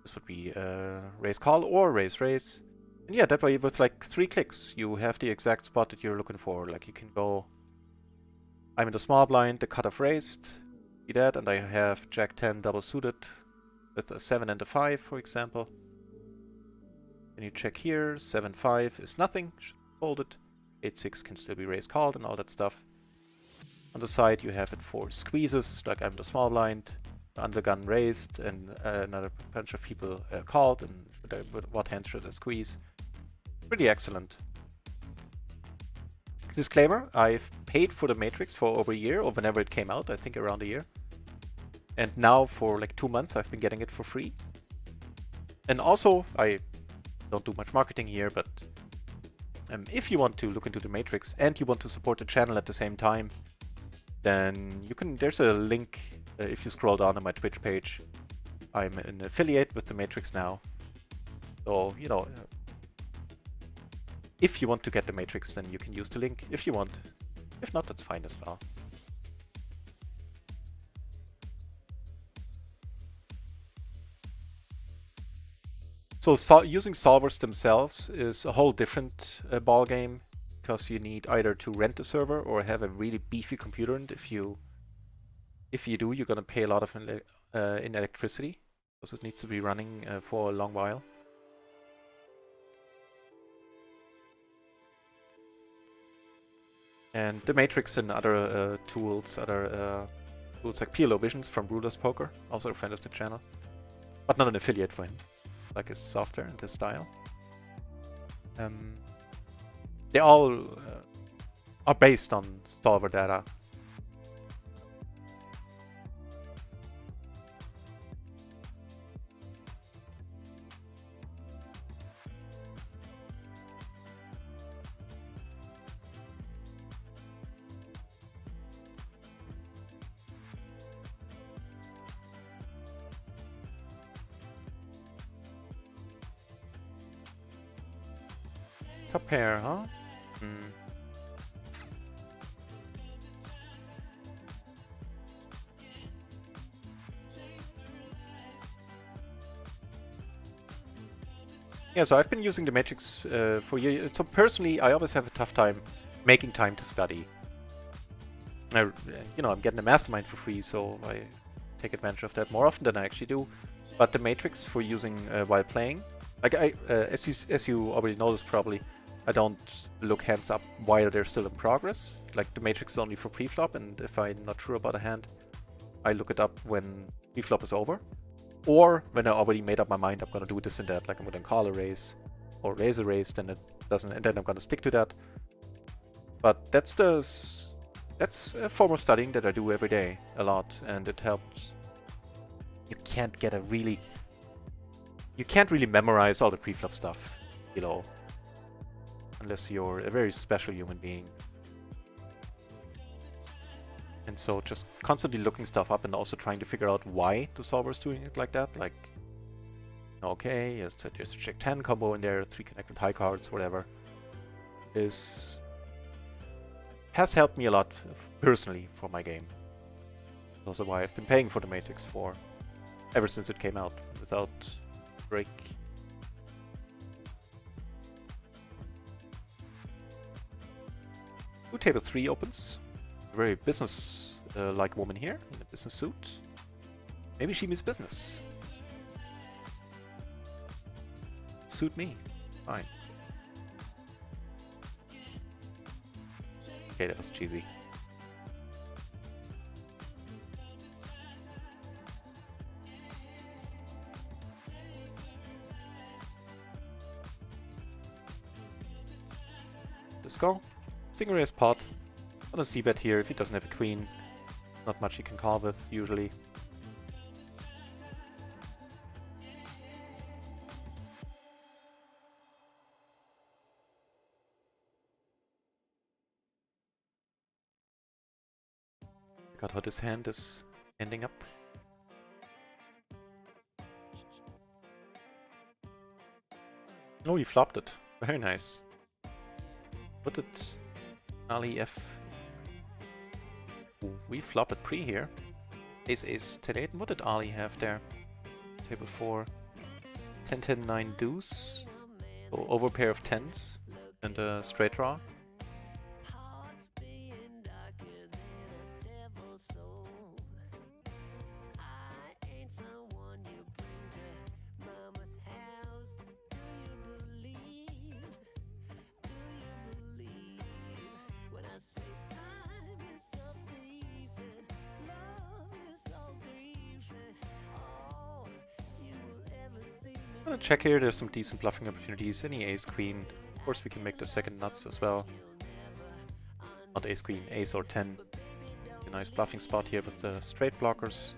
This would be raise call or raise raise. And yeah, that way with like 3 clicks, you have the exact spot that you're looking for. Like you can go, I'm in the small blind, the cutoff raised, see that, and I have Jack 10 double suited with a 7 and a 5, for example. Then you check here, 7-5 is nothing, should fold it. 8-6 can still be raised called and all that stuff. On the side you have it for squeezes, like I'm the small blind, the undergun raised, and another bunch of people called, and what hand should I squeeze? Pretty excellent. Disclaimer, I've paid for the Matrix for over a year, or whenever it came out, I think around a year. And now for like 2 months I've been getting it for free. And also, I don't do much marketing here, but if you want to look into the Matrix and you want to support the channel at the same time, then you can, there's a link if you scroll down on my Twitch page. I'm an affiliate with the Matrix now. So, you know, if you want to get the Matrix, then you can use the link if you want. If not, that's fine as well. So using solvers themselves is a whole different ball game, because you need either to rent a server or have a really beefy computer, and if you do, you're gonna pay a lot of in electricity, because it needs to be running for a long while. And the Matrix and other tools like PLO Visions from Ruler's Poker, also a friend of the channel, but not an affiliate for him, like his software and his style. They all are based on solver data. Compare, huh? Yeah, so I've been using the Matrix for years. So personally, I always have a tough time making time to study. You know, I'm getting a mastermind for free, so I take advantage of that more often than I actually do. But the Matrix for using while playing, like as you already noticed probably, I don't look hands up while they're still in progress. Like the Matrix is only for pre-flop, and if I'm not sure about a hand, I look it up when pre-flop is over. Or when I already made up my mind, I'm gonna do this and that, like I'm gonna call a raise or raise a raise, then it doesn't, and then I'm gonna stick to that. But that's a form of studying that I do every day a lot, and it helps. You can't really memorize all the pre-flop stuff, you know, unless you're a very special human being. And so just constantly looking stuff up and also trying to figure out why the solver is doing it like that. Like, okay, yes, there's a check 10 combo in there, 3 connected high cards, whatever. Has helped me a lot personally for my game. Also why I've been paying for the Matrix for ever since it came out without break. Table 3 opens. Very business-like woman here in a business suit. Maybe she means business. Suit me. Fine. Okay, that was cheesy. Let's go. Single raise pot. On a c-bet here if he doesn't have a queen. Not much he can call with, usually. Got how this hand is ending up. Oh, he flopped it. Very nice. What did Ali F? Ooh, we flop at pre here. Ace, ace, 10, 8. And what did Ali have there? Table 4. 10, 10, 9 deuce. So over pair of 10s. And a straight draw. I'm gonna check here, there's some decent bluffing opportunities. Any ace queen. Of course we can make the second nuts as well. Not ace queen, ace or 10. A nice bluffing spot here with the straight blockers.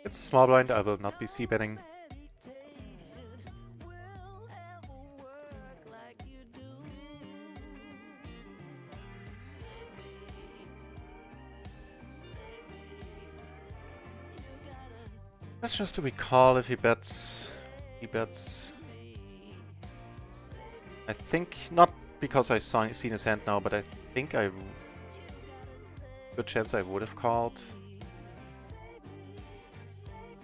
It's a small blind, I will not be c-betting. Question is, do we call if he bets? He bets. I think, not because I've seen his hand now, but I think good chance I would have called.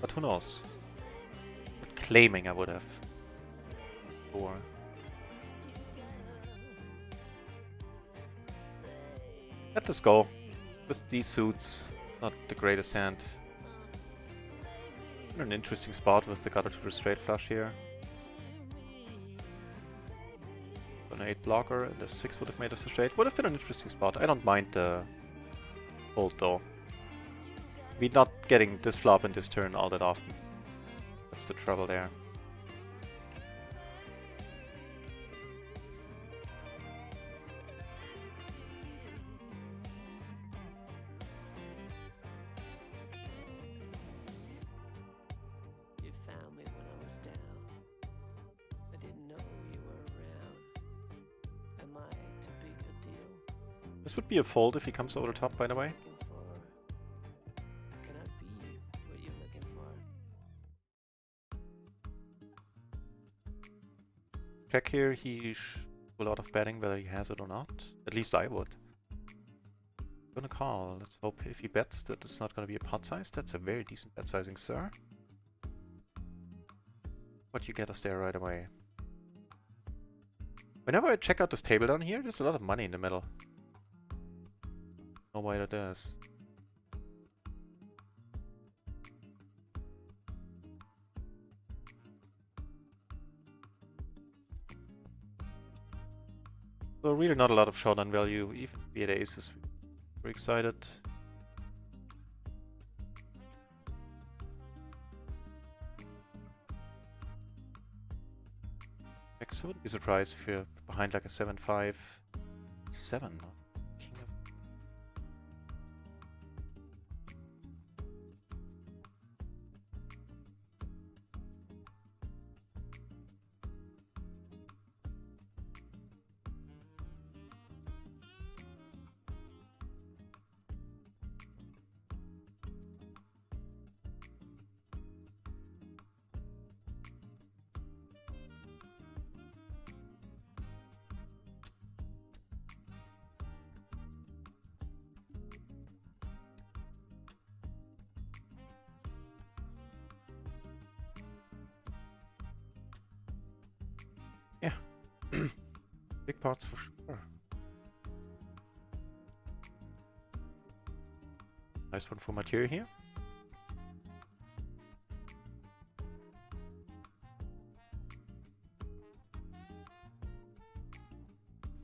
But who knows? But claiming I would have. Or let us go. With these suits, not the greatest hand. An interesting spot with the gutter to the straight flush here. An 8 blocker and a 6 would have made us a straight. Would have been an interesting spot. I don't mind the fold though. We're not getting this flop and this turn all that often. That's the trouble there. This would be a fold if he comes over the top, by the way. Check here, he a lot of betting whether he has it or not. At least I would. Gonna call. Let's hope if he bets that it's not gonna be a pot size. That's a very decent bet sizing, sir. But you get us there right away. Whenever I check out this table down here, there's a lot of money in the middle. Know why that is. So really not a lot of showdown value, even via the aces. We're excited. I wouldn't be surprised if you're behind like a 7-5, 7. Yeah, big pots for sure. Nice one for Mathieu here.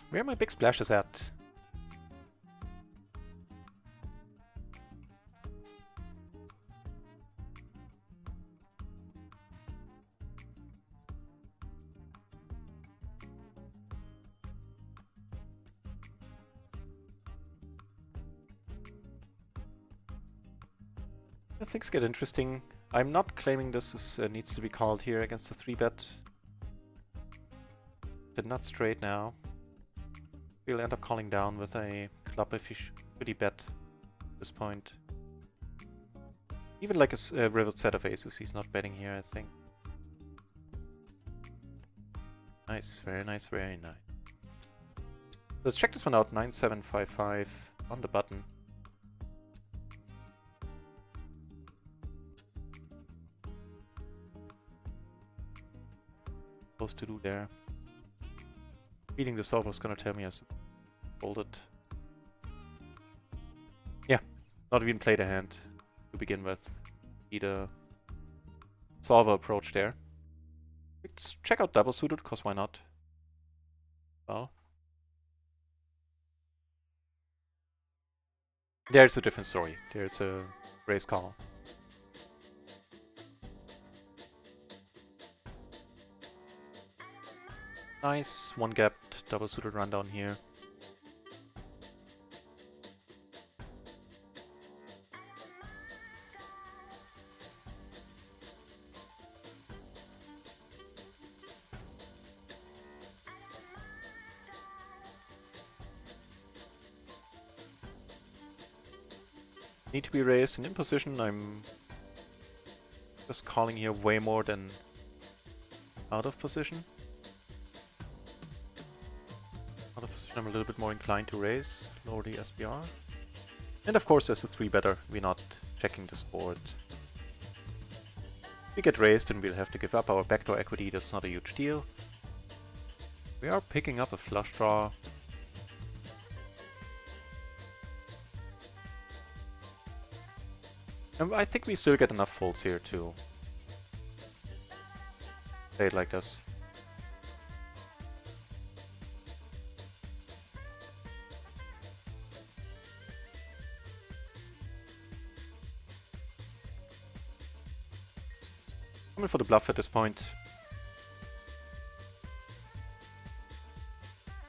Where are my big splashes at? Things get interesting. I'm not claiming this is, needs to be called here against the 3-bet. Did not straight now. We'll end up calling down with a club if he should bet at this point. Even like a river set of aces, he's not betting here, I think. Nice, very nice, very nice. Let's check this one out. 9755 on the button. Supposed to do there. Beating the solver is gonna tell me I should fold it. Yeah, not even played a hand to begin with. Need a solver approach there. Let's check out double suited, cause why not? Well, there's a different story. There's a raise call. Nice, one gapped double suited rundown here. Need to be raised and in position. I'm just calling here way more than out of position. Out of position, I'm a little bit more inclined to raise, lower the SPR. And of course, as a 3-better, we're not checking this board. We get raised and we'll have to give up our backdoor equity. That's not a huge deal. We are picking up a flush draw. And I think we still get enough folds here to play it like this. Coming for the bluff at this point.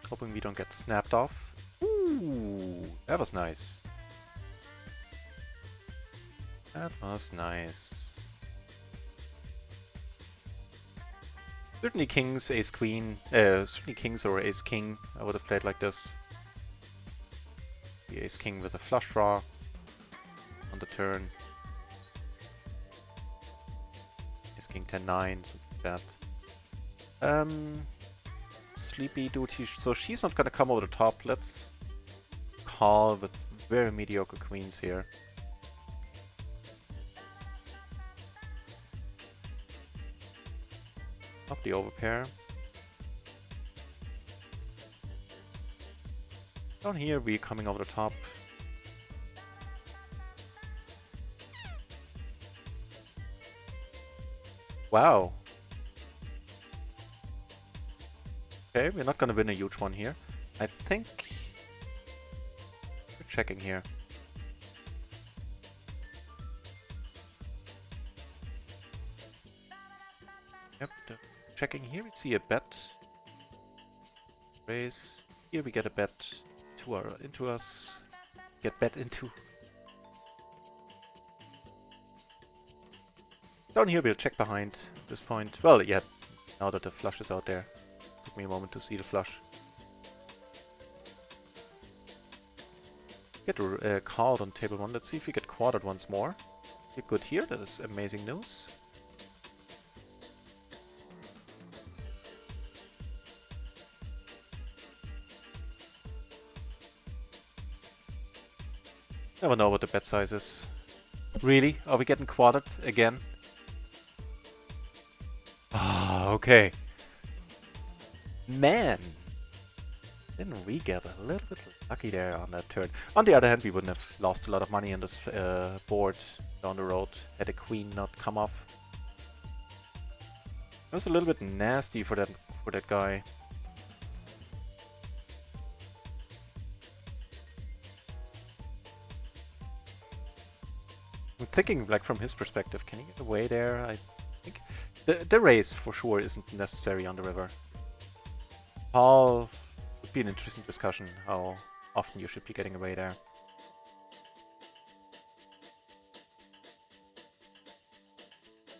Hoping we don't get snapped off. Ooh, that was nice. That was nice. Certainly kings, ace queen, certainly kings or ace king I would have played like this. The ace king with a flush draw on the turn. Ace king 10-9, something like that. Sleepy dude, so she's not gonna come over the top. Let's call with very mediocre queens here. Up the overpair. Down here we're coming over the top. Wow. Okay, we're not gonna win a huge one here. I think we're checking here. Yep, checking here. We see a bet. Raise. Here we get a bet into us. Get bet into. Down here we'll check behind at this point. Well, yeah, now that the flush is out there. Took me a moment to see the flush. Get called on table 1. Let's see if we get quartered once more. Get good here. That is amazing news. Never know what the bet size is. Really? Are we getting quartered again? Ah, okay. Man! Didn't we get a little bit lucky there on that turn. On the other hand, we wouldn't have lost a lot of money on this board down the road had a queen not come off. It was a little bit nasty for that guy. I'm thinking, like, from his perspective, can he get away there? I think the race for sure isn't necessary on the river. Paul would be an interesting discussion how often you should be getting away there.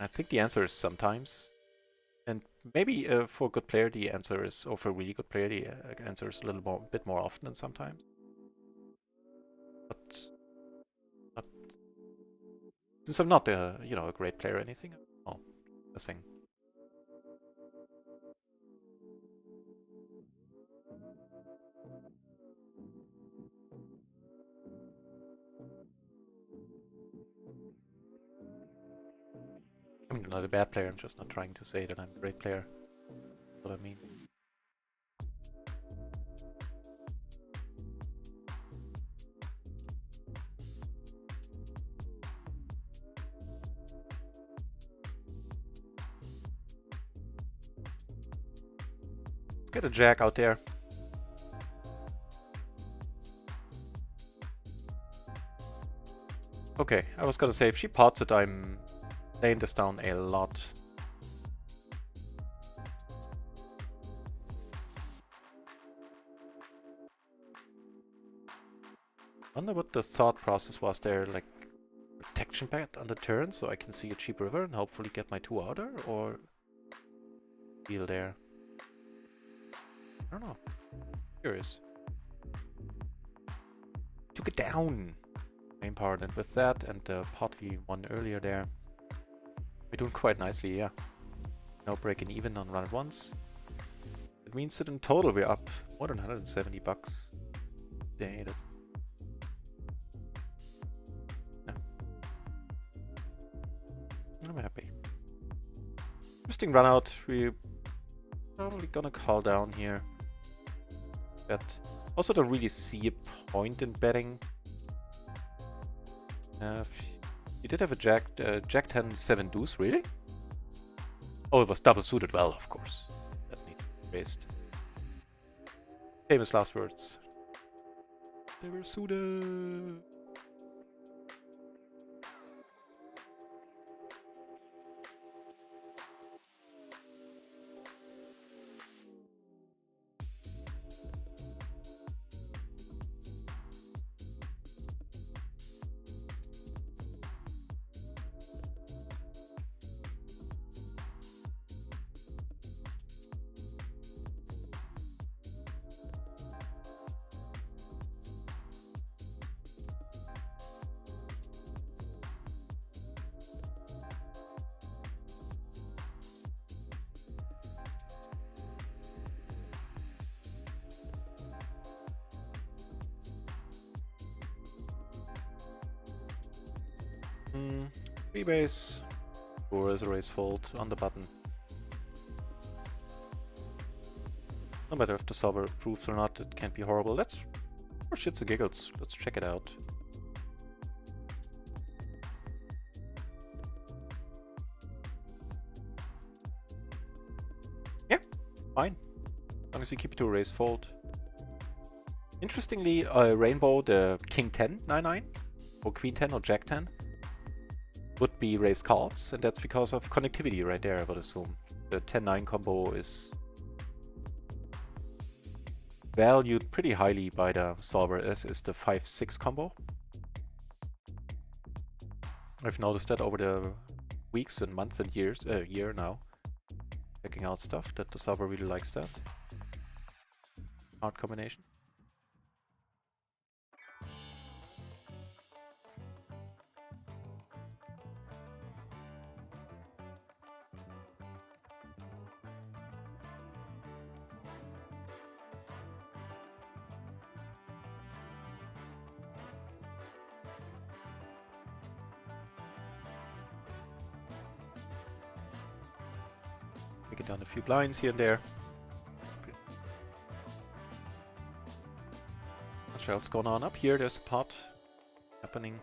I think the answer is sometimes. And maybe for a good player the answer is, or for a really good player the answer is a bit more often than sometimes. But since I'm not a great player or anything, oh, a thing. I mean, I'm not a bad player, I'm just not trying to say that I'm a great player. That's what I mean. Let's get a jack out there. Okay, I was gonna say, if she pots it, I'm laying this down a lot. I wonder what the thought process was there, like protection bet on the turn so I can see a cheap river and hopefully get my 2 outer, or deal there. I don't know. Curious. Took it down! Main part, and with that and the pot we won earlier there, we're doing quite nicely, yeah. No breaking even on run at once. It means that in total we're up more than 170 bucks. Dang it. Yeah. I'm happy. Interesting run out. We're probably gonna call down here. But also don't really see a point in betting. You did have a Jack 10 7 deuce, really? Oh, it was double suited. Well, of course. That needs to be raised. Famous last words. They were suited. Rebase, or as a raise fold on the button. No matter if the solver approves or not, it can't be horrible. Let's, for shits and giggles, let's check it out. Yeah, fine. As long as you keep it to a raise fold. Interestingly, Rainbow, the King 10 9-9, or Queen 10 or Jack 10, would be raised calls, and that's because of connectivity right there, I would assume. The 10-9 combo is valued pretty highly by the solver, as is the 5-6 combo. I've noticed that over the weeks and months and year now, checking out stuff, that the solver really likes that. Hard combination. Take it down a few blinds here and there. Not sure what's going on up here. There's a pot happening.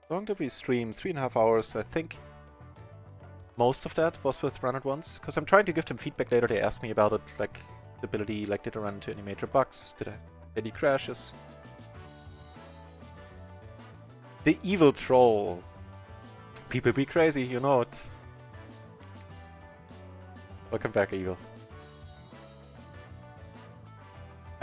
How long did we stream? 3.5 hours. I think most of that was with Run It Once, because I'm trying to give them feedback later. They asked me about it, like stability, like did I run into any major bugs? Did I any crashes? The evil troll. People be crazy, you know it. Welcome back, Evil.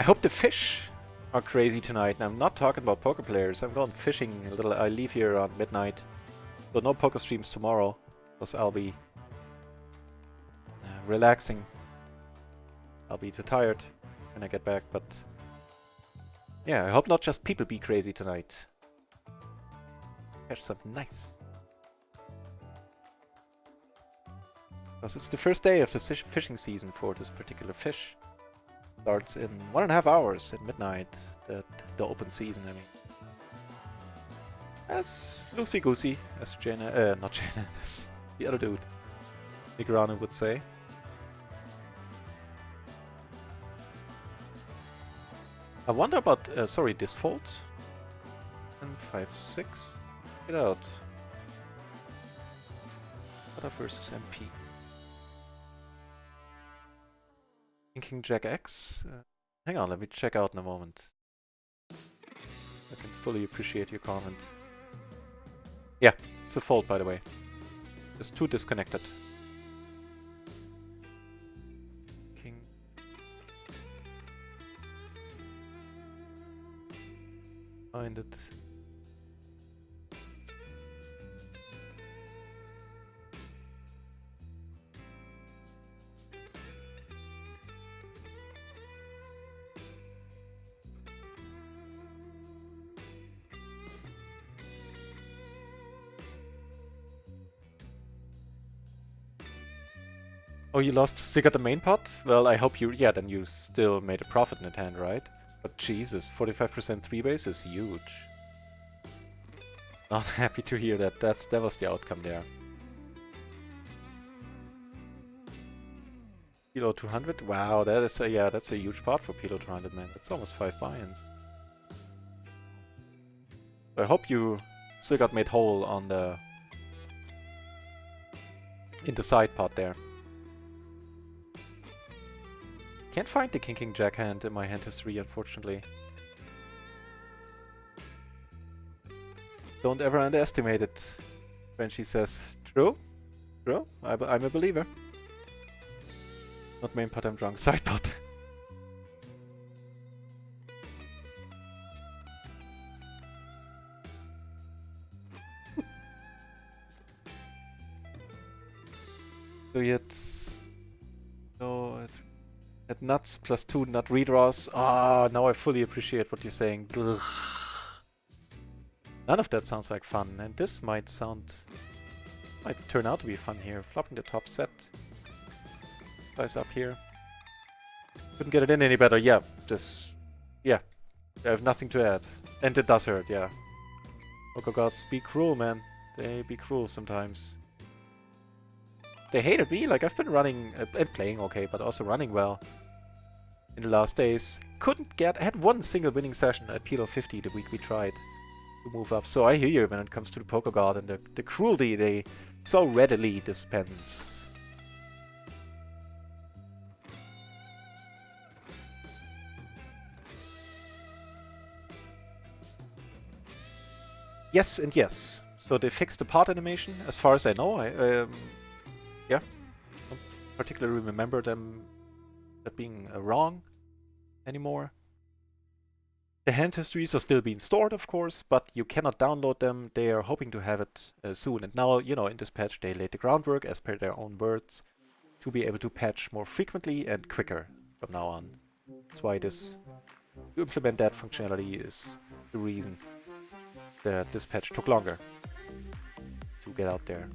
I hope the fish are crazy tonight. And I'm not talking about poker players. I'm going fishing a little. I leave here around midnight. So no poker streams tomorrow. Because I'll be relaxing. I'll be too tired when I get back. But yeah, I hope not just people be crazy tonight. Catch something nice. Because it's the first day of the fishing season for this particular fish. Starts in 1.5 hours at midnight, the open season, I mean. That's loosey-goosey, as Jenna, not Jenna, as the other dude, Nigarano would say. I wonder about, sorry, this fold. 10-5-6. Get out. Butter versus MP. King Jack X? Hang on, let me check out in a moment. I can fully appreciate your comment. Yeah, it's a fold, by the way. Just too disconnected. King. Find it. Oh, you lost stick at the main pot? Well, I hope you... Yeah, then you still made a profit in that hand, right? But Jesus, 45% 3-base is huge. Not happy to hear that. That was the outcome there. PLO 200? Wow, that is a... Yeah, that's a huge pot for PLO 200, man. That's almost 5 buy-ins. I hope you still got made whole on the... in the side pot there. Can't find the King Jack hand in my hand history, unfortunately. Don't ever underestimate it. Frenchie says, true? True? I'm a believer. Not main pot, I'm drunk. Side pot. So yet... No... At nuts plus 2 nut redraws. Ah, now I fully appreciate what you're saying. Ugh. None of that sounds like fun, and this might turn out to be fun here. Flopping the top set. Size up here. Couldn't get it in any better. Yeah, yeah. I have nothing to add. And it does hurt, yeah. Poker gods be cruel, man. They be cruel sometimes. They hated me, like I've been running and playing okay, but also running well in the last days. Had one single winning session at PLO 50 the week we tried to move up. So I hear you when it comes to the poker god and the cruelty they so readily dispense. Yes and yes. So they fixed the part animation, as far as I know. Yeah, don't particularly remember them that being wrong anymore. The hand histories are still being stored, of course, but you cannot download them. They are hoping to have it soon. And now, you know, in this patch, they laid the groundwork, as per their own words, to be able to patch more frequently and quicker from now on. That's why to implement that functionality is the reason that this patch took longer to get out there.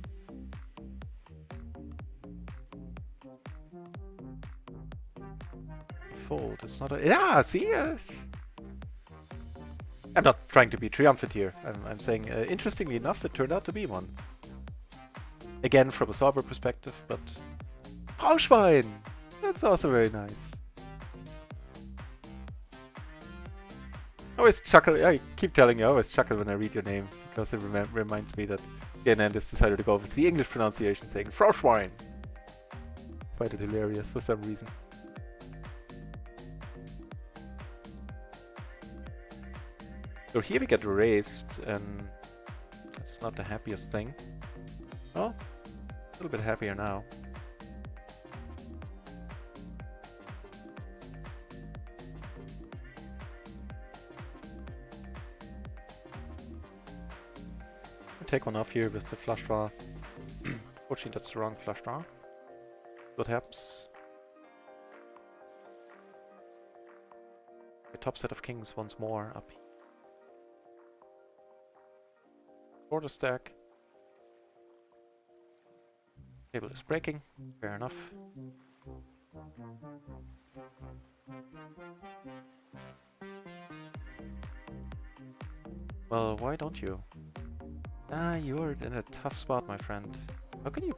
Fold. It's not a... Yeah, see? I'm not trying to be triumphant here. I'm saying, interestingly enough, it turned out to be one. Again, from a solver perspective, but... Rauschwein! That's also very nice. I always chuckle... I keep telling you, I always chuckle when I read your name, because it reminds me that Hernandez decided to go with the English pronunciation, saying Rauschwein! Find it hilarious for some reason. So here we get raised, and that's not the happiest thing. Well, a little bit happier now. can take one off here with the flush draw. Fortunately, that's the wrong flush draw. What happens? The top set of kings once more up here. Quarter stack. Table is breaking. Fair enough. Well, why don't you? Ah, you're in a tough spot, my friend. How can you...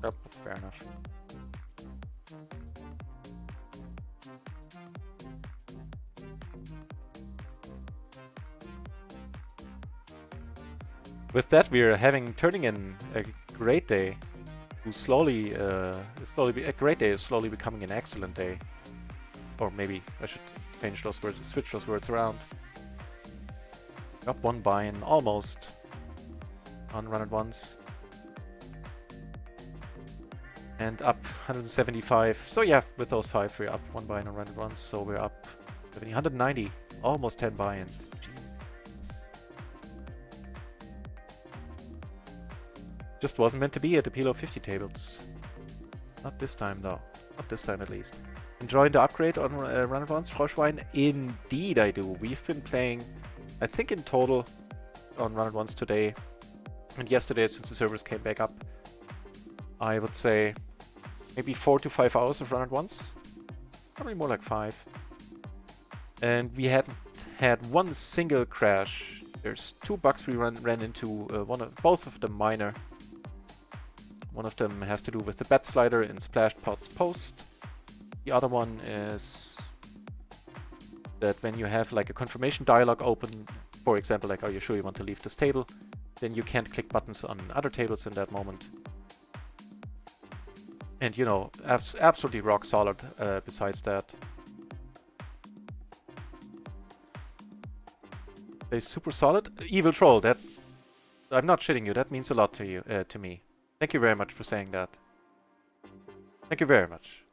Oh, fair enough. With that, we're turning in a great day, who a great day is slowly becoming an excellent day. Or maybe I should change those words, switch those words around. Up one buy-in, almost. On run at once. And up 175. So yeah, with those 5, we're up one buy-in on run at once. So we're up 190, almost 10 buy-ins. Just wasn't meant to be at the PLO 50 tables. Not this time, though. Not this time, at least. Enjoying the upgrade on run at once, Froschwein? Indeed I do. We've been playing, I think in total, on run at once today and yesterday, since the servers came back up, I would say maybe 4 to 5 hours of run at once. Probably more like 5. And we hadn't had one single crash. There's 2 bugs we ran into, both of them minor. One of them has to do with the bet slider in Splash Pots post. The other one is that when you have like a confirmation dialog open, for example, like, are you sure you want to leave this table? Then you can't click buttons on other tables in that moment. And you know, absolutely rock solid besides that. They're super solid. Evil Troll, that... I'm not shitting you, that means a lot to you, to me. Thank you very much for saying that. Thank you very much.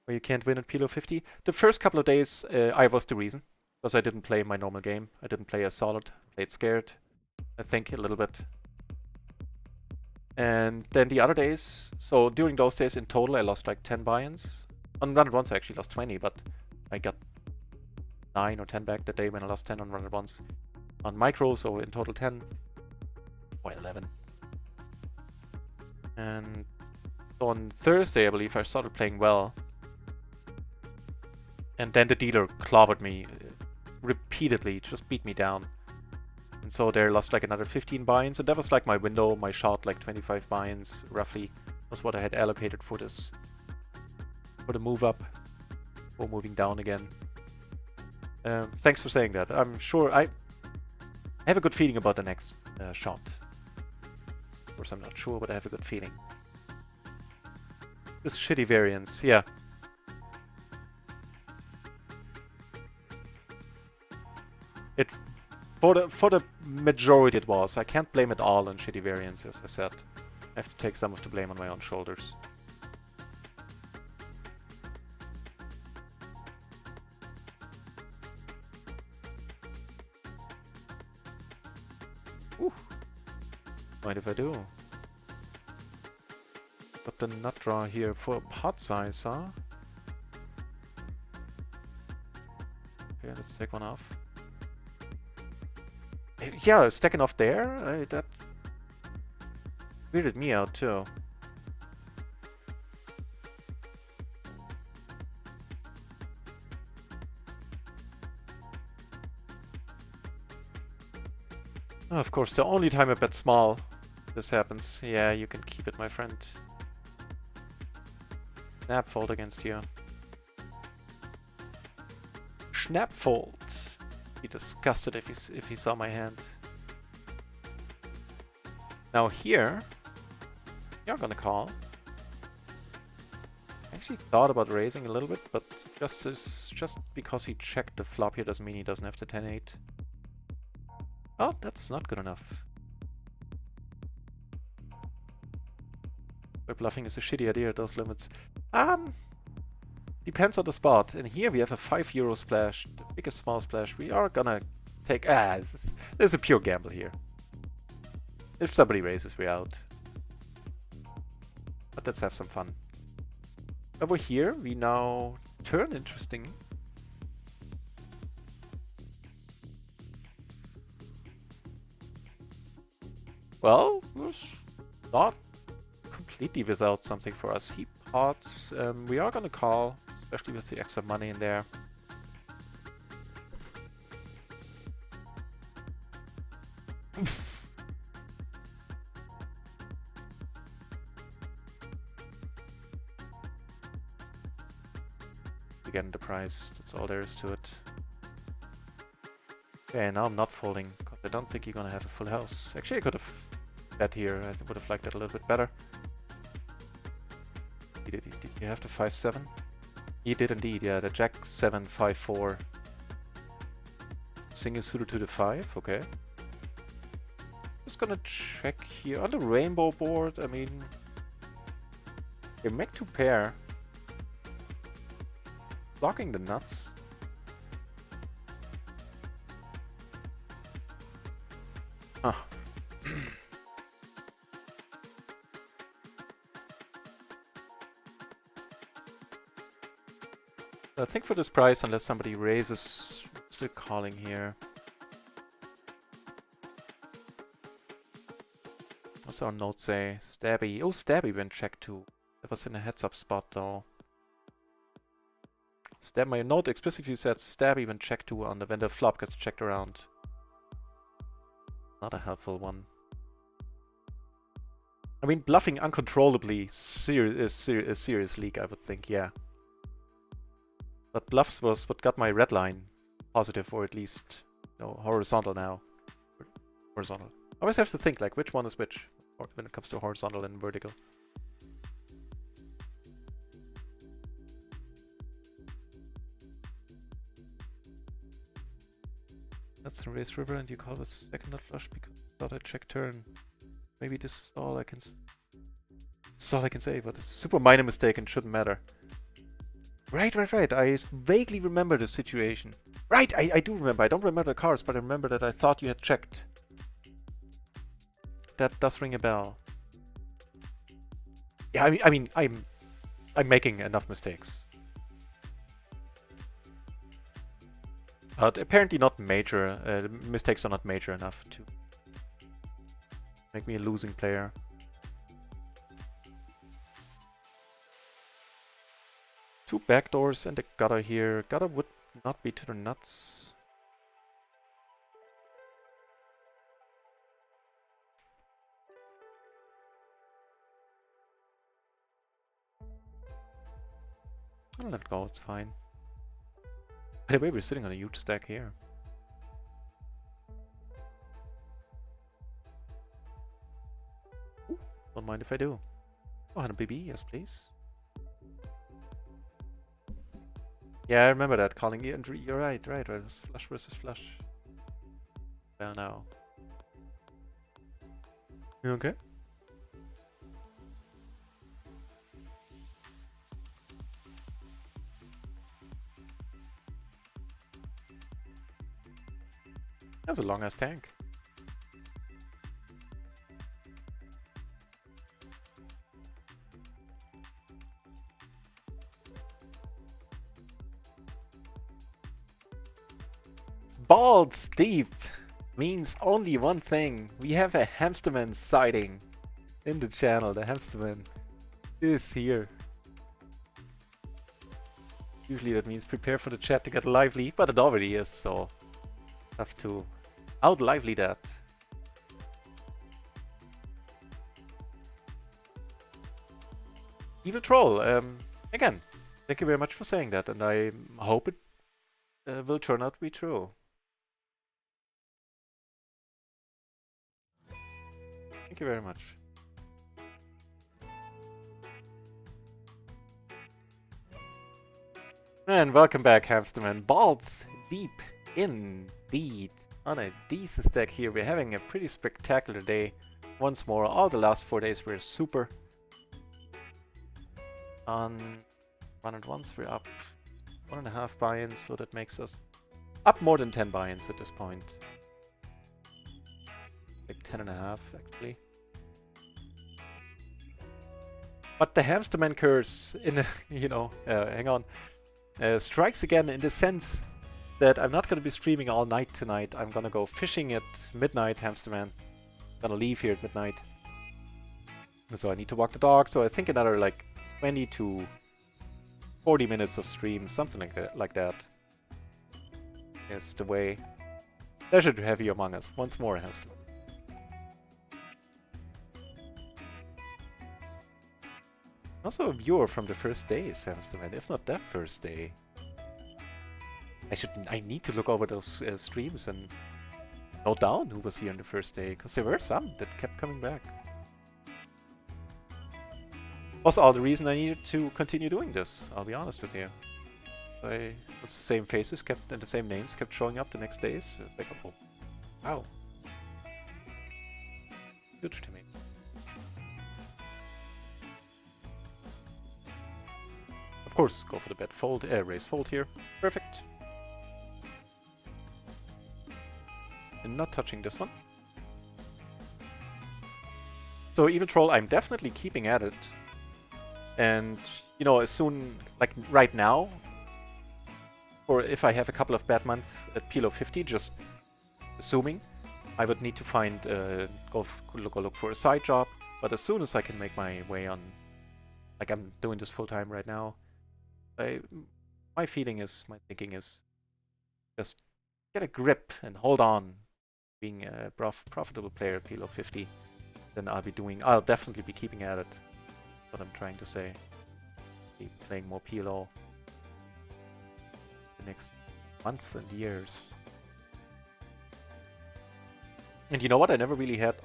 Well, you can't win at PLO 50. The first couple of days, I was the reason. Because I didn't play my normal game. I didn't play as solid. Played scared. I think a little bit. And then the other days, so during those days in total, I lost like 10 buy-ins. On run at once, I actually lost 20, but I got 9 or 10 back that day when I lost 10 on run at once. On micro, so in total 10. Or 11. And on Thursday, I believe, I started playing well. And then the dealer clobbered me repeatedly, just beat me down. And so they lost like another 15 buy-ins, and that was like my window, my shot, like 25 buy-ins, roughly, was what I had allocated for this. For the move up, or moving down again. Thanks for saying that. I'm sure I have a good feeling about the next shot. Of course, I'm not sure, but I have a good feeling. This shitty variance, yeah. For the majority it was. I can't blame it all on shitty variance, as I said. I have to take some of the blame on my own shoulders. Ooh. Mind if I do? Got the nut draw here for a pot size, huh? Okay, let's take one off. Yeah, stacking off there? That weirded me out too. Oh, of course, the only time I bet small this happens. Yeah, you can keep it, my friend. Snapfold against you. Snapfold. Be disgusted if he saw my hand. Now here, you're gonna call. I actually thought about raising a little bit, but just because he checked the flop here doesn't mean he doesn't have the 10-8. Oh, that's not good enough. But bluffing is a shitty idea at those limits. Depends on the spot. And here we have a €5 splash, the biggest small splash. We are gonna take... there's a pure gamble here. If somebody raises, we're out. But let's have some fun. Over here, we now turn interesting. Well, was not completely without something for us. He pots. We are gonna call, especially with the extra money in there. Again, the price. That's all there is to it. Okay, now I'm not folding because I don't think you're gonna have a full house. Actually, I could have bet here. I would have liked that a little bit better. Did you have the 5-7? He did indeed, yeah. The Jack 7 5-4. Single suited to the 5, okay. Just gonna check here on the rainbow board. I mean, you make 2 pair. Blocking the nuts. Huh. I think for this price, unless somebody raises, still calling here. What's our note say? Stabby. Oh, Stabby went check too. That was in a heads up spot though. My note explicitly said Stabby when check 2 on the when the flop gets checked around. Not a helpful one. I mean, bluffing uncontrollably is a serious leak, I would think, yeah. But bluffs was what got my red line positive, or at least, you know, horizontal now. Horizontal. I always have to think, like, which one is which when it comes to horizontal and vertical. That's a raise river and you call it second nut flush because I thought I checked turn. Maybe this is all I can say, but it's a super minor mistake and shouldn't matter. Right. I vaguely remember the situation. Right, I do remember. I don't remember the cards, but I remember that I thought you had checked. That does ring a bell. Yeah, I mean, I'm making enough mistakes. But apparently not major. Mistakes are not major enough to make me a losing player. Two backdoors and a gutter here. Gutter would not be to the nuts. I'll let go, it's fine. By the way, we're sitting on a huge stack here. Ooh, don't mind if I do. Oh, 100 BB, yes please. Yeah, I remember that, calling you. You're right. It was flush versus flush. Well, now. You okay? That's a long ass tank. Balls deep means only one thing. We have a hamsterman sighting in the channel. The hamsterman is here. Usually that means prepare for the chat to get lively, but it already is, so have to out lively that. Evil Troll, again, thank you very much for saying that, and I hope it will turn out to be true. Thank you very much. And welcome back, Hamsterman. Balls deep indeed. On a decent stack here, we're having a pretty spectacular day. Once more, all the last 4 days were super. On 1 and 1s, we're up 1.5 buy-ins, so that makes us Up more than 10 buy-ins at this point. Like 10.5 actually. But the Hamsterman curse in you know, hang on, strikes again in the sense that I'm not gonna be streaming all night tonight. I'm gonna go fishing at midnight, Hamsterman. Gonna leave here at midnight. So I need to walk the dog, so I think another like 20 to 40 minutes of stream, something like that. Is the way. Pleasure to have you among us. Once more, Hamsterman. Also a viewer from the first day, Hamsterman, if not that first day. I need to look over those streams and note down who was here on the first day, because there were some that kept coming back. Was all the reason I needed to continue doing this, I'll be honest with you. It's the same faces kept and the same names kept showing up the next days. It's like, oh, wow. Huge to me. Of course, go for the bet fold, raise fold here. Perfect. And not touching this one. So Evil Troll, I'm definitely keeping at it. And, you know, as soon, like right now, or if I have a couple of bad months at PLO 50, just assuming, I would need to find, go look for a side job. But as soon as I can make my way on, like I'm doing this full time right now, my thinking is, just get a grip and hold on. Being a profitable player at PLO 50, then I'll definitely be keeping at it. That's what I'm trying to say. Be playing more PLO the next months and years. And you know what? I never really had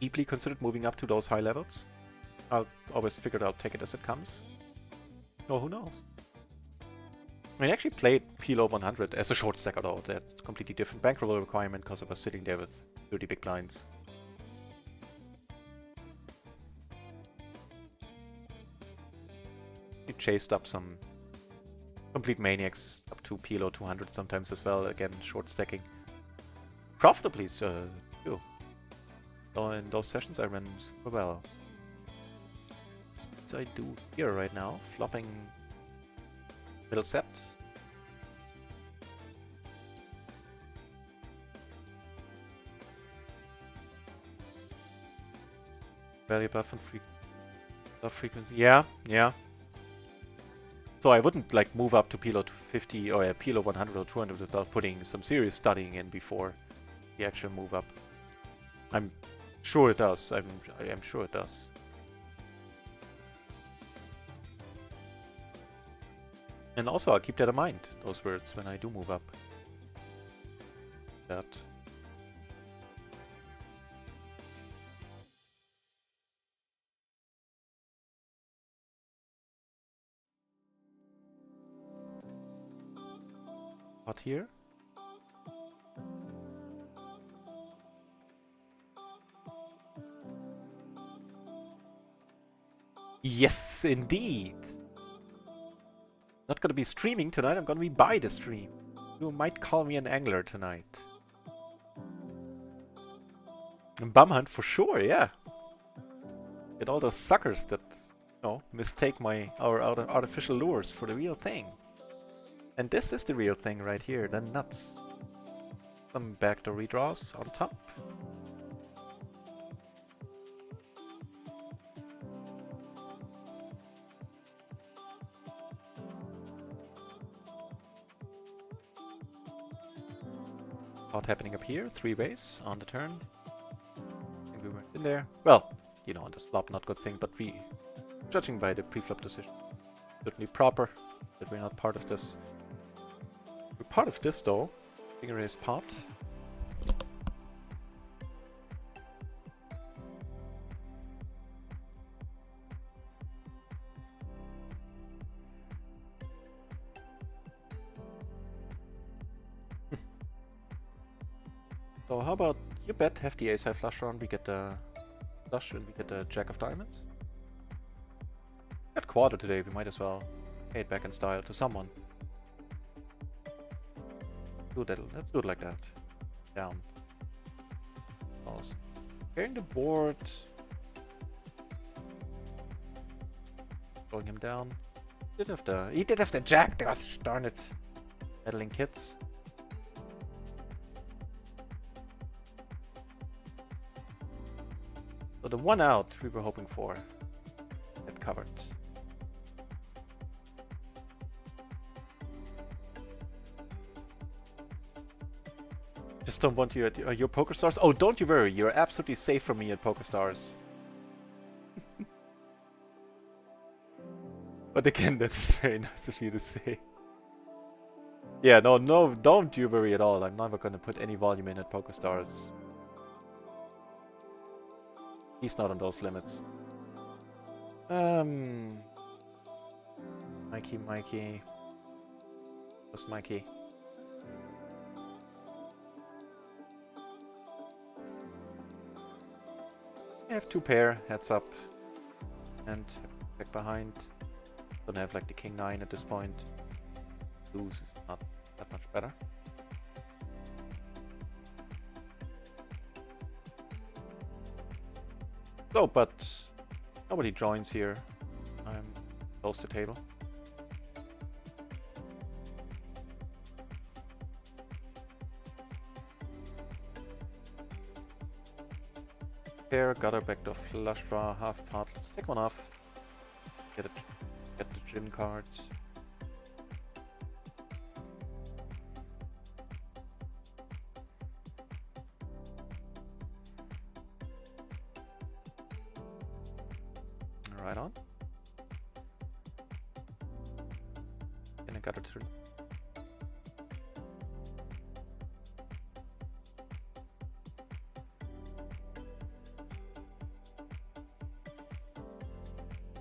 deeply considered moving up to those high levels. I'll always figured I'll take it as it comes. Oh, who knows? I actually played PLO 100 as a short stacker though. That's a completely different bankroll requirement because I was sitting there with 30 big blinds. We chased up some complete maniacs up to PLO 200 sometimes as well. Again, short stacking. Profitably too. So in those sessions I ran super well. What do I do here right now? Flopping middle set. Value buff and buff frequency. Yeah. So I wouldn't like move up to PLO 50 or PLO 100 or 200 without putting some serious studying in before the actual move up. I'm sure it does. I am sure it does. And also, I'll keep that in mind, those words, when I do move up. That. What here? Yes, indeed! Not gonna be streaming tonight, I'm gonna be by the stream. You might call me an angler tonight. A bum hunt for sure, yeah. Get all those suckers that, you know, mistake our artificial lures for the real thing. And this is the real thing right here, the nuts. Some backdoor redraws on top. What happening up here? 3 ways on the turn. I think we weren't in there. Well, you know, on this flop, not good thing, but judging by the pre-flop decision, certainly proper that we're not part of this. We're part of this though. Big raise pot. So how about you bet have the ace-high flush round, we get the flush and we get the jack of diamonds. Got quarter today, we might as well pay it back in style to someone. do that. Let's do it like that. Down. Awesome. Clearing the board. Throwing him down. He did have the jack. Gosh darn it. Meddling kids. So the one out we were hoping for. Get covered. Just don't want you at your Poker Stars. Oh, don't you worry. You're absolutely safe from me at Poker Stars. But again, that is very nice of you to say. Yeah, no, don't you worry at all. I'm never gonna put any volume in at Poker Stars. He's not on those limits. Mikey. Where's Mikey? I have two pair, heads up, and back behind. Don't have like the king 9 at this point. Lose is not that much better. So, but nobody joins here. I'm close to table. Pair, gutter, backdoor, flush draw, half pot. Let's take one off. Get the gin cards. Right on. And I got it through.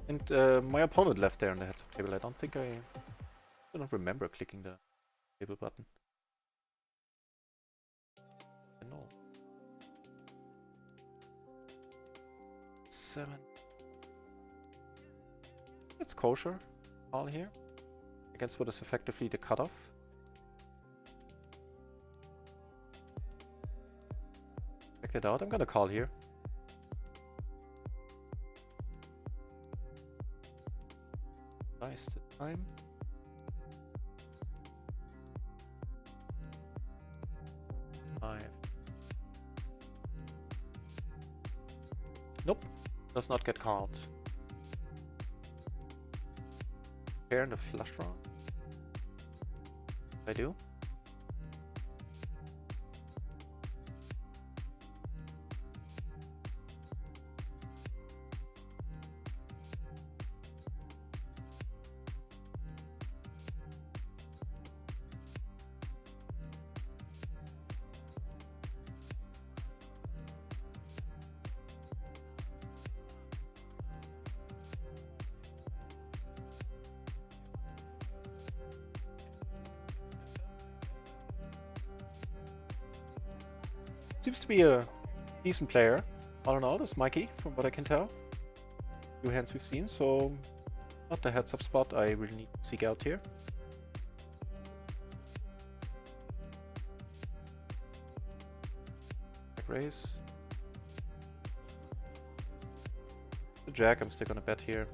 And my opponent left there on the heads-up table. I don't remember clicking the table button. No. 7. It's kosher, all here. Against what is effectively the cutoff. Check it out. I'm gonna call here. Nice time. Five. Nope, does not get called. Pair and a flush draw. I do. Seems to be a decent player, all in all, this Mikey, from what I can tell. Few hands we've seen, so not the heads-up spot I really need to seek out here. Back raise. The jack, I'm still gonna bet here.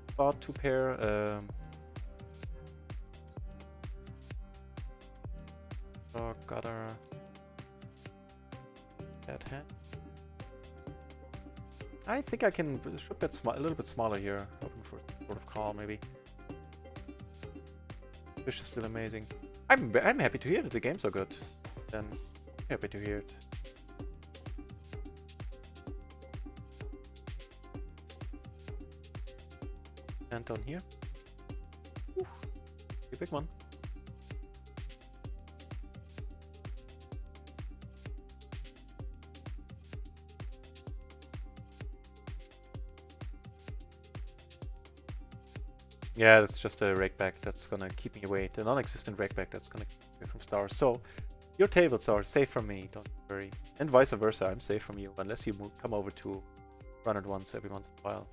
Spot, two pair. Gutter. Hand. I think I should bet a little bit smaller here, hoping for a sort of call maybe. Fish is still amazing. I'm happy to hear that the game's so good. Then happy to hear it. And down here. Ooh, a big one. Yeah, that's just a rakeback that's gonna keep me away. The non-existent rakeback that's gonna keep me from stars. So, your tables are safe from me, don't worry. And vice versa, I'm safe from you, unless you come over to run it once every once in a while.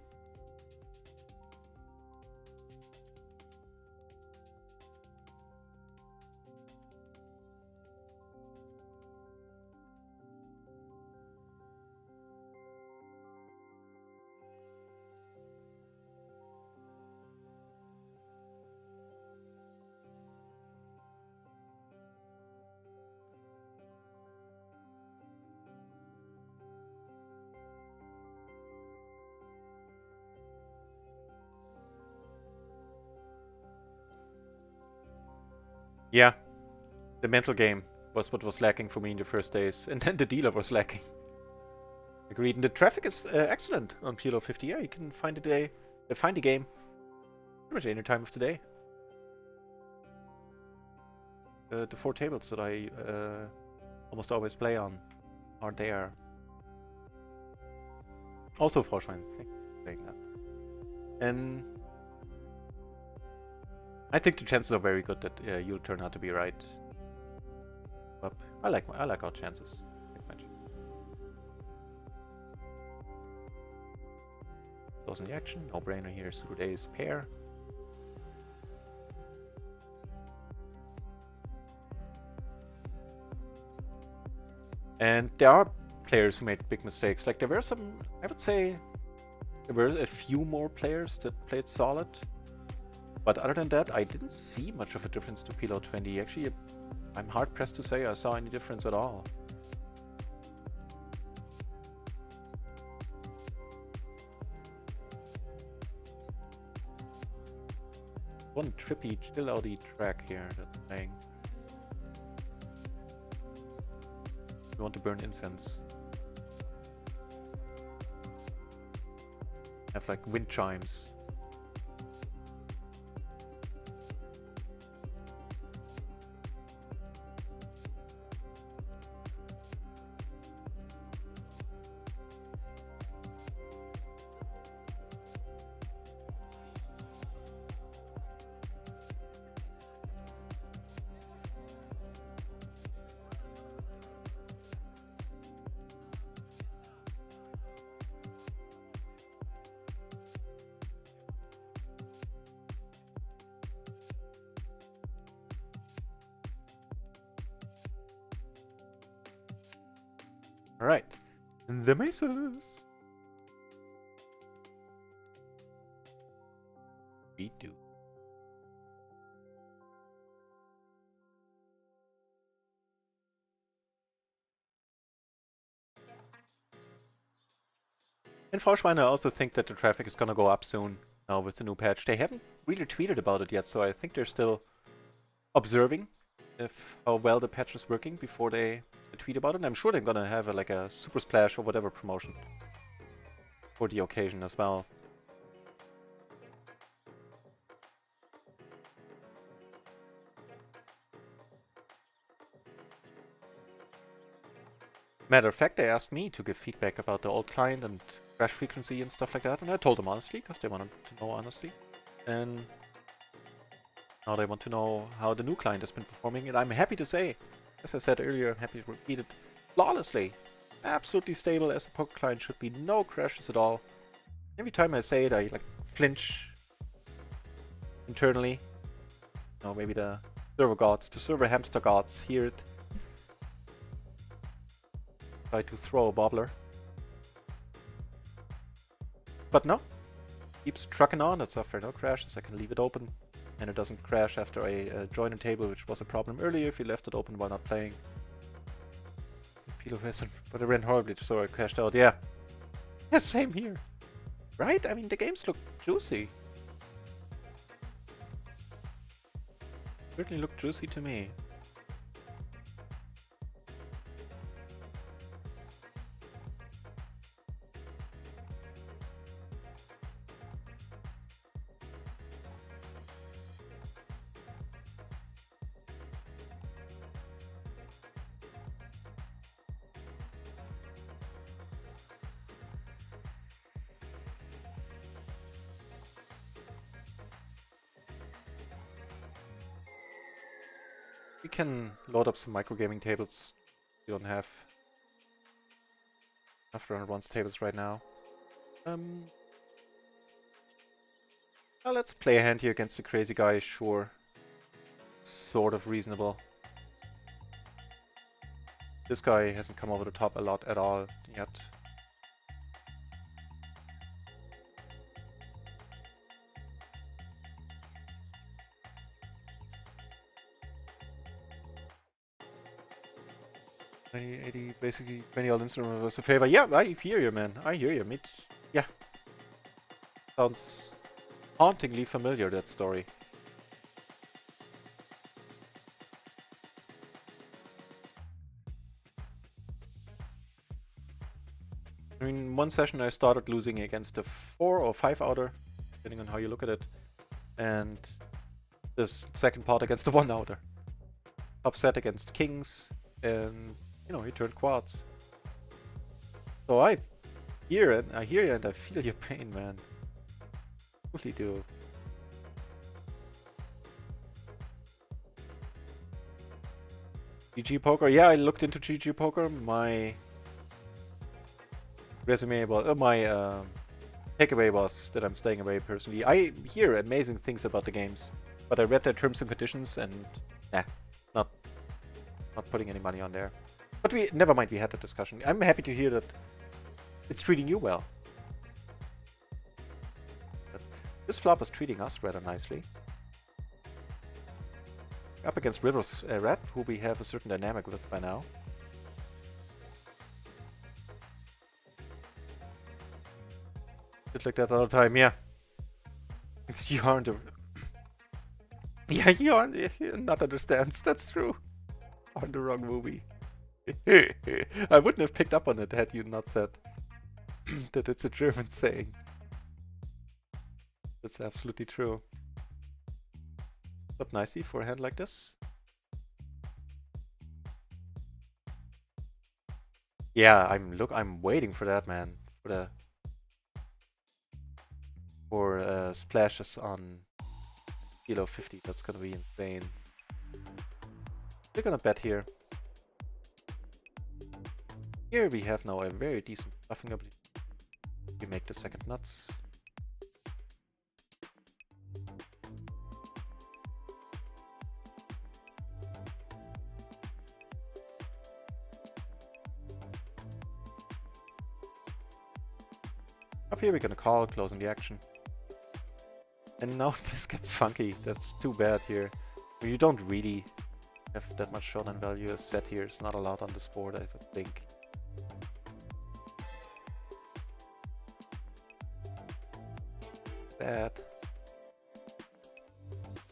Yeah, the mental game was what was lacking for me in the first days, and then the dealer was lacking. Agreed. And the traffic is excellent on PLO 50. Yeah, you can find the game pretty much any time of the day. The 4 tables that I almost always play on are there. Also, Froschwein, thank you for saying that. And I think the chances are very good that you'll turn out to be right. But I like our chances. Those in the action, no brainer here. Suited ace pair. And there are players who made big mistakes. Like there were some, I would say, there were a few more players that played solid. But other than that, I didn't see much of a difference to PLO 20. Actually, I'm hard pressed to say I saw any difference at all. One trippy, chill-outy track here that's playing. We want to burn incense. Have like wind chimes. Alright, the mesas. We do. In Froschwein, I also think that the traffic is gonna go up soon now with the new patch. They haven't really tweeted about it yet, so I think they're still observing how well the patch is working before they tweet about it. And I'm sure they're gonna have like a super splash or whatever promotion for the occasion as well. Matter of fact, they asked me to give feedback about the old client and crash frequency and stuff like that, and I told them honestly, because they wanted to know honestly. And now they want to know how the new client has been performing, and I'm happy to say, as I said earlier, I'm happy to repeat it, flawlessly. Absolutely stable as a poker client, should be no crashes at all. Every time I say it, I like flinch internally. No, maybe the server gods, the server hamster gods hear it. Try to throw a wobbler. But no, keeps trucking on. It's after no crashes. I can leave it open, and it doesn't crash after I join a table, which was a problem earlier if you left it open while not playing. PLO hasn't, but it ran horribly, so I crashed out. Yeah, same here. Right? I mean, the games look juicy. Certainly look juicy to me. We can load up some microgaming tables. We don't have enough run-and-runs tables right now. Well, let's play a hand here against the crazy guy, sure. Sort of reasonable. This guy hasn't come over the top a lot at all yet. Basically 20 all instrument was a favor. Yeah, I hear you, man. I hear you. Yeah. Sounds hauntingly familiar, that story. I mean, one session I started losing against a 4 or 5 outer, depending on how you look at it. And this second part against the 1 outer. Upset against kings, and you know, he turned quads. So I hear you and I feel your pain, man. Totally do. GG Poker, yeah, I looked into GG Poker. My resume about my takeaway was that I'm staying away personally. I hear amazing things about the games, but I read their terms and conditions and nah, not putting any money on there. But never mind, we had the discussion. I'm happy to hear that it's treating you well. But this flop is treating us rather nicely. Up against River's Red, who we have a certain dynamic with by now. It's like that all the time, yeah. You aren't a... Yeah, you aren't... Not understands, that's true. On the wrong movie. I wouldn't have picked up on it had you not said that it's a German saying. That's absolutely true. Up nicely for a hand like this. Yeah, I'm waiting for that, man. For splashes on PLO 50. That's gonna be insane. We're gonna bet here. Here we have now a very decent bluffing ability. We make the second nuts. Up here we're gonna call, closing the action. And now this gets funky. That's too bad here. You don't really have that much showdown value. A set here is not allowed on this board, I would think. Bad.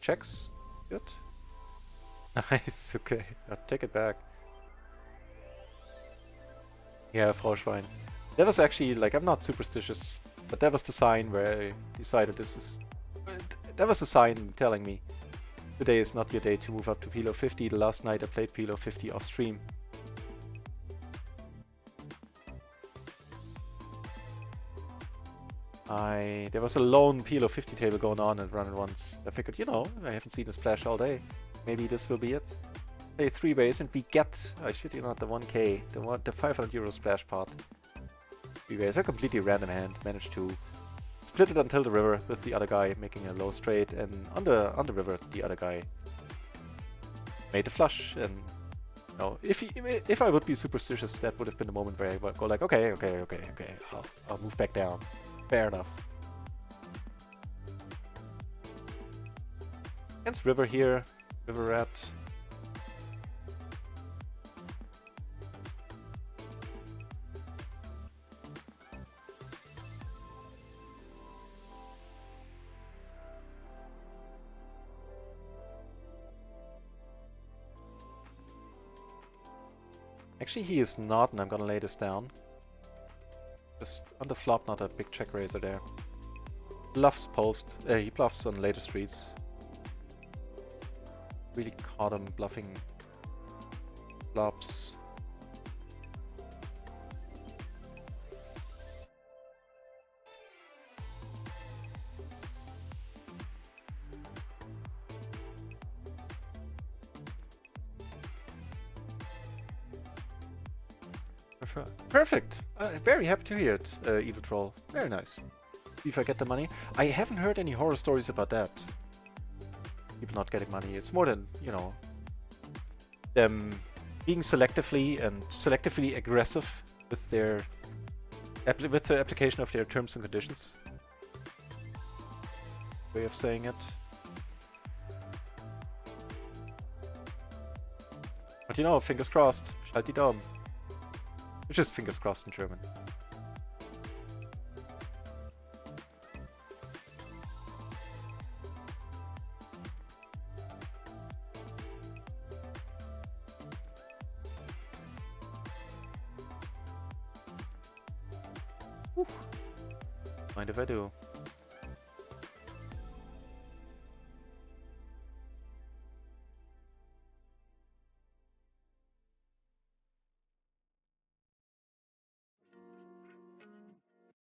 Checks. Good. Nice, okay. I'll take it back. Yeah, Frau Schwein. That was actually, like, I'm not superstitious, but that was the sign where I decided this is... That was a sign telling me today is not your day to move up to PLO 50. The last night I played PLO 50 off stream. There was a lone PLO 50 table going on and running once. I figured, you know, I haven't seen a splash all day. Maybe this will be it. Play 3 ways and we get, I shit you not, the 1k, the 500 euro splash pot. 3 ways, a completely random hand, managed to split it until the river with the other guy making a low straight, and on the river the other guy made a flush, and you know, if I would be superstitious, that would have been the moment where I would go like, okay, I'll move back down. Fair enough. Against river here, river rat. Actually, he is not, and I'm gonna lay this down. Just on the flop, not a big check raiser there. Bluffs post. He bluffs on later streets. Really caught him bluffing flops. Perfect! Very happy to hear it, Evil Troll. Very nice. See if I get the money. I haven't heard any horror stories about that. People not getting money. It's more than, you know, them being selectively aggressive with their application of their terms and conditions. Way of saying it. But you know, fingers crossed. Halt die Daumen. Which is fingers crossed in German. Whew. Mind if I do?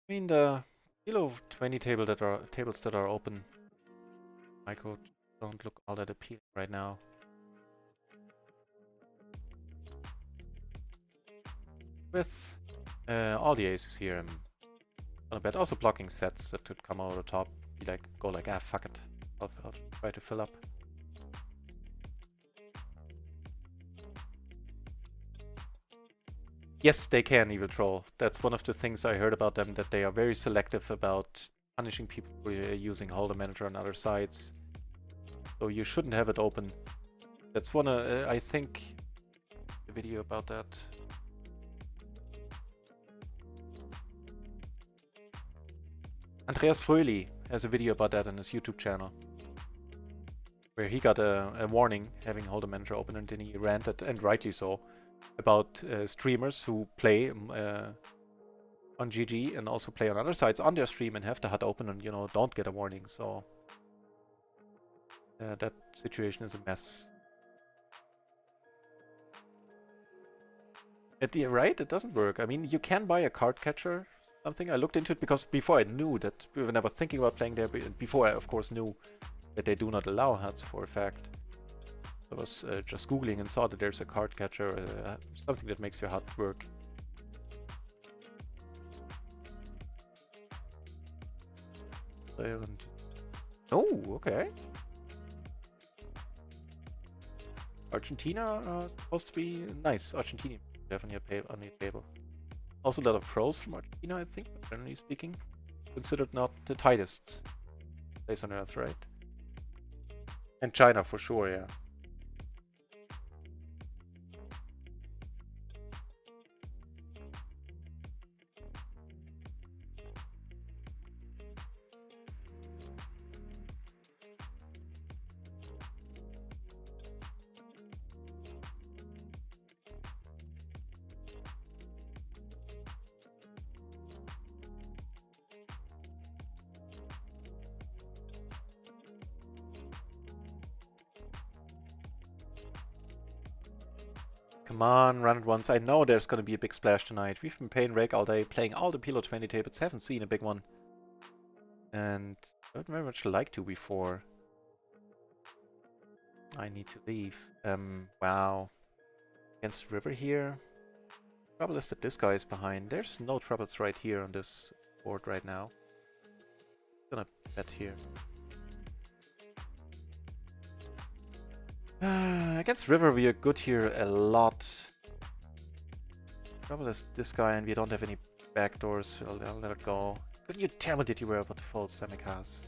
I mean, the PLO 20 tables that are open, micro, don't look all that appealing right now. With all the aces here, I'm gonna bet also blocking sets that could come over the top. Be like, go like, ah, fuck it. I'll try to fill up. Yes, they can evil troll. That's one of the things I heard about them, that they are very selective about punishing people for using Holder Manager on other sites. So you shouldn't have it open. That's one, I think, a video about that. Andreas Fröhli has a video about that on his YouTube channel, where he got a warning having Holder Manager open, and then he ranted, and rightly so, about streamers who play on GG and also play on other sites on their stream and have the HUD open and, you know, don't get a warning. So that situation is a mess. Right? It doesn't work. I mean, you can buy a card catcher, something. I looked into it because before I knew that, when I was thinking about playing there, before I, of course, knew that they do not allow HUDs for a fact. I was just Googling and saw that there's a card catcher, something that makes your HUD work. Oh, okay. Argentina supposed to be nice. Argentina definitely on the table. Also a lot of pros from Argentina, I think, but generally speaking. Considered not the tightest place on earth, right? And China for sure, yeah. Come on, run it once. I know there's gonna be a big splash tonight. We've been playing Rake all day, playing all the PLO 20 tables, haven't seen a big one. And I would very much like to before I need to leave. Wow. Against River here. Trouble is that this guy is behind. There's no troubles right here on this board right now. I'm gonna bet here. Against River we are good here a lot. Trouble is this guy and we don't have any backdoors. I'll let it go. Couldn't you tell me that you were about to fold Semikas?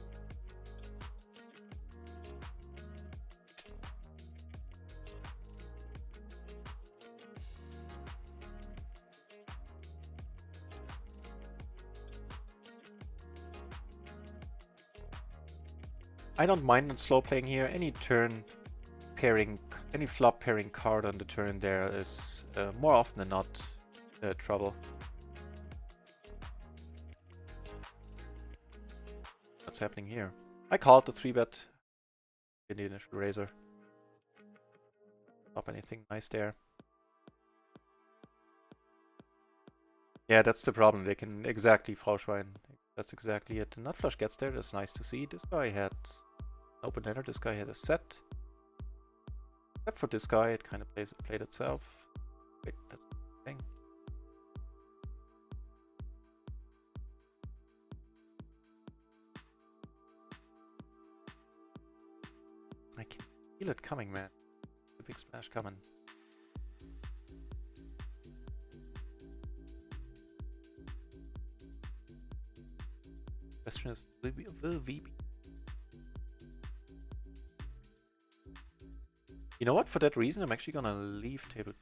I don't mind on slow playing here. Any turn pairing, any flop pairing card on the turn there is more often than not trouble. What's happening here? I called the 3-bet in the initial razor. Not anything nice there. Yeah, that's the problem. They can exactly Frauschwein. That's exactly it. The nut flush gets there. That's nice to see. This guy had open ender. This guy had a set. Except for this guy, it kind of played itself. Wait, that's the thing. I can feel it coming, man. The big splash coming. Question is, will we be? You know what? For that reason, I'm actually gonna leave table.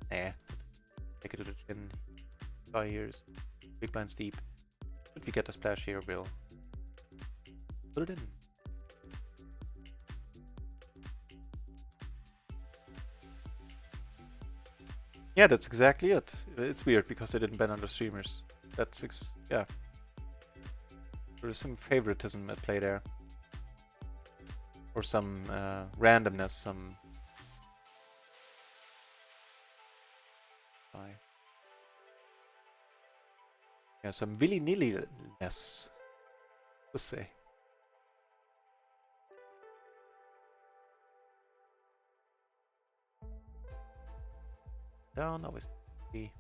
Take it to the chin. Guy here is big blinds deep. Should we get a splash here, we'll put it in. Yeah, that's exactly it. It's weird because they didn't ban under streamers. That's yeah. There is some favoritism at play there. Or some randomness, some... Yeah, some willy-nilly-ness, to say. Down, always be.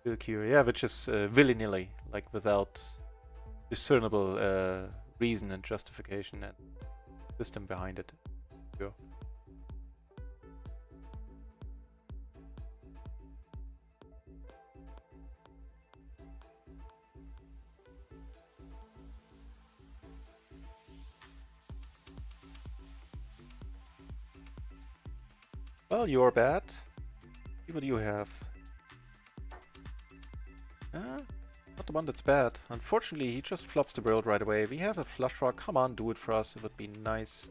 Yeah, which is willy-nilly, like without discernible reason and justification and system behind it. Sure. Well, you're bad. See what you have. Not the one that's bad. Unfortunately, he just flops the world right away. We have a flush draw. Come on, do it for us. It would be nice.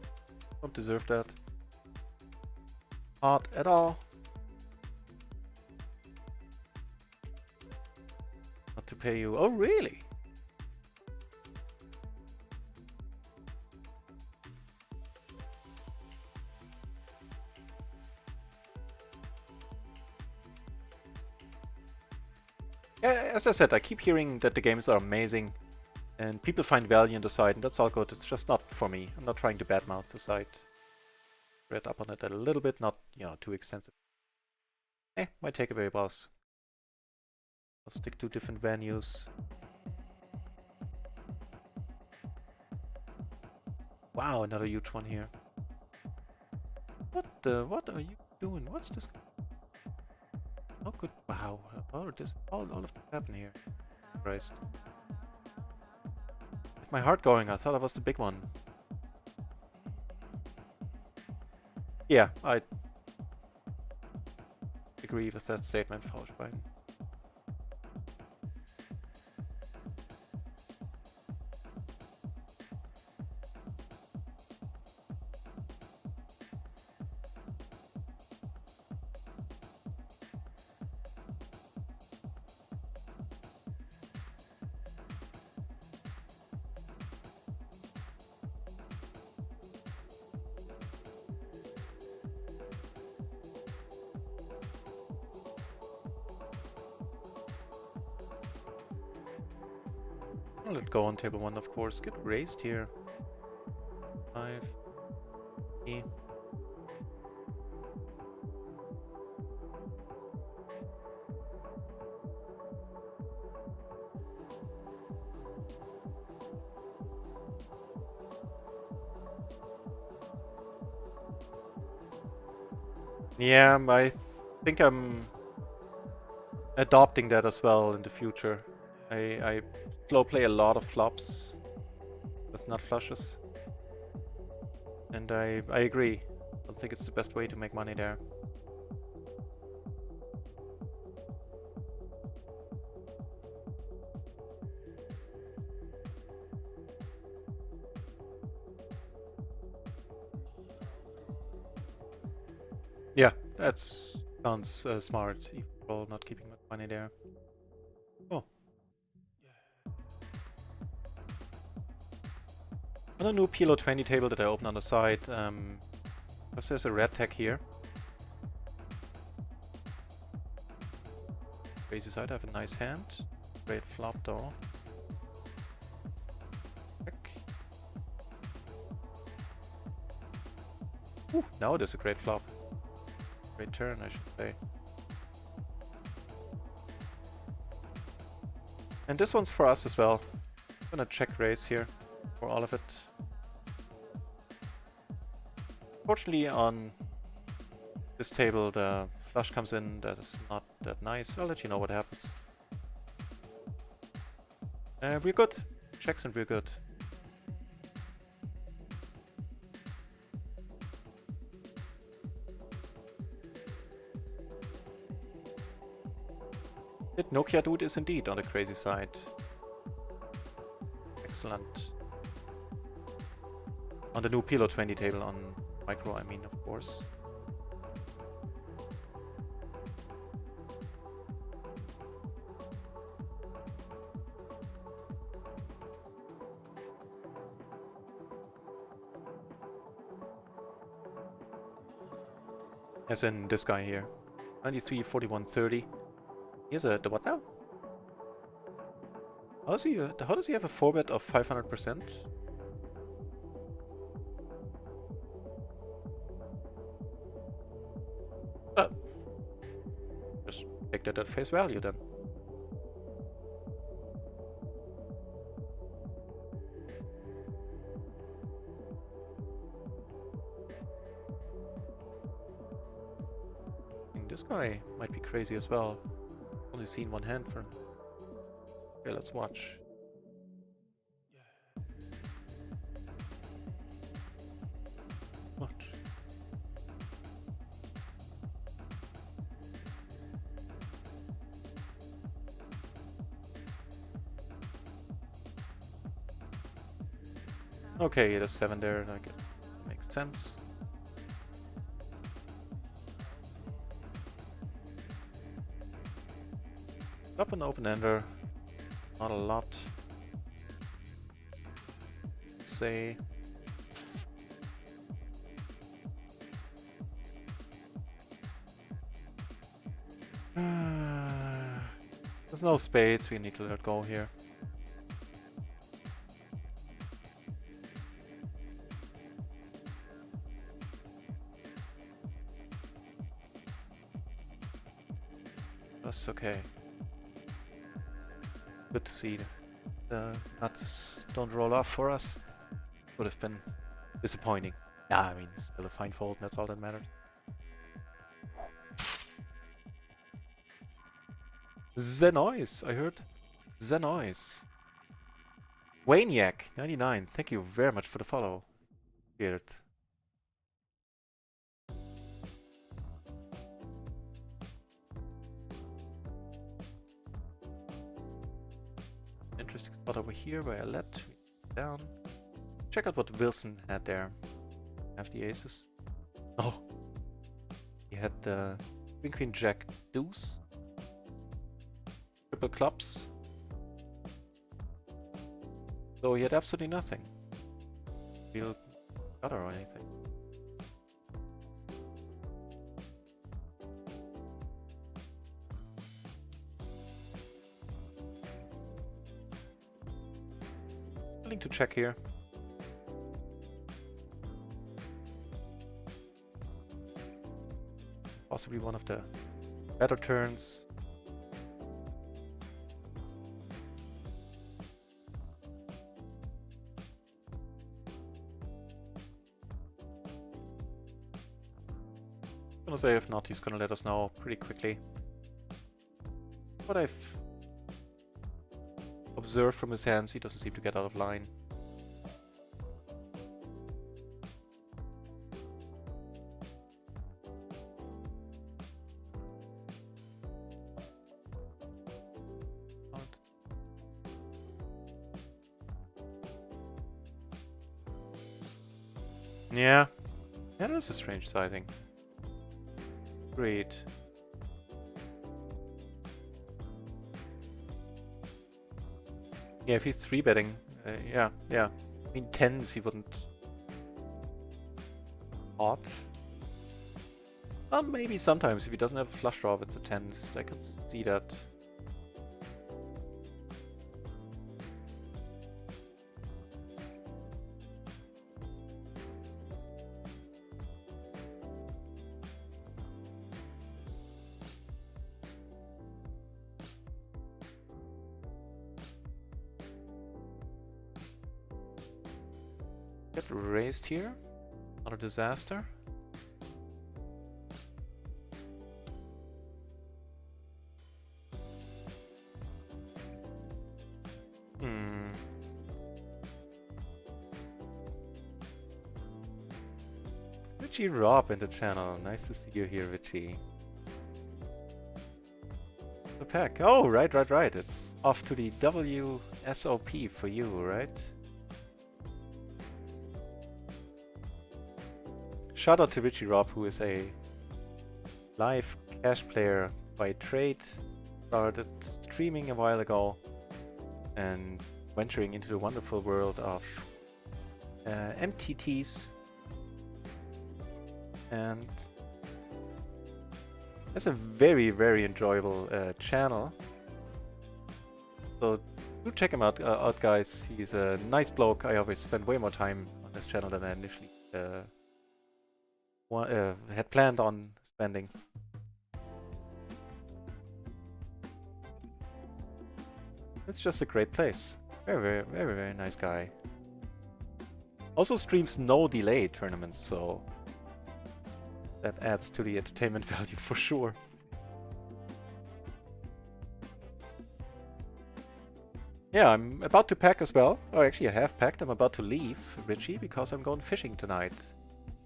Don't deserve that. Not at all. Not to pay you. Oh, really? Yeah, as I said, I keep hearing that the games are amazing and people find value in the site, and that's all good. It's just not for me. I'm not trying to badmouth the site. Read up on it a little bit, not, you know, too extensive. My takeaway was I'll stick to different venues. Wow, another huge one here. What are you doing? What's this? Oh, good. Wow. All of this happened here. Christ. With my heart going, I thought I was the big one. Yeah, I agree with that statement, Faustbein. I'll let go on table 1, of course. Get raised here. 5. E. Yeah, I think I'm adopting that as well in the future. I slow play a lot of flops with nut flushes. And I agree. I don't think it's the best way to make money there. Yeah, that sounds smart. Even for not keeping much money there. Oh. On a new PLO 20 table that I opened on the side, because there's a red tag here. Crazy side, I have a nice hand. Great flop though. Check. Ooh, now it is a great flop. Great turn, I should say. And this one's for us as well. I'm gonna check raise here for all of it. Fortunately, on this table, the flush comes in. That is not that nice. I'll let you know what happens. We're good. Checks and we're good. That Nokia dude is indeed on the crazy side. Excellent. On the new PLO 20 table on micro, I mean, of course. As in this guy here. 93, 41, 30. He has the what now? How does he have a 4-bet of 500%? Just take that at face value then. I think this guy might be crazy as well. Only seen one hand for him. Okay, let's watch. What? Okay, there's 7 there, I guess makes sense. Up an open-ender, not a lot. Say there's no spades, we need to let go here. That's okay. Good to see the nuts don't roll off for us. Would have been disappointing. Yeah, I mean, still a fine fold, and that's all that matters. Zenois, I heard. Zenois. Waniac, 99. Thank you very much for the follow. Weird. Interesting spot over here where I let down. Check out what Wilson had there. Have the aces. Oh, he had the Queen Queen Jack deuce, triple clubs. So he had absolutely nothing. Real gutter or anything. Willing to check here. Possibly one of the better turns. I'm gonna say if not, he's gonna let us know pretty quickly. What I've observed from his hands, he doesn't seem to get out of line. Yeah, that is a strange sizing. Great. Yeah, if he's 3-betting, yeah. I mean, 10s he wouldn't. Odd. Maybe sometimes if he doesn't have a flush draw with the 10s, I could see that. Get raised here. Not a disaster. Richie Rob in the channel. Nice to see you here, Richie. The pack. Oh, right. It's off to the WSOP for you, right? shout out to Richie Rob, who is a live cash player by trade. Started streaming a while ago and venturing into the wonderful world of MTTs. And it's a very, very enjoyable channel. So do check him out, guys. He's a nice bloke. I always spend way more time on this channel than I initially had planned on spending. It's just a great place. Very, very, very, very nice guy. Also streams no delay tournaments, so that adds to the entertainment value for sure. Yeah, I'm about to pack as well. Oh, actually I have packed. I'm about to leave, Richie, because I'm going fishing tonight.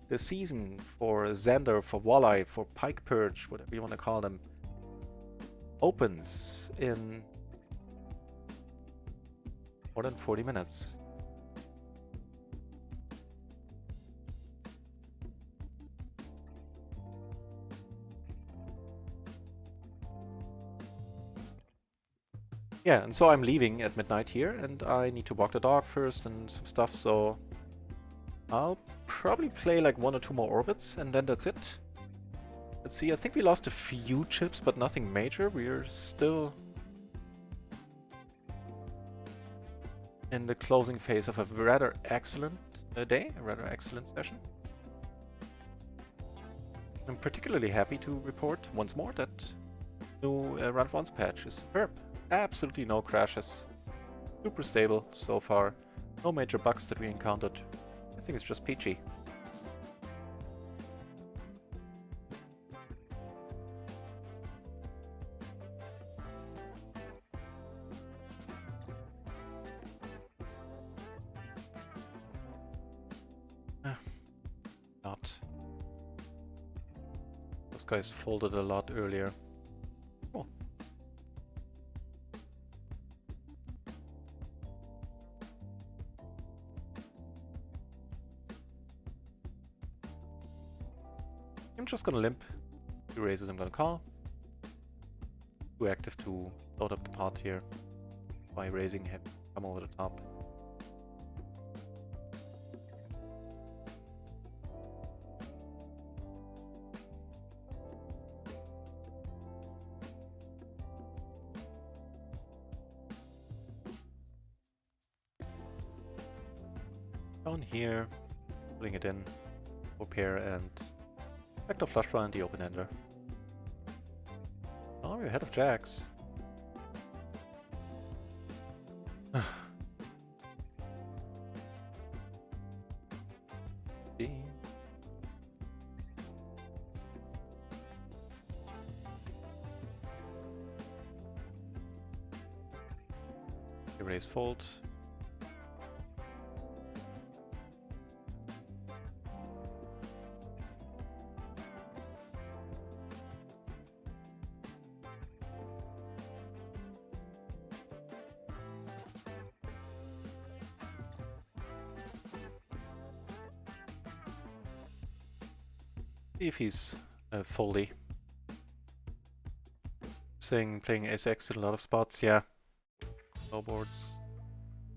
The season for zander, for walleye, for pike perch, whatever you want to call them, opens in more than 40 minutes. Yeah, and so I'm leaving at midnight here, and I need to walk the dog first and some stuff, so I'll probably play like 1 or 2 more orbits, and then that's it. Let's see, I think we lost a few chips, but nothing major. We're still in the closing phase of a rather excellent day, a rather excellent session. I'm particularly happy to report once more that new Run Once patch is superb. Absolutely no crashes. Super stable so far. No major bugs that we encountered. I think it's just peachy. Not. Those guys folded a lot earlier. Oh. I'm just gonna limp. 2 raises I'm gonna call. Too active to load up the pot here by raising him. Come over the top. Down here, putting it in, for pair and backdoor flush draw and the open ender. Oh, we're ahead of jacks. Erase fold. See if he's foldy. Saying playing SX in a lot of spots, yeah. No boards.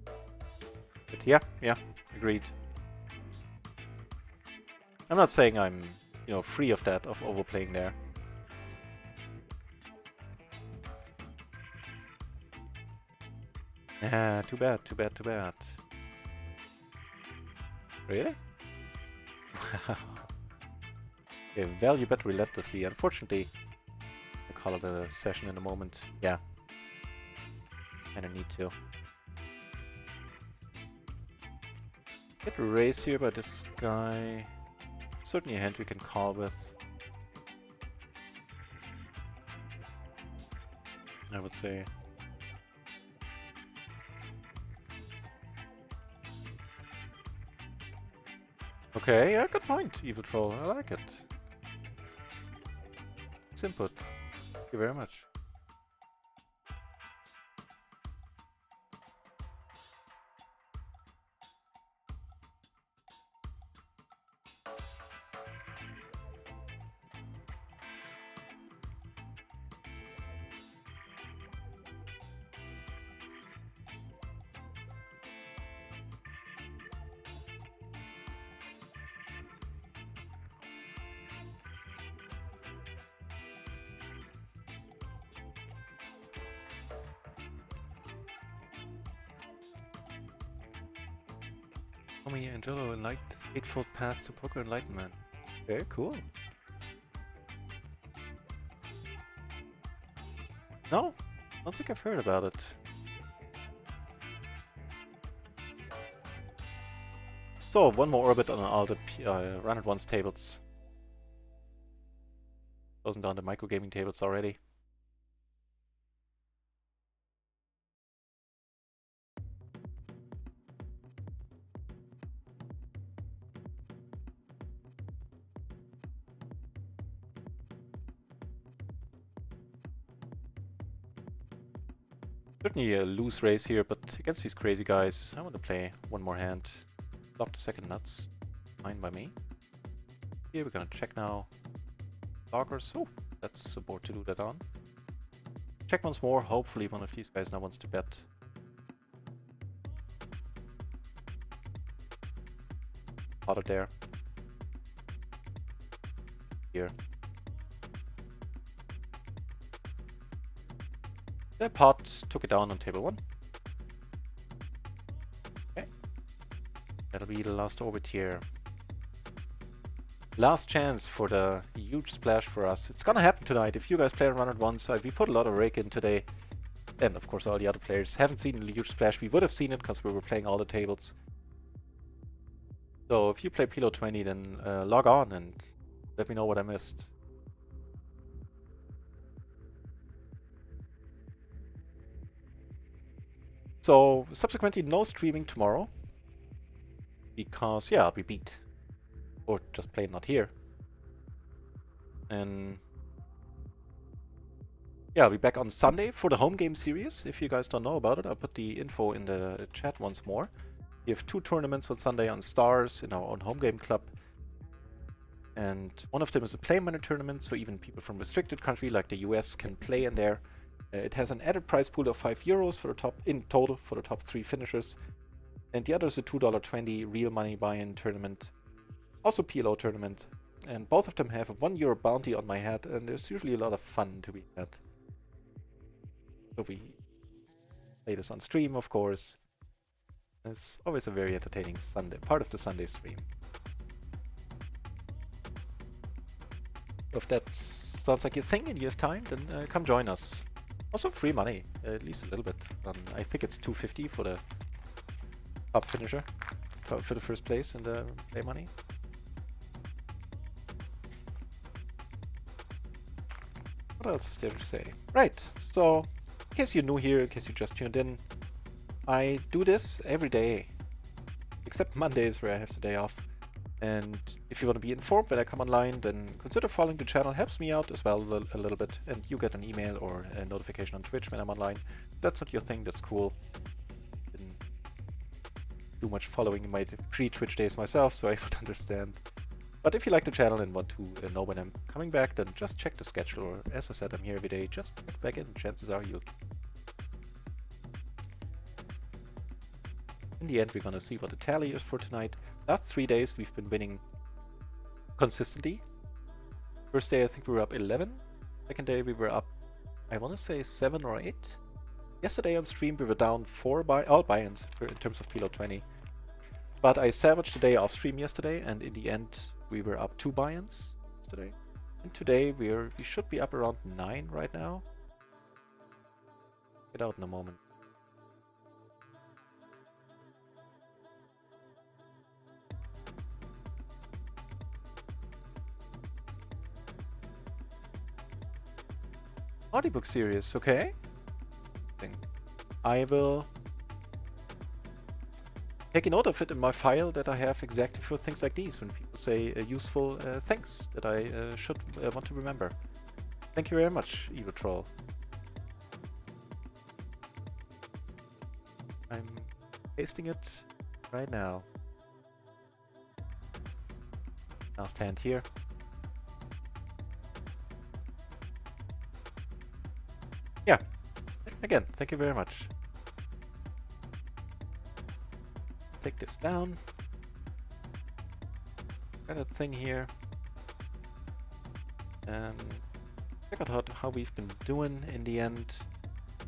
But yeah, agreed. I'm not saying I'm, free of that, of overplaying there. Ah, too bad. Really? Okay, value bet relentlessly. Unfortunately, I'll call it a session in a moment. Yeah. Kinda need to. Get raised here by this guy. Certainly a hand we can call with. I would say. Okay, yeah, good point, Evil Troll. I like it. It's input. Thank you very much. Tommy Angelo Light Eightfold Path to Poker Enlightenment. Okay, cool. No, I don't think I've heard about it. So, one more orbit on all the run at once tables. Closing down the microgaming tables already. Certainly a loose race here, but against these crazy guys, I want to play one more hand. Flop the second nuts. Fine by me. Here we're gonna check now. Loggers. Oh, that's a board to do that on. Check once more. Hopefully one of these guys now wants to bet. Out of there. Here. The pot took it down on table 1. Okay. That'll be the last orbit here. Last chance for the huge splash for us. It's gonna happen tonight. If you guys play run at once, we put a lot of rake in today. And of course all the other players haven't seen the huge splash. We would have seen it because we were playing all the tables. So if you play PLO 20, then log on and let me know what I missed. So subsequently no streaming tomorrow. Because yeah, I'll be beat. Or just plain not here. And yeah, I'll be back on Sunday for the home game series. If you guys don't know about it, I'll put the info in the chat once more. We have 2 tournaments on Sunday on Stars in our own home game club. And one of them is a play money tournament, so even people from restricted country like the US can play in there. It has an added prize pool of €5 for the top in total for the top 3 finishers. And the other is a $2.20 real money buy-in tournament. Also PLO tournament. And both of them have a €1 bounty on my head, and there's usually a lot of fun to be had. So we play this on stream, of course. It's always a very entertaining Sunday, part of the Sunday stream. If that sounds like your thing and you have time, then come join us. Also free money, at least a little bit. I think it's $2.50 for the top finisher, for the first place in the play money. What else is there to say? Right, so in case you're new here, in case you just tuned in, I do this every day, except Mondays where I have the day off. And if you want to be informed when I come online, then consider following the channel. Helps me out as well a little bit. And you get an email or a notification on Twitch when I'm online. If that's not your thing, that's cool. Didn't do much following in my pre-Twitch days myself, so I would understand. But if you like the channel and want to know when I'm coming back, then just check the schedule. Or as I said, I'm here every day. Just check back in. Chances are you'll... In the end, we're gonna see what the tally is for tonight. Last 3 days, we've been winning consistently. First day, I think we were up 11. Second day, we were up, I want to say 7 or 8. Yesterday on stream, we were down 4 all buy-ins in terms of PLO 20. But I savaged the day off stream yesterday, and in the end, we were up 2 buy-ins yesterday. And today, we should be up around 9 right now. Get out in a moment. Audiobook series, okay. I will take a note of it in my file that I have exactly for things like these, when people say useful things that I should want to remember. Thank you very much, Evo Troll. I'm pasting it right now. Last hand here. Yeah, again, thank you very much. Take this down. Got that thing here. And check out how we've been doing in the end.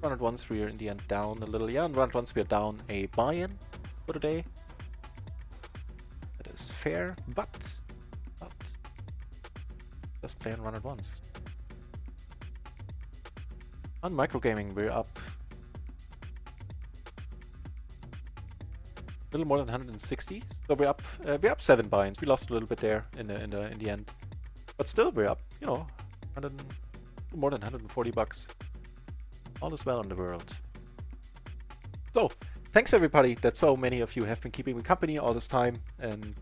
Run at once, we're in the end down a little. Yeah, and run at once, we're down a buy-in for the day. fair, but just play and run at once. On microgaming, we're up a little more than 160. So we're up 7 binds. We lost a little bit there in the end, but still we're up. You know, more than 140 bucks. All is well in the world. So thanks everybody that so many of you have been keeping me company all this time and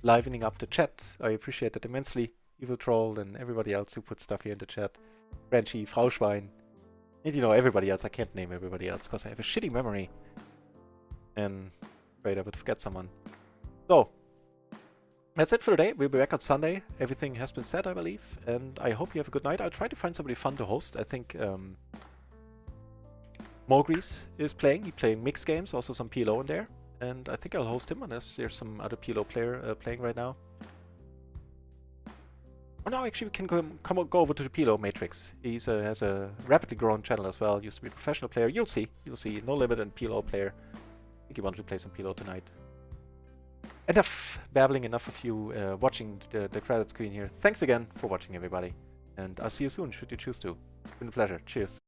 livening up the chat. I appreciate that immensely. Evil Troll and everybody else who put stuff here in the chat. Frenchy, Frau Schwein, and you know, everybody else. I can't name everybody else because I have a shitty memory. And afraid I would forget someone. So that's it for today. We'll be back on Sunday. Everything has been said, I believe. And I hope you have a good night. I'll try to find somebody fun to host. I think Mogris is playing. He's playing mixed games, also some PLO in there. And I think I'll host him unless there's some other PLO player playing right now. Oh no, actually we can go over to the PLO Matrix. He has a rapidly growing channel as well. Used to be a professional player. You'll see. No limit and PLO player. I think he wanted to play some PLO tonight. Enough babbling, enough of you watching the credit screen here. Thanks again for watching, everybody. And I'll see you soon, should you choose to. It's been a pleasure. Cheers.